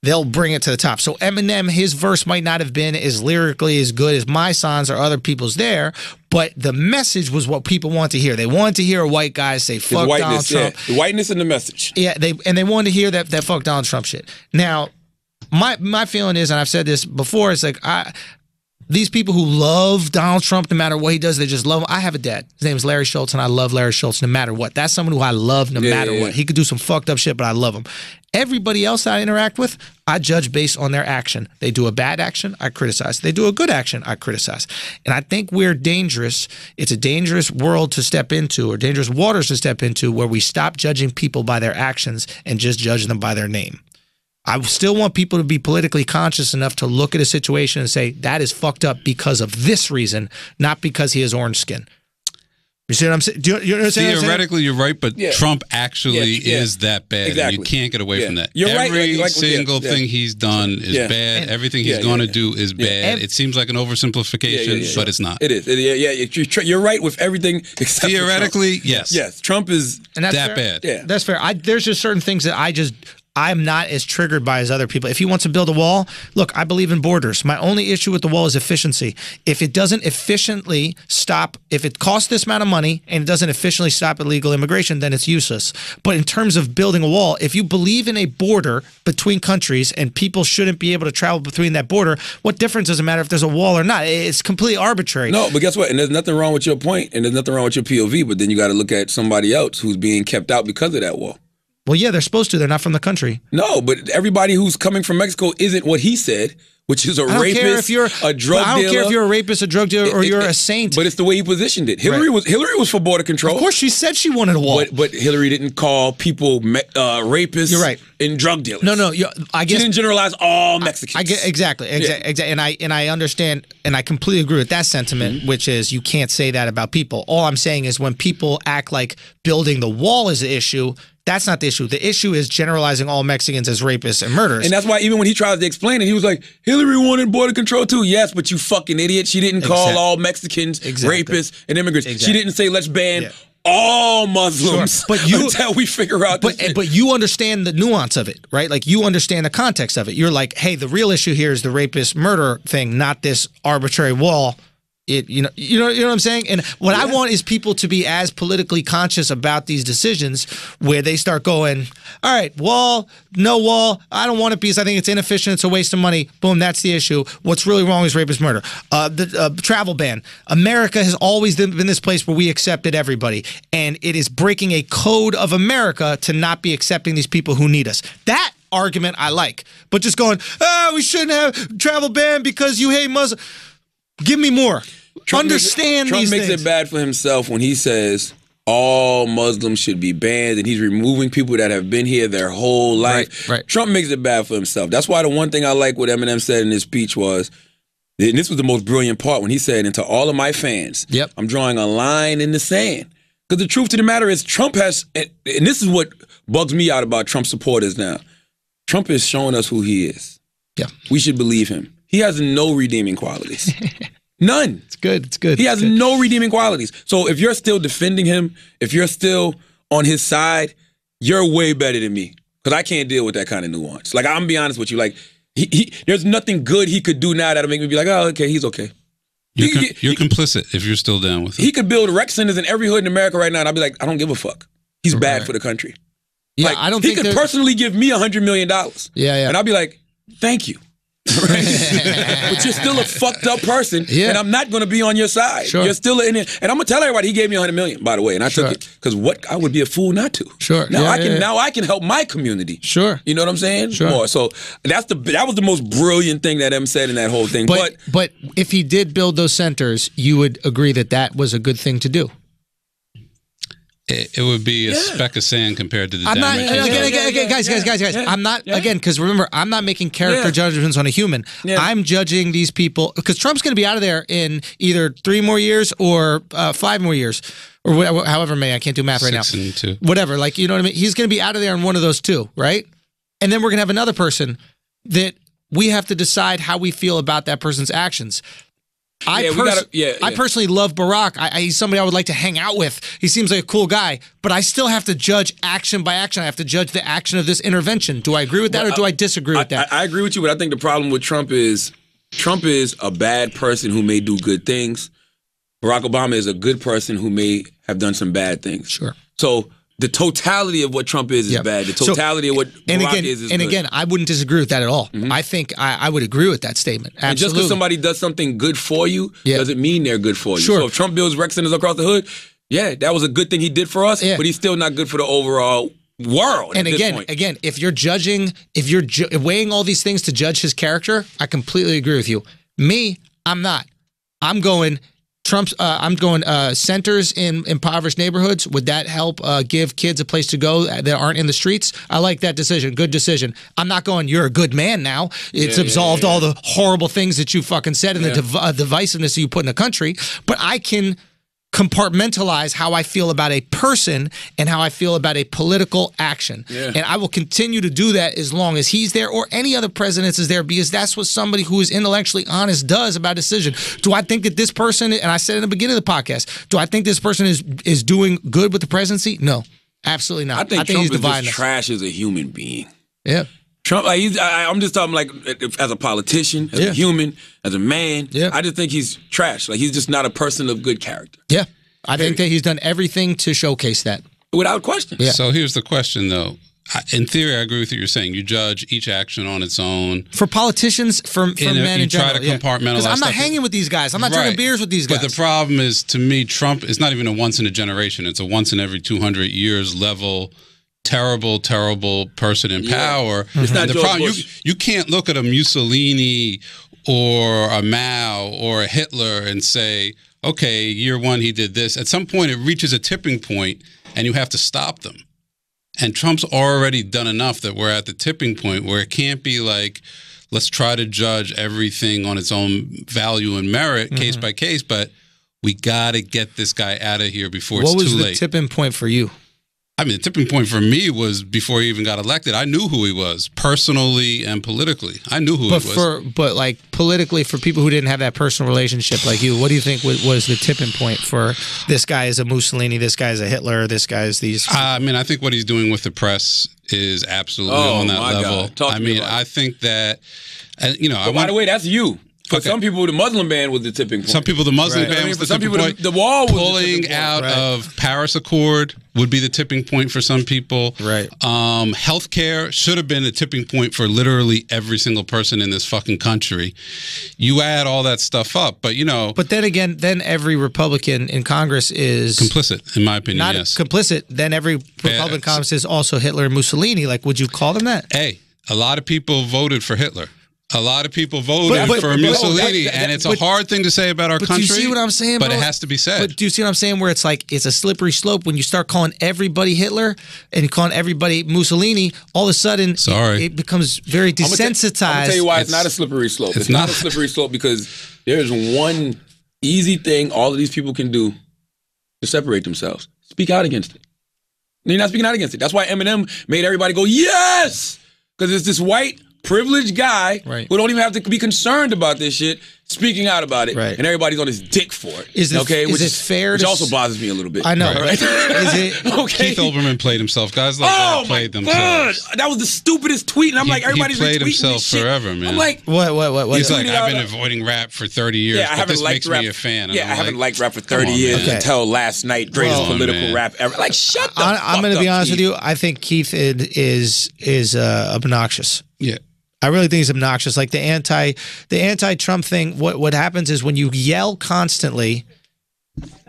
they'll bring it to the top. So Eminem, his verse might not have been as lyrically as good as my songs or other people's there, but the message was what people want to hear. They wanted to hear a white guy say His fuck Donald whiteness, Trump. the whiteness in the message. Yeah, they wanted to hear that fuck Donald Trump shit. Now, my feeling is, and I've said this before, it's like these people who love Donald Trump, no matter what he does, they just love him. I have a dad. His name is Larry Schultz, and I love Larry Schultz no matter what. That's someone who I love no matter what. He could do some fucked up shit, but I love him. Everybody else I interact with, I judge based on their action. They do a bad action, I criticize. They do a good action, I criticize. And I think we're dangerous. It's a dangerous world to step into, or dangerous waters to step into, where we stop judging people by their actions and just judge them by their name. I still want people to be politically conscious enough to look at a situation and say, that is fucked up because of this reason, not because he has orange skin. You see what I'm saying? Do you understand what I'm saying? Theoretically, you're right, but Yeah. Trump actually Yeah. is that bad. Exactly. And you can't get away from that. You're right, Every like- single yeah. thing he's done is Yeah. bad. And- Everything he's going to do is bad. Ev- It seems like an oversimplification, but it's not. It is. You're right with everything except for Trump. Theoretically, yes. Yes, Trump is And that's that fair. bad. Yeah. That's fair. There's just certain things that I'm not as triggered by as other people. If he wants to build a wall, look, I believe in borders. My only issue with the wall is efficiency. If it doesn't efficiently stop, if it costs this amount of money and it doesn't efficiently stop illegal immigration, then it's useless. But in terms of building a wall, if you believe in a border between countries and people shouldn't be able to travel between that border, what difference does it matter if there's a wall or not? It's completely arbitrary. No, but guess what? And there's nothing wrong with your point, and there's nothing wrong with your POV, but then you got to look at somebody else who's being kept out because of that wall. Well, yeah, they're supposed to. They're not from the country. No, but everybody who's coming from Mexico isn't what he said, which is a I don't rapist, care if you're a drug dealer. I don't care if you're a rapist, a drug dealer, or you're a saint. But it's the way he positioned it. Hillary was for border control. Of course, she said she wanted a wall. But Hillary didn't call people rapists. You're right. And drug dealers. No. I She guess didn't generalize all Mexicans. I get exactly, and I understand, and I completely agree with that sentiment, which is you can't say that about people. All I'm saying is when people act like building the wall is the issue, that's not the issue. The issue is generalizing all Mexicans as rapists and murderers. And that's why even when he tries to explain it, he was like, Hillary wanted border control too. Yes, but you fucking idiot. She didn't call Exactly. all Mexicans Exactly. rapists and immigrants. Exactly. She didn't say let's ban Yeah. all Muslims Sure. But you- until we figure out this shit. But you understand the nuance of it, right? Like you understand the context of it. You're like, hey, the real issue here is the rapist murder thing, not this arbitrary wall. You know what I'm saying? And what I want is people to be as politically conscious about these decisions where they start going, all right, wall, no wall, I don't want it because I think it's inefficient, it's a waste of money. Boom, that's the issue. What's really wrong is rapist murder. The travel ban. America has always been this place where we accepted everybody. And it is breaking a code of America to not be accepting these people who need us. That argument I like. But just going, we shouldn't have travel ban because you hate Muslims. Give me more. Trump Understand Trump these makes things. it bad for himself when he says all Muslims should be banned and he's removing people that have been here their whole life. Right. Trump makes it bad for himself. That's why the one thing I like what Eminem said in his speech was, And this was the most brilliant part when he said, and to all of my fans, Yep. I'm drawing a line in the sand. Because the truth of the matter is Trump has, and this is what bugs me out about Trump supporters now. Trump is showing us who he is. Yeah. We should believe him. He has no redeeming qualities. None. It's good. It's good. He has no redeeming qualities. So if you're still defending him, if you're still on his side, you're way better than me. Because I can't deal with that kind of nuance. Like, I'm gonna be honest with you. Like, there's nothing good he could do now that'll make me be like, oh, okay, he's okay. You're complicit if you're still down with it. He could build rec centers in every hood in America right now, and I'll be like, I don't give a fuck. He's bad for the country. Yeah, Like, I don't he think could personally give me $100 million. Yeah. And I'll be like, thank you. Right? But you're still a fucked up person, and I'm not going to be on your side. Sure. You're still in it, and I'm gonna tell everybody he gave me $100 million, by the way, and I took it because I would be a fool not to. Sure. Now Yeah, Now I can help my community. Sure. You know what I'm saying? Sure. More. So that was the most brilliant thing that M said in that whole thing. But if he did build those centers, you would agree that was a good thing to do. It would be a speck of sand compared to the I'm not damage. guys. I'm not again because remember, I'm not making character judgments on a human. Yeah. I'm judging these people because Trump's going to be out of there in either 3 more years or 5 more years or whatever, however many. I can't do math right now. 6 and 2. Whatever, like you know what I mean. He's going to be out of there in one of those 2, right? And then we're going to have another person that we have to decide how we feel about that person's actions. I personally love Barack. He's somebody I would like to hang out with. He seems like a cool guy, but I still have to judge action by action. I have to judge the action of this intervention. Do I agree with that or do I disagree with that? I agree with you, but I think the problem with Trump is a bad person who may do good things. Barack Obama is a good person who may have done some bad things. Sure. So the totality of what Trump is bad. The totality of what Barack is and good. again, I wouldn't disagree with that at all. Mm-hmm. I think I would agree with that statement. Absolutely. And just because somebody does something good for you doesn't mean they're good for you. Sure. So if Trump builds rec centers across the hood, that was a good thing he did for us, but he's still not good for the overall world. And at this point. again, if you're weighing all these things to judge his character, I completely agree with you. Me, I'm not. I'm going centers in impoverished neighborhoods. Would that help give kids a place to go that aren't in the streets? I like that decision. Good decision. I'm not going, you're a good man now. It's absolved all the horrible things that you fucking said and the divisiveness that you put in the country. But I can compartmentalize how I feel about a person and how I feel about a political action. Yeah. And I will continue to do that as long as he's there or any other president is there, because that's what somebody who is intellectually honest does about a decision. Do I think that this person, and I said in the beginning of the podcast, do I think this person is doing good with the presidency? No, absolutely not. I think he's Trump is dividing just trash as a human being. Yeah. Trump, I'm just talking like as a politician, as a human, as a man. Yeah. I just think he's trash. Like, he's just not a person of good character. Yeah. I think that he's done everything to showcase that. Without question. Yeah. So here's the question, though. In theory, I agree with what you're saying. You judge each action on its own. For politicians, for men in general. You try to compartmentalize. Because I'm not hanging with these guys. I'm not drinking beers with these guys. But the problem is, to me, Trump is not even a once in a generation. It's a once in every 200 years level terrible person in power. It's not the George problem. Bush. You can't look at a Mussolini or a Mao or a Hitler and say, okay, year one he did this. At some point, it reaches a tipping point, and you have to stop them. And Trump's already done enough that we're at the tipping point where it can't be like, let's try to judge everything on its own value and merit, case by case. But we got to get this guy out of here before it's too late. What was the tipping point for you? I mean, the tipping point for me was before he even got elected. I knew who he was, personally and politically. I knew who he was. But like politically, for people who didn't have that personal relationship like you, what do you think was the tipping point for this guy is a Mussolini, this guy is a Hitler, this guy is these? I mean, I think what he's doing with the press is absolutely on that level. I mean, I think that, by the way, that's you. For some people, the Muslim ban was the tipping point. Some people, the Muslim ban was the tipping point. The wall was pulling the out of Paris Accord would be the tipping point for some people. Right. Healthcare should have been a tipping point for literally every single person in this fucking country. You add all that stuff up, but But then again, every Republican in Congress is complicit, in my opinion. Not complicit. Then every Republican in Congress is also Hitler and Mussolini. Like, would you call them that? Hey, a lot of people voted for Hitler. A lot of people voted for Mussolini, and it's a hard thing to say about our country. Do you see what I'm saying, But bro? it has to be said. But do you see what I'm saying? Where it's like it's a slippery slope when you start calling everybody Hitler and calling everybody Mussolini. All of a sudden, it becomes very desensitized. I'm gonna tell you why it's not a slippery slope. It's not a slippery slope because there's one easy thing all of these people can do to separate themselves: speak out against it. And you're not speaking out against it. That's why Eminem made everybody go yes, because it's this white privileged guy who don't even have to be concerned about this shit speaking out about it, and everybody's on his dick for it. Is it fair? Which also bothers me a little bit. I know, right? Is it okay? Keith Olbermann played himself. Guys like that played themselves. God. That was the stupidest tweet, and I'm like, everybody's he played retweeting himself this shit. forever, man. I'm like, what? He's like, I've been avoiding rap for 30 years, yeah, but this makes me a fan. Yeah, I haven't liked rap for 30 years until last night. Greatest political rap ever. Like, shut the fuck up, I'm going to be honest Keith. with you. I think Keith is obnoxious. Yeah. I really think he's obnoxious. Like the anti-Trump thing. What happens is when you yell constantly,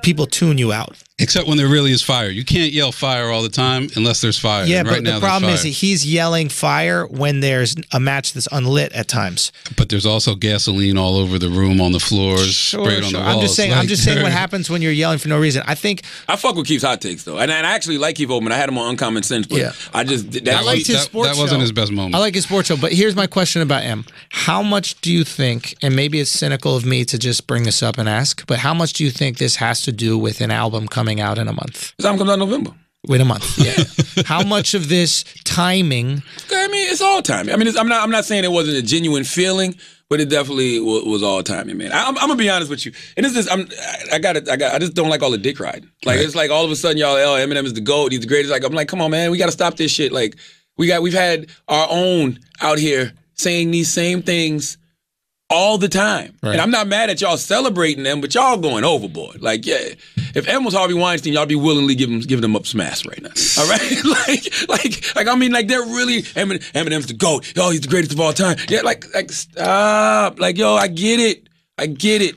people tune you out. Except when there really is fire. You can't yell fire all the time unless there's fire. Yeah, and but the problem is he's yelling fire when there's a match that's unlit at times. But there's also gasoline all over the room, on the floors, sprayed on the walls. I'm just saying what happens when you're yelling for no reason. I fuck with Keith's hot takes though, and I actually like Keith Olbermann. I had him on Uncommon Sense, but I just I liked his sports show. That wasn't his best moment. I like his sports show, but here's my question about M. How much do you think, and maybe it's cynical of me to just bring this up and ask, but how much do you think this has to do with an album coming out in a month? This album comes out in November. Wait a month. Yeah. How much of this timing? I mean, it's all timing. I mean, I'm not saying it wasn't a genuine feeling, but it definitely was all timing, man. I'm gonna be honest with you, and this is I just don't like all the dick riding. Like it's like all of a sudden y'all, Eminem is the GOAT, he's the greatest. Like I'm like, come on, man, we got to stop this shit. Like we've had our own out here saying these same things all the time. Right. And I'm not mad at y'all celebrating them, but y'all going overboard. Like, yeah, if M was Harvey Weinstein, y'all be willingly giving them up some ass right now. All right? like I mean, like they're really Eminem's the GOAT. Yo, he's the greatest of all time. Yeah, like stop. Like, yo, I get it.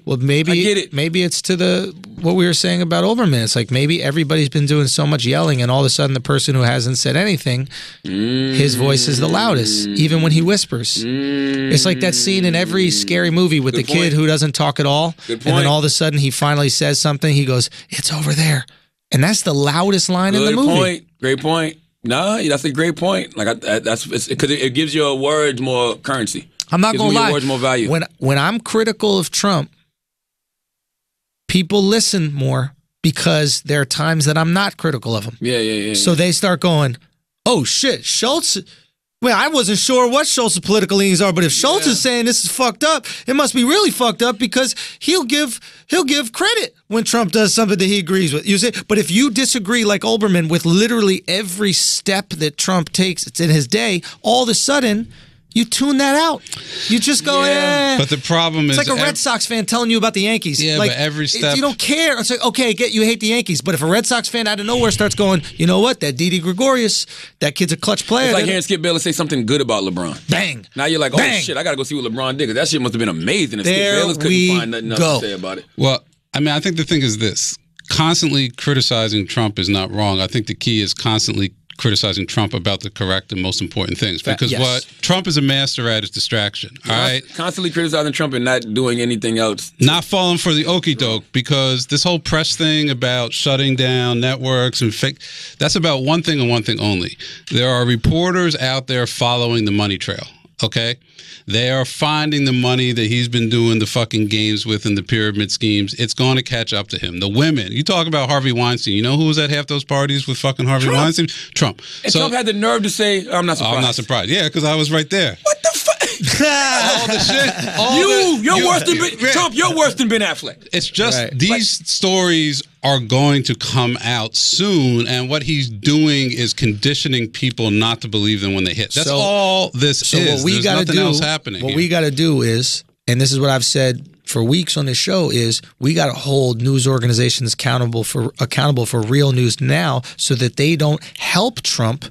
Well, maybe I get it. Maybe it's to what we were saying about Olbermann. It's like maybe everybody's been doing so much yelling, and all of a sudden the person who hasn't said anything, his voice is the loudest, even when he whispers. It's like that scene in every scary movie with the kid who doesn't talk at all, and then all of a sudden he finally says something. He goes, "It's over there," and that's the loudest line in the movie. Great point. No, that's a great point. Like that's because it gives your words more currency. I'm not going to lie. Words more value. When I'm critical of Trump, people listen more because there are times that I'm not critical of him. Yeah. So they start going, "Oh shit, Schultz." Well, I wasn't sure what Schultz's political leanings are, but if Schultz is saying this is fucked up, it must be really fucked up because he'll give credit when Trump does something that he agrees with. You see, but if you disagree like Olbermann with literally every step that Trump takes in his day, all of a sudden you tune that out. You just go, But the problem is, it's like a Red Sox fan telling you about the Yankees. Yeah, like, but every step you don't care. It's like, okay, you hate the Yankees, but if a Red Sox fan out of nowhere starts going, you know what, that Didi Gregorius, that kid's a clutch player. It's like hearing Skip Bayless say something good about LeBron. Bang. Now you're like, oh shit, I gotta go see what LeBron did, because that shit must have been amazing if Skip Bayless couldn't find nothing else to say about it. Well, I mean, I think the thing is this: constantly criticizing Trump is not wrong. I think the key is constantly criticizing Trump about the correct and most important things, because what Trump is a master at is distraction. All right, constantly criticizing Trump and not doing anything else, not falling for the okie doke, because this whole press thing about shutting down networks and that's about one thing and one thing only. There are reporters out there following the money trail. Okay, they are finding the money that he's been doing the fucking games with in the pyramid schemes. It's going to catch up to him. The women, you talk about Harvey Weinstein. You know who was at half those parties with fucking Harvey Weinstein? Trump. And Trump had the nerve to say, "I'm not surprised." I'm not surprised. Yeah, because I was right there. What the fuck? All the shit. You're worse than Trump. You're worse than Ben Affleck. It's just these stories are going to come out soon, and what he's doing is conditioning people not to believe them when they hit. That's all this is. What we got to do, else happening. What we got to do is, and this is what I've said for weeks on this show, is we got to hold news organizations accountable for real news now, so that they don't help Trump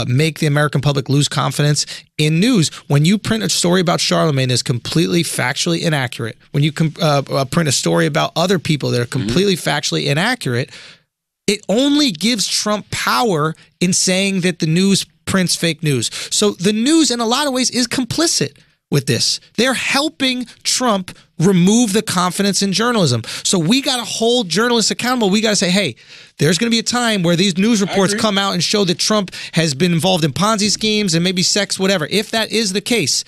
make the American public lose confidence in news. When you print a story about Charlemagne that's completely factually inaccurate, when you print a story about other people that are completely factually inaccurate, it only gives Trump power in saying that the news prints fake news. So the news, in a lot of ways, is complicit. with this. They're helping Trump remove the confidence in journalism. So we got to hold journalists accountable. We got to say, hey, there's going to be a time where these news reports come out and show that Trump has been involved in Ponzi schemes and maybe sex, whatever. If that is the case,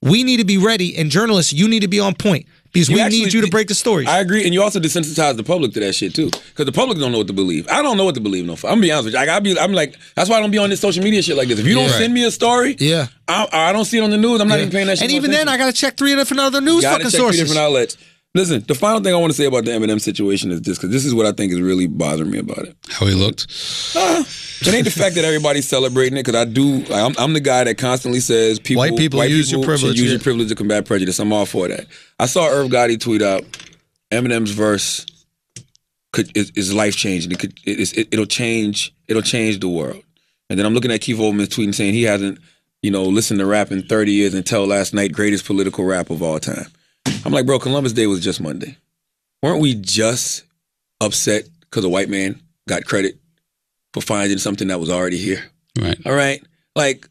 we need to be ready. And journalists, you need to be on point. Because we need you to break the stories. I agree, and you also desensitize the public to that shit too. Because the public don't know what to believe. I don't know what to believe. No, I'm gonna be honest with you. I'm like, that's why I don't be on this social media shit like this. If you don't send me a story, I don't see it on the news. I'm not even paying that shit. And even then, I gotta check 3 different other news fucking sources. 3 different outlets. Listen, the final thing I want to say about the Eminem situation is this, because this is what I think is really bothering me about it. How he looked? It ain't the fact that everybody's celebrating it, because I'm the guy that constantly says white people use your privilege. Use your privilege to combat prejudice. I'm all for that. I saw Irv Gotti tweet out Eminem's verse is life changing. It'll change the world. And then I'm looking at Keith Olbermann's tweet and saying he hasn't listened to rap in 30 years until last night, greatest political rap of all time. I'm like, bro, Columbus Day was just Monday. Weren't we just upset because a white man got credit for finding something that was already here? Right. All right. Like,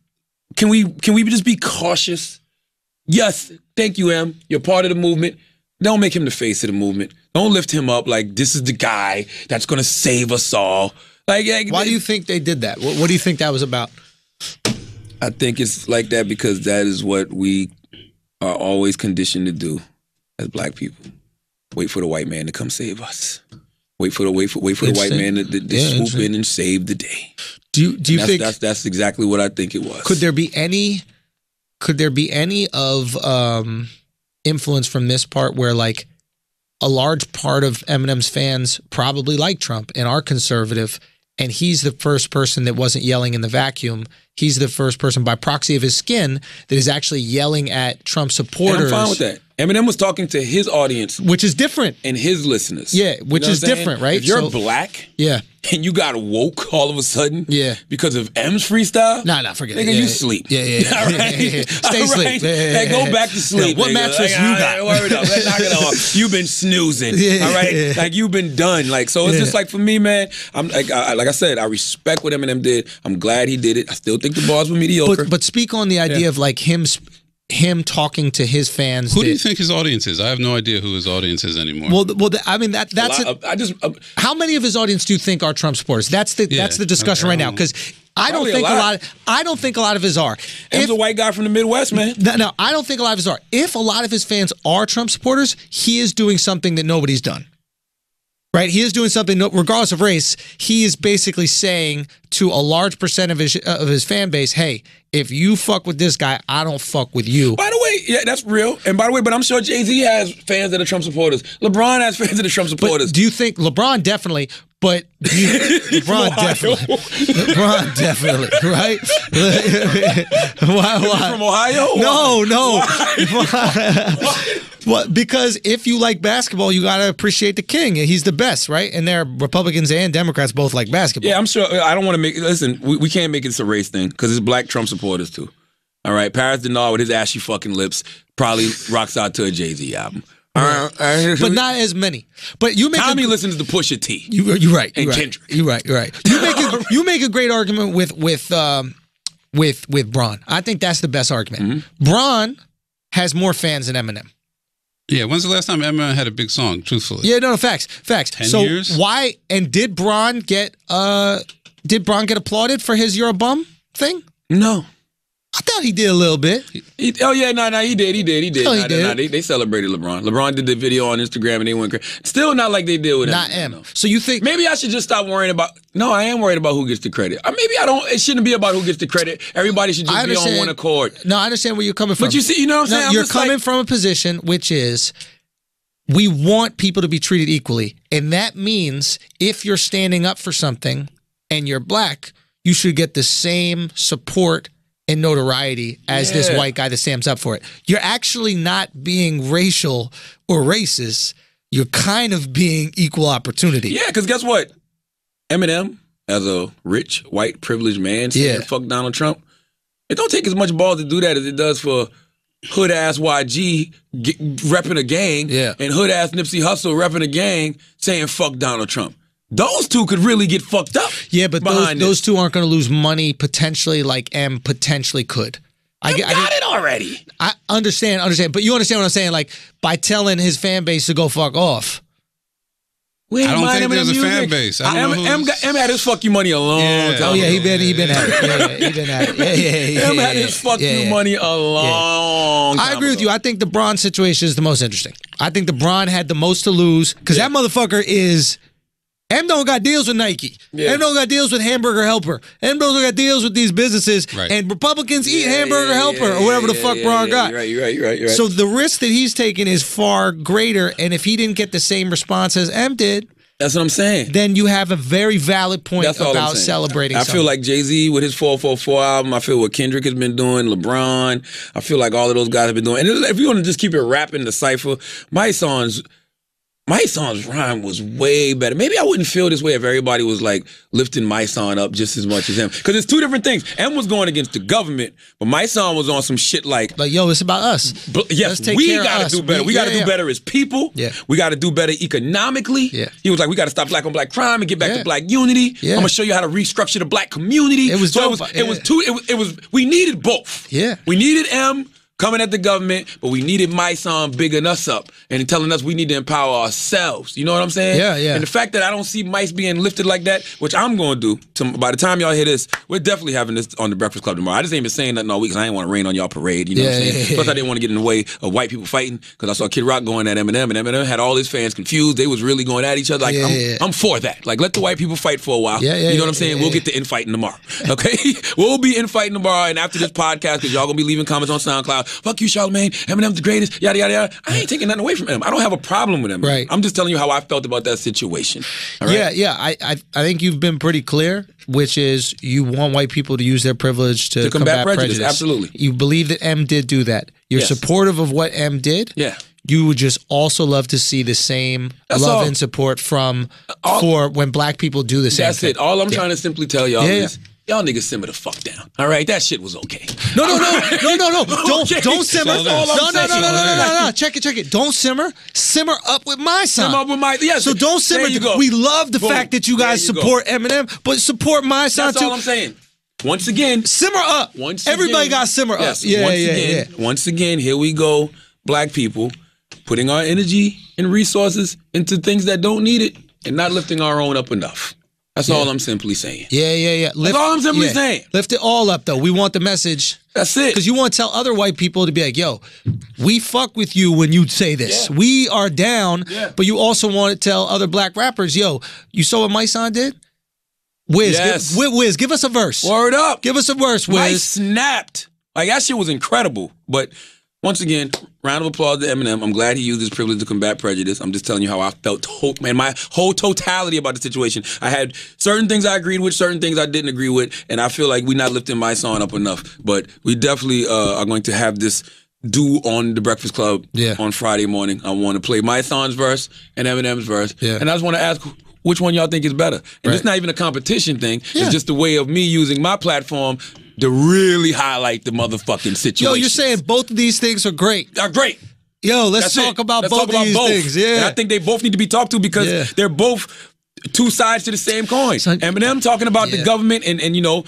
can we just be cautious? Yes, thank you, Em. You're part of the movement. Don't make him the face of the movement. Don't lift him up like this is the guy that's going to save us all. Like, why do you think they did that? What do you think that was about? I think it's like that because that is what we are always conditioned to do as black people. Wait for the white man to come save us. Wait for the white man to swoop in and save the day. Do you think that's exactly what I think it was? Could there be any of influence from this part where like a large part of Eminem's fans probably like Trump and are conservative, and he's the first person that wasn't yelling in the vacuum. He's the first person by proxy of his skin that is actually yelling at Trump supporters. And I'm fine with that. Eminem was talking to his audience, which is different, and his listeners. Yeah, which is different, right? If you're black, and you got woke all of a sudden, because of M's freestyle, nah, forget it. Nigga, you sleep. Yeah. All right, stay asleep. Hey, go back to sleep. What mattress you got? Word up. Let's knock it off. You've been snoozing. All right, like you've been done. Like so, it's just like for me, man. I'm like I said, I respect what Eminem did. I'm glad he did it. I still think the bars were mediocre. But speak on the idea of like him talking to his fans. Who do you think his audience is? I have no idea who his audience is anymore. Well, I mean that's it. How many of his audience do you think are Trump supporters? That's the discussion right now, because I don't think a lot of his are. He's a white guy from the Midwest, man. No, I don't think a lot of his are. If a lot of his fans are Trump supporters, he is doing something that nobody's done. Right, he is doing something regardless of race. He is basically saying to a large percent of his fan base, "Hey, if you fuck with this guy, I don't fuck with you." By the way, yeah, that's real. And by the way, but I'm sure Jay-Z has fans that are Trump supporters. LeBron has fans that are Trump supporters. But do you think LeBron definitely? But LeBron definitely, right? Why? From Ohio? No. What? Because if you like basketball, you gotta appreciate the king. He's the best, right? And there, Republicans and Democrats both like basketball. Yeah, I'm sure. I don't want to make. Listen, we can't make it a race thing because it's black Trump supporters too. All right, Paris Denard with his ashy fucking lips probably rocks out to a Jay-Z album. But not as many. But you make Tommy listens to Pusha T. You're right. And Kendrick. You're right. You make a great argument with Bron. I think that's the best argument. Mm-hmm. Bron has more fans than Eminem. Yeah, when's the last time Eminem had a big song, truthfully? Yeah, no, facts. 10 years? Why, and did Bron get applauded for his "You're a Bum" thing? No. I thought he did a little bit. He did. Oh, he did. They celebrated LeBron. LeBron did the video on Instagram and they went crazy. Still not like they did with not him. M. So you think maybe I should just stop worrying about? No, I am worried about who gets the credit. Maybe I don't. It shouldn't be about who gets the credit. Everybody should just be on one accord. No, I understand where you're coming from. But you see, you know what I'm saying? You're coming from a position which is we want people to be treated equally, and that means if you're standing up for something and you're black, you should get the same support and notoriety as this white guy that stands up for it. You're actually not being racial or racist. You're kind of being equal opportunity. Yeah, because guess what? Eminem, as a rich, white, privileged man saying fuck Donald Trump, it don't take as much balls to do that as it does for hood-ass YG repping a gang and hood-ass Nipsey Hussle repping a gang saying fuck Donald Trump. Those two could really get fucked up. Yeah, but those two aren't going to lose money potentially like M potentially could. I got it already. I understand, but you understand what I'm saying? Like, by telling his fan base to go fuck off. I don't think there's a fan base. I don't know M had his fuck you money a long time. Oh yeah, he been at it. Yeah, he been at it. Yeah. M had his fuck you money a long time I agree with you. I think the Bron situation is the most interesting. I think the Bron had the most to lose because that motherfucker is. M don't got deals with Nike. M don't got deals with Hamburger Helper. M don't got deals with these businesses. Right. And Republicans eat Hamburger Helper or whatever the fuck Bron got. Right. So the risk that he's taking is far greater. And if he didn't get the same response as M did, that's what I'm saying. Then you have a very valid point about celebrating. I feel like Jay-Z with his 444 album. I feel what Kendrick has been doing, LeBron. I feel like all of those guys have been doing. And if you want to just keep it rapping the cypher, my son's rhyme was way better. Maybe I wouldn't feel this way if everybody was like lifting my son up just as much as him. Because it's two different things. M was going against the government, but my son was on some shit like yo, it's about us. Yes, we got to do better. We got to do better as people. Yeah. We got to do better economically. Yeah. He was like, we got to stop black on black crime and get back to black unity. Yeah. I'm gonna show you how to restructure the black community. It was dope. It was we needed both. Yeah. We needed M coming at the government, but we needed my son bigging us up and telling us we need to empower ourselves. You know what I'm saying? Yeah. And the fact that I don't see mice being lifted like that, which I'm going to do, by the time y'all hear this, we're definitely having this on the Breakfast Club tomorrow. I just ain't been saying nothing all week because I didn't want to rain on y'all parade. You know what I'm saying? Plus, I didn't want to get in the way of white people fighting because I saw Kid Rock going at Eminem, and Eminem had all his fans confused. They was really going at each other. Like, I'm for that. Like, let the white people fight for a while. You know what I'm saying? We'll get to infighting tomorrow. Okay? We'll be infighting tomorrow, and after this podcast, because y'all going to be leaving comments on SoundCloud, fuck you, Charlamagne. Eminem's the greatest, yada, yada, yada. I ain't taking nothing away from him. I don't have a problem with him. Right. I'm just telling you how I felt about that situation. All right? Yeah. I think you've been pretty clear, which is you want white people to use their privilege to combat prejudice. Absolutely. You believe that M did do that. You're supportive of what M did. Yeah. You would just also love to see the same love and support for when black people do the same thing. That's it. All I'm trying to simply tell y'all is y'all niggas simmer the fuck down. All right? That shit was okay. No. Don't simmer. No. Check it. Don't simmer. Simmer up with my son. Simmer up with my So don't simmer. There you go. We love the fact that you guys support Eminem, but support my son too. That's all I'm saying. Once again, simmer up. Everybody got simmer up. Once again, here we go, black people, putting our energy and resources into things that don't need it and not lifting our own up enough. That's all I'm simply saying. Yeah. That's all I'm simply saying. Lift it all up, though. We want the message. That's it. Because you want to tell other white people to be like, yo, we fuck with you when you say this. Yeah. We are down, but you also want to tell other black rappers, yo, you saw what my son did? Wiz, Wiz, give us a verse. Word up. Give us a verse, Wiz. I snapped. Like, that shit was incredible. But once again, round of applause to Eminem. I'm glad he used his privilege to combat prejudice. I'm just telling you how I felt, my whole totality about the situation. I had certain things I agreed with, certain things I didn't agree with, and I feel like we're not lifting my song up enough. But we definitely are going to have this due on the Breakfast Club on Friday morning. I want to play my song's verse and Eminem's verse. Yeah. And I just want to ask which one y'all think is better. And it's not even a competition thing. It's just a way of me using my platform to really highlight the motherfucking situation. Yo, you're saying both of these things are great. Are great. Yo, let's talk about both of these things. Yeah. And I think they both need to be talked to because they're both two sides to the same coin. Eminem talking about the government and you know,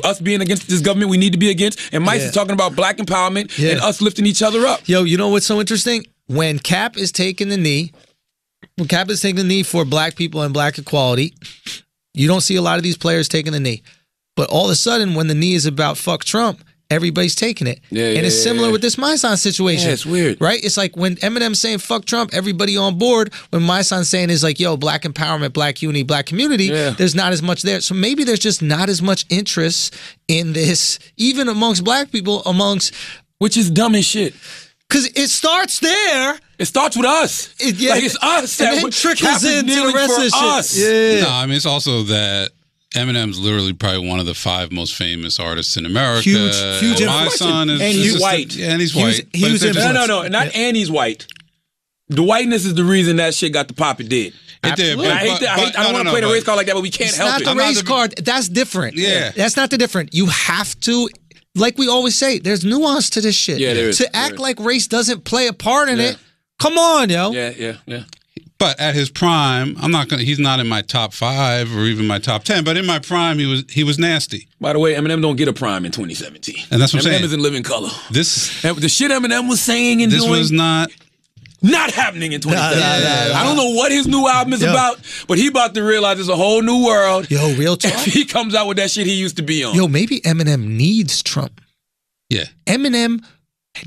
us being against this government we need to be against. And Mike is talking about black empowerment and us lifting each other up. Yo, you know what's so interesting? When Cap is taking the knee, for black people and black equality, you don't see a lot of these players taking the knee. But all of a sudden, when the knee is about fuck Trump, everybody's taking it. And it's similar with this My Son situation. Yeah, it's weird. Right? It's like when Eminem's saying fuck Trump, everybody on board. When My Son's saying is like, yo, black empowerment, black unity, black community, there's not as much there. So maybe there's just not as much interest in this, even amongst black people, which is dumb as shit. Because it starts there. It starts with us. Like it's us. And then trickles into the rest of the shit. No, I mean, it's also that Eminem's literally probably one of the 5 most famous artists in America. Huge. My Son is... And he's white. And he's white. No. Not and he's white. The whiteness is the reason that shit got the pop it did. It did. But I don't want to play the race card like that, but we can't help it. It's not the race card. That's different. Yeah. That's not the different. You have to... Like we always say, there's nuance to this shit. Yeah, there is. To act like race doesn't play a part in it, come on, yo. Yeah. But at his prime, he's not in my top 5 or even my top 10. But in my prime, he was nasty. By the way, Eminem don't get a prime in 2017. And that's what I'm Eminem saying. is in living color. The shit Eminem was saying and this doing was not happening in 2017. Nah. I don't know what his new album is about, but he about to realize there's a whole new world. Yo, real talk. If he comes out with that shit he used to be on. Yo, maybe Eminem needs Trump. Yeah. Eminem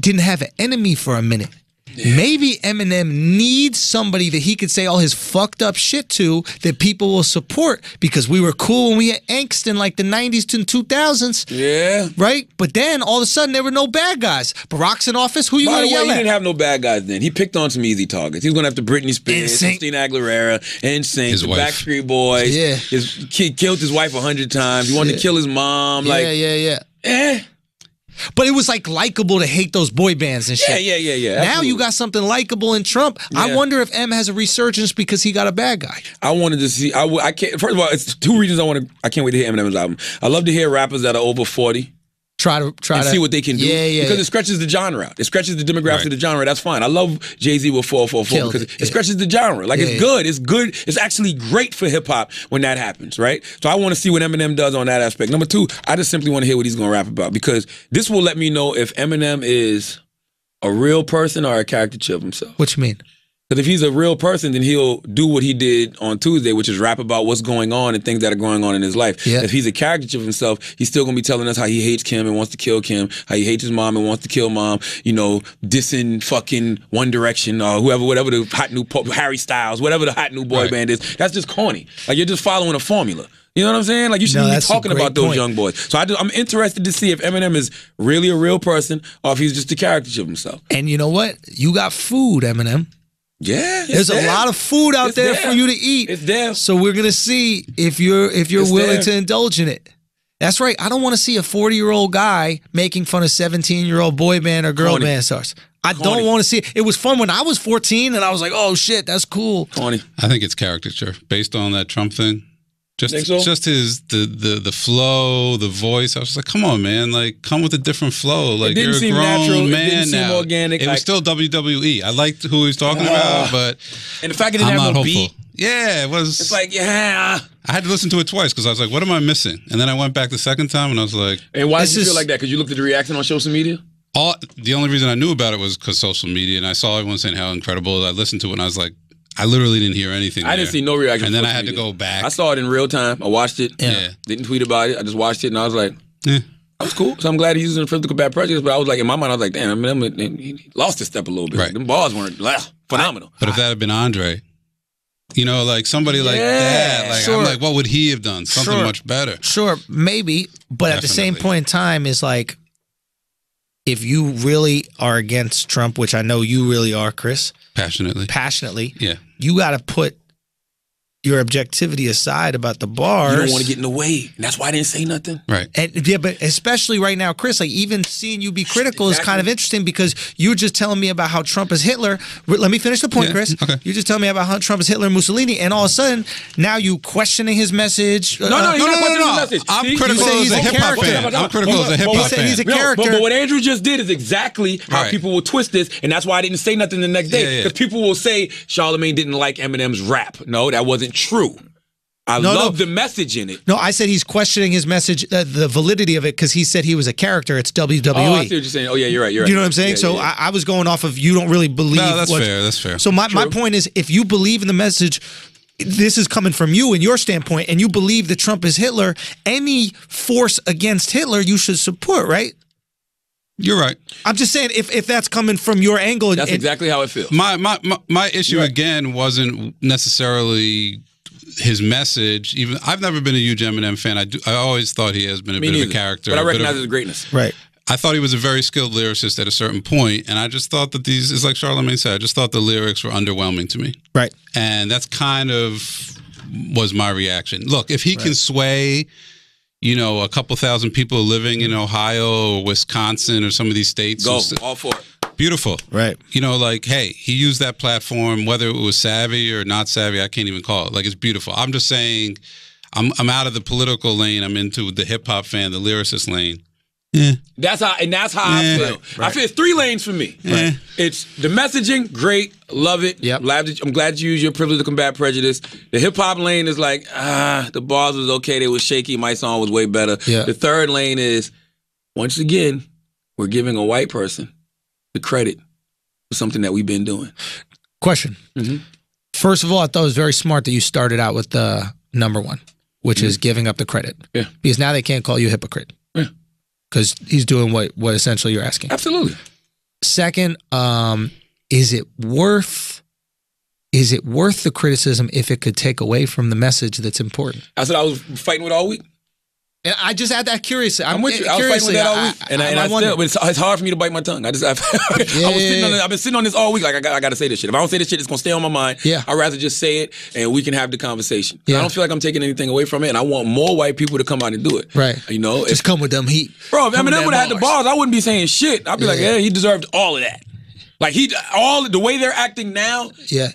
didn't have an enemy for a minute. Maybe Eminem needs somebody that he could say all his fucked up shit to that people will support because we were cool when we had angst in like the 90s to 2000s. Yeah. Right? But then all of a sudden there were no bad guys. Barack's in office, who you By gonna the way, yell he at? didn't have no bad guys then. He picked on some easy targets. He was going after Britney Spears, NSYNC. Christina Aguilera, NSYNC, His the wife. Backstreet Boys. Yeah. He killed his wife 100 times. He wanted to kill his mom. Yeah. Eh. But it was like likable to hate those boy bands and shit. Yeah. Now Absolutely. you got something likable in Trump. I Yeah. wonder if M has a resurgence because he got a bad guy. I wanted to see. I can't. First of all, it's 2 reasons I can't wait to hear Eminem's album. I love to hear rappers that are over 40 Try to and see what they can do. Yeah. Because it stretches the genre. It stretches the demographic of the genre. That's fine. I love Jay-Z with 444 Killed because it, it stretches the genre. Like, it's good. It's good. It's actually great for hip-hop when that happens, right? So I want to see what Eminem does on that aspect. Number 2, I just simply want to hear what he's going to rap about because this will let me know if Eminem is a real person or a caricature of himself. What you mean? Because if he's a real person, then he'll do what he did on Tuesday, which is rap about what's going on and things that are going on in his life. Yeah. If he's a caricature of himself, he's still going to be telling us how he hates Kim and wants to kill Kim, how he hates his mom and wants to kill mom, dissing fucking One Direction or whatever the hot new Harry Styles, whatever the hot new boy band is. That's just corny. Like, you're just following a formula. You know what I'm saying? Like, you shouldn't be that's a talking great about those point. young boys. So I'm interested to see if Eminem is really a real person or if he's just a caricature of himself. And you know what? You got food, Eminem. Yeah. There's a lot of food out It's there there. for you to eat. It's there. So we're gonna see if you're It's willing there. to indulge in it. That's right. I don't want to see a 40-year-old guy making fun of 17-year-old boy band or girl Corny. band stars. I Corny. don't want to see it. It was fun when I was 14 and I was like, oh shit, that's cool. Corny. I think it's caricature based on that Trump thing. Think so? Just his the flow, the voice. I was like, come on, man! Like, come with a different flow. Like, didn't you're a seem grown natural. It man didn't seem now. organic. It was Like- still WWE. I liked who he was talking about, but And the fact it didn't I'm have not no hopeful. beat. Yeah, it was. It's like, yeah. I had to listen to it twice because I was like, what am I missing? And then I went back the second time and I was like, And why This did you is- feel like that? Because you looked at the reaction on social media? the only reason I knew about it was because social media, and I saw everyone saying how incredible it is. I listened to it and I was like, I literally didn't hear anything. I didn't see no reaction. And on then I social had to media. go back. I saw it in real time. I watched it. Yeah. Didn't tweet about it. I just watched it and I was like, Yeah. that was cool. So I'm glad he's using physical bad prejudice. But I was like, in my mind, I was like, damn, he lost his step a little bit. Right. Them bars weren't phenomenal. But if that had been Andre, like somebody like that, like sure. I'm like, what would he have done? Something Sure. much better. Sure, maybe, but at the same Definitely. point in time, is like, if you really are against Trump, which I know you really are, Chris, Passionately. passionately, Yeah. you got to put your objectivity aside about the bars. You don't want to get in the way. And that's why I didn't say nothing. Right. And yeah, but especially right now, Chris, like even seeing you be critical is kind of interesting because you were just telling me about how Trump is Hitler. Let me finish the point, Yeah, Chris. okay. You just telling me about how Trump is Hitler and Mussolini, and all of a sudden now you questioning his message. No, you're not questioning no. the message. I'm See, critical you say as he's a a hip hop character. fan. I'm critical as a hip But hop said fan. he's a No, character. But what Andrew just did is exactly how Right. people will twist this, and that's why I didn't say nothing the next day. Yeah, yeah. Because people will say Charlamagne didn't like Eminem's rap. No, that wasn't true. I No, love no. the message in it. No, I said he's questioning his message, the validity of it, because he said he was a character. It's WWE. Oh, I see what you're saying. Oh, yeah, you're right. You're right. Do you know what I'm saying? Yeah, So yeah, yeah. I was going off of you don't really believe. No, that's what- fair. That's fair. So my point is, if you believe in the message, this is coming from you and your standpoint, and you believe that Trump is Hitler, any force against Hitler you should support, right? You're right. I'm just saying if that's coming from your angle. That's exactly how it feels. My issue again wasn't necessarily his message. Even I've never been a huge Eminem fan. I always thought he has been a Me bit of neither. a character. But I a bit of- recognize his greatness. right. I thought he was a very skilled lyricist at a certain point, and I just thought that it's like Charlamagne said, I just thought the lyrics were underwhelming to me. Right. And that's kind of was my reaction. Look, if he can sway, a couple thousand people living in Ohio or Wisconsin or some of these states, Go. All for it. beautiful. Right. Hey, he used that platform, whether it was savvy or not savvy, I can't even call it. Like, it's beautiful. I'm just saying, I'm out of the political lane. I'm into the hip hop fan, the lyricist lane. That's how I feel. I feel it's 3 lanes for me. It's the messaging, great, love it. Yep. I'm glad you use your privilege to combat prejudice. The hip hop lane is like, the bars was okay, they was shaky, my song was way better. Yeah. The third lane is, once again, we're giving a white person the credit for something that we've been doing. Question. First of all, I thought it was very smart that you started out with the number one, which is giving up the credit. Yeah. Because now they can't call you a hypocrite. Yeah. Because he's doing what essentially you're asking. Absolutely. Second, is it worth the criticism if it could take away from the message that's important? That's what I was fighting with all week. And I just had that curious. I'm with you. I was fighting with that all week, and I still. But it's hard for me to bite my tongue. I've been sitting on this all week. Like I got to say this shit. If I don't say this shit, it's gonna stay on my mind. Yeah. I'd rather just say it, and we can have the conversation. Yeah. I don't feel like I'm taking anything away from it, and I want more white people to come out and do it. Right. You know, just come with them heat. Bro, if Eminem would have had the bars, I wouldn't be saying shit. I'd be like, yeah, he deserved all of that. Like the way they're acting now,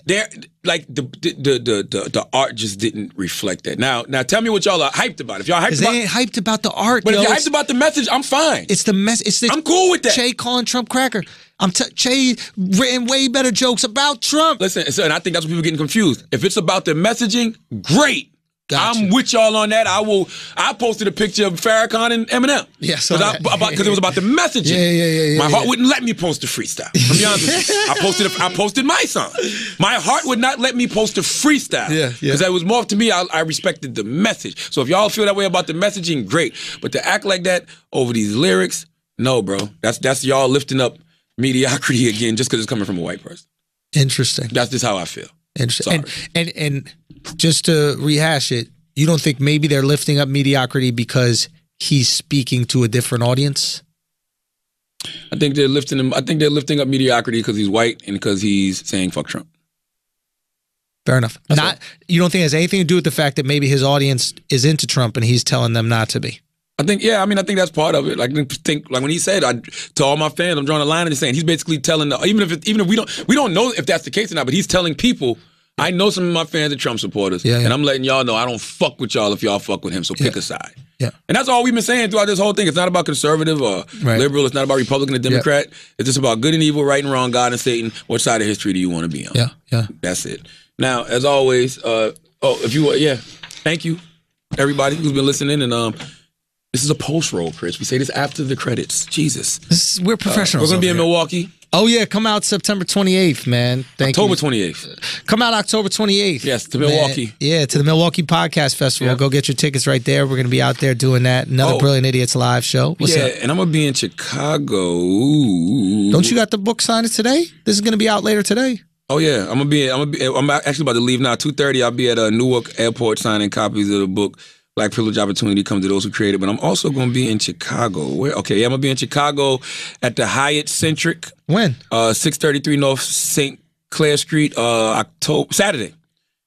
they're like the art just didn't reflect that. Now tell me what y'all are hyped about. If y'all hyped about, they ain't hyped about the art, but if you're hyped about the message, I'm fine. It's the message. I'm cool with that. Che calling Trump cracker. Che written way better jokes about Trump. Listen, and I think that's what people are getting confused. If it's about the messaging, great. Gotcha. I'm with y'all on that. I posted a picture of Farrakhan and Eminem. Yes, because it was about the messaging. Yeah. My heart wouldn't let me post a freestyle. I'll be honest with you. I posted my song. My heart would not let me post a freestyle. Yeah. Because it was more to me. I respected the message. So if y'all feel that way about the messaging, great. But to act like that over these lyrics, no, bro. That's y'all lifting up mediocrity again just because it's coming from a white person. Interesting. That's just how I feel. Interesting. And just to rehash it, you don't think maybe they're lifting up mediocrity because he's speaking to a different audience? I think they're lifting up mediocrity because he's white and because he's saying fuck Trump. Fair enough. You don't think it has anything to do with the fact that maybe his audience is into Trump and he's telling them not to be? I think that's part of it. Like when he said, to all my fans, I'm drawing a line and saying he's basically telling even if we don't know if that's the case or not, but he's telling people, I know some of my fans are Trump supporters, and I'm letting y'all know I don't fuck with y'all if y'all fuck with him. So pick a side. Yeah, and that's all we've been saying throughout this whole thing. It's not about conservative or liberal. It's not about Republican or Democrat. It's just about good and evil, right and wrong, God and Satan. What side of history do you want to be on? Yeah. That's it. Now, as always, thank you everybody who's been listening and This is a post roll, Chris. We say this after the credits. Jesus. We're professionals. We're going to be in Milwaukee. Oh, yeah. Come out September 28th, man. October 28th. Come out October 28th. Yes, to Milwaukee. Man. Yeah, to the Milwaukee Podcast Festival. Go get your tickets right there. We're going to be out there doing that. Another Brilliant Idiots live show. What's up? And I'm going to be in Chicago. Don't you got the book signed today? This is going to be out later today. Oh yeah, I'm actually about to leave now. 2:30. I'll be at Newark Airport signing copies of the book. Black Privilege Opportunity Comes to Those Who Create It. But I'm also going to be in Chicago. I'm going to be in Chicago at the Hyatt Centric. When? 633 North St. Clair Street, Saturday.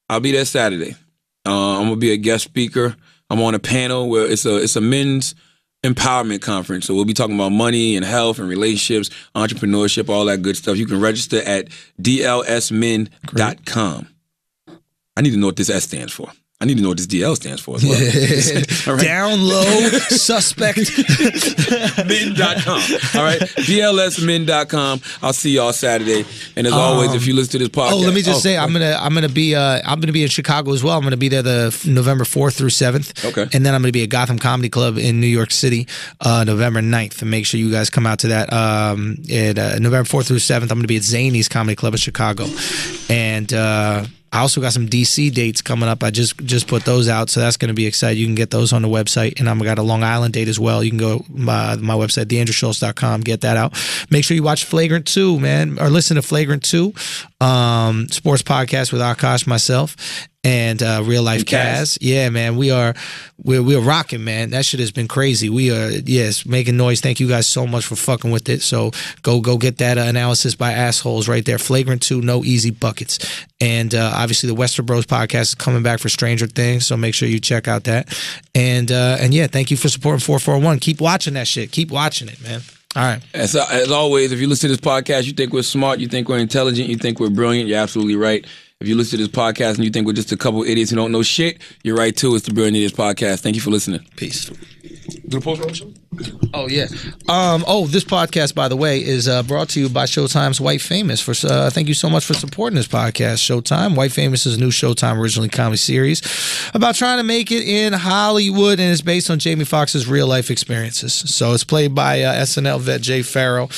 I'll be there Saturday. I'm going to be a guest speaker. I'm on a panel where it's a men's empowerment conference. So we'll be talking about money and health and relationships, entrepreneurship, all that good stuff. You can register at dlsmen.com. I need to know what this S stands for. I need to know what this DL stands for as well. Right. Down low, suspect. Men.com. All right. DLSmen.com. I'll see y'all Saturday. And as always, if you listen to this podcast. Oh, let me just say, I'm gonna be in Chicago as well. I'm gonna be there the November 4th through 7th. Okay. And then I'm gonna be at Gotham Comedy Club in New York City, November 9th. And make sure you guys come out to that. November 4th through 7th, I'm gonna be at Zany's Comedy Club in Chicago. And I also got some DC dates coming up. I just put those out, so that's going to be exciting. You can get those on the website, and I've got a Long Island date as well. You can go my website, theandrewschultz.com, get that out. Make sure you watch Flagrant 2, man, or listen to Flagrant 2, sports podcast with Akash, myself, and Real Life Kaz. Yeah, man, we're rocking, man. That shit has been crazy. We are making noise. Thank you guys so much for fucking with it. So go get that analysis by assholes right there. Flagrant 2, no easy buckets. And obviously the Western Bros podcast is coming back for Stranger Things, so make sure you check out that. And yeah, thank you for supporting 441. Keep watching that shit. Keep watching it, man. All right. As always, if you listen to this podcast, you think we're smart, you think we're intelligent, you think we're brilliant, you're absolutely right. If you listen to this podcast and you think we're just a couple idiots who don't know shit, you're right too. It's the Brilliant Idiots Podcast. Thank you for listening. Peace. Do the post roll show? Oh yeah. This podcast, by the way, is brought to you by Showtime's White Famous. For thank you so much for supporting this podcast, Showtime. White Famous is a new Showtime originally comedy series about trying to make it in Hollywood, and it's based on Jamie Foxx's real life experiences. So it's played by SNL vet Jay Farrell.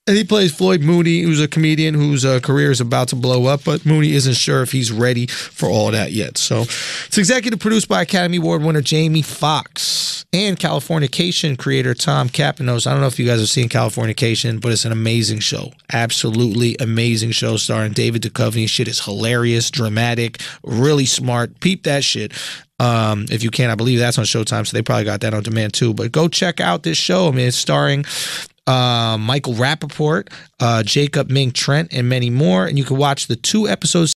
And he plays Floyd Mooney, who's a comedian whose career is about to blow up, but Mooney isn't sure if he's ready for all that yet. So it's executive produced by Academy Award winner Jamie Foxx and Californication creator Tom Capanos. I don't know if you guys have seen Californication, but it's an amazing show. Absolutely amazing show starring David Duchovny. Shit is hilarious, dramatic, really smart. Peep that shit. If you can, I believe that's on Showtime, so they probably got that on demand too. But go check out this show. I mean, it's starring Michael Rappaport, Jacob Ming Trent, and many more. And you can watch the 2 episodes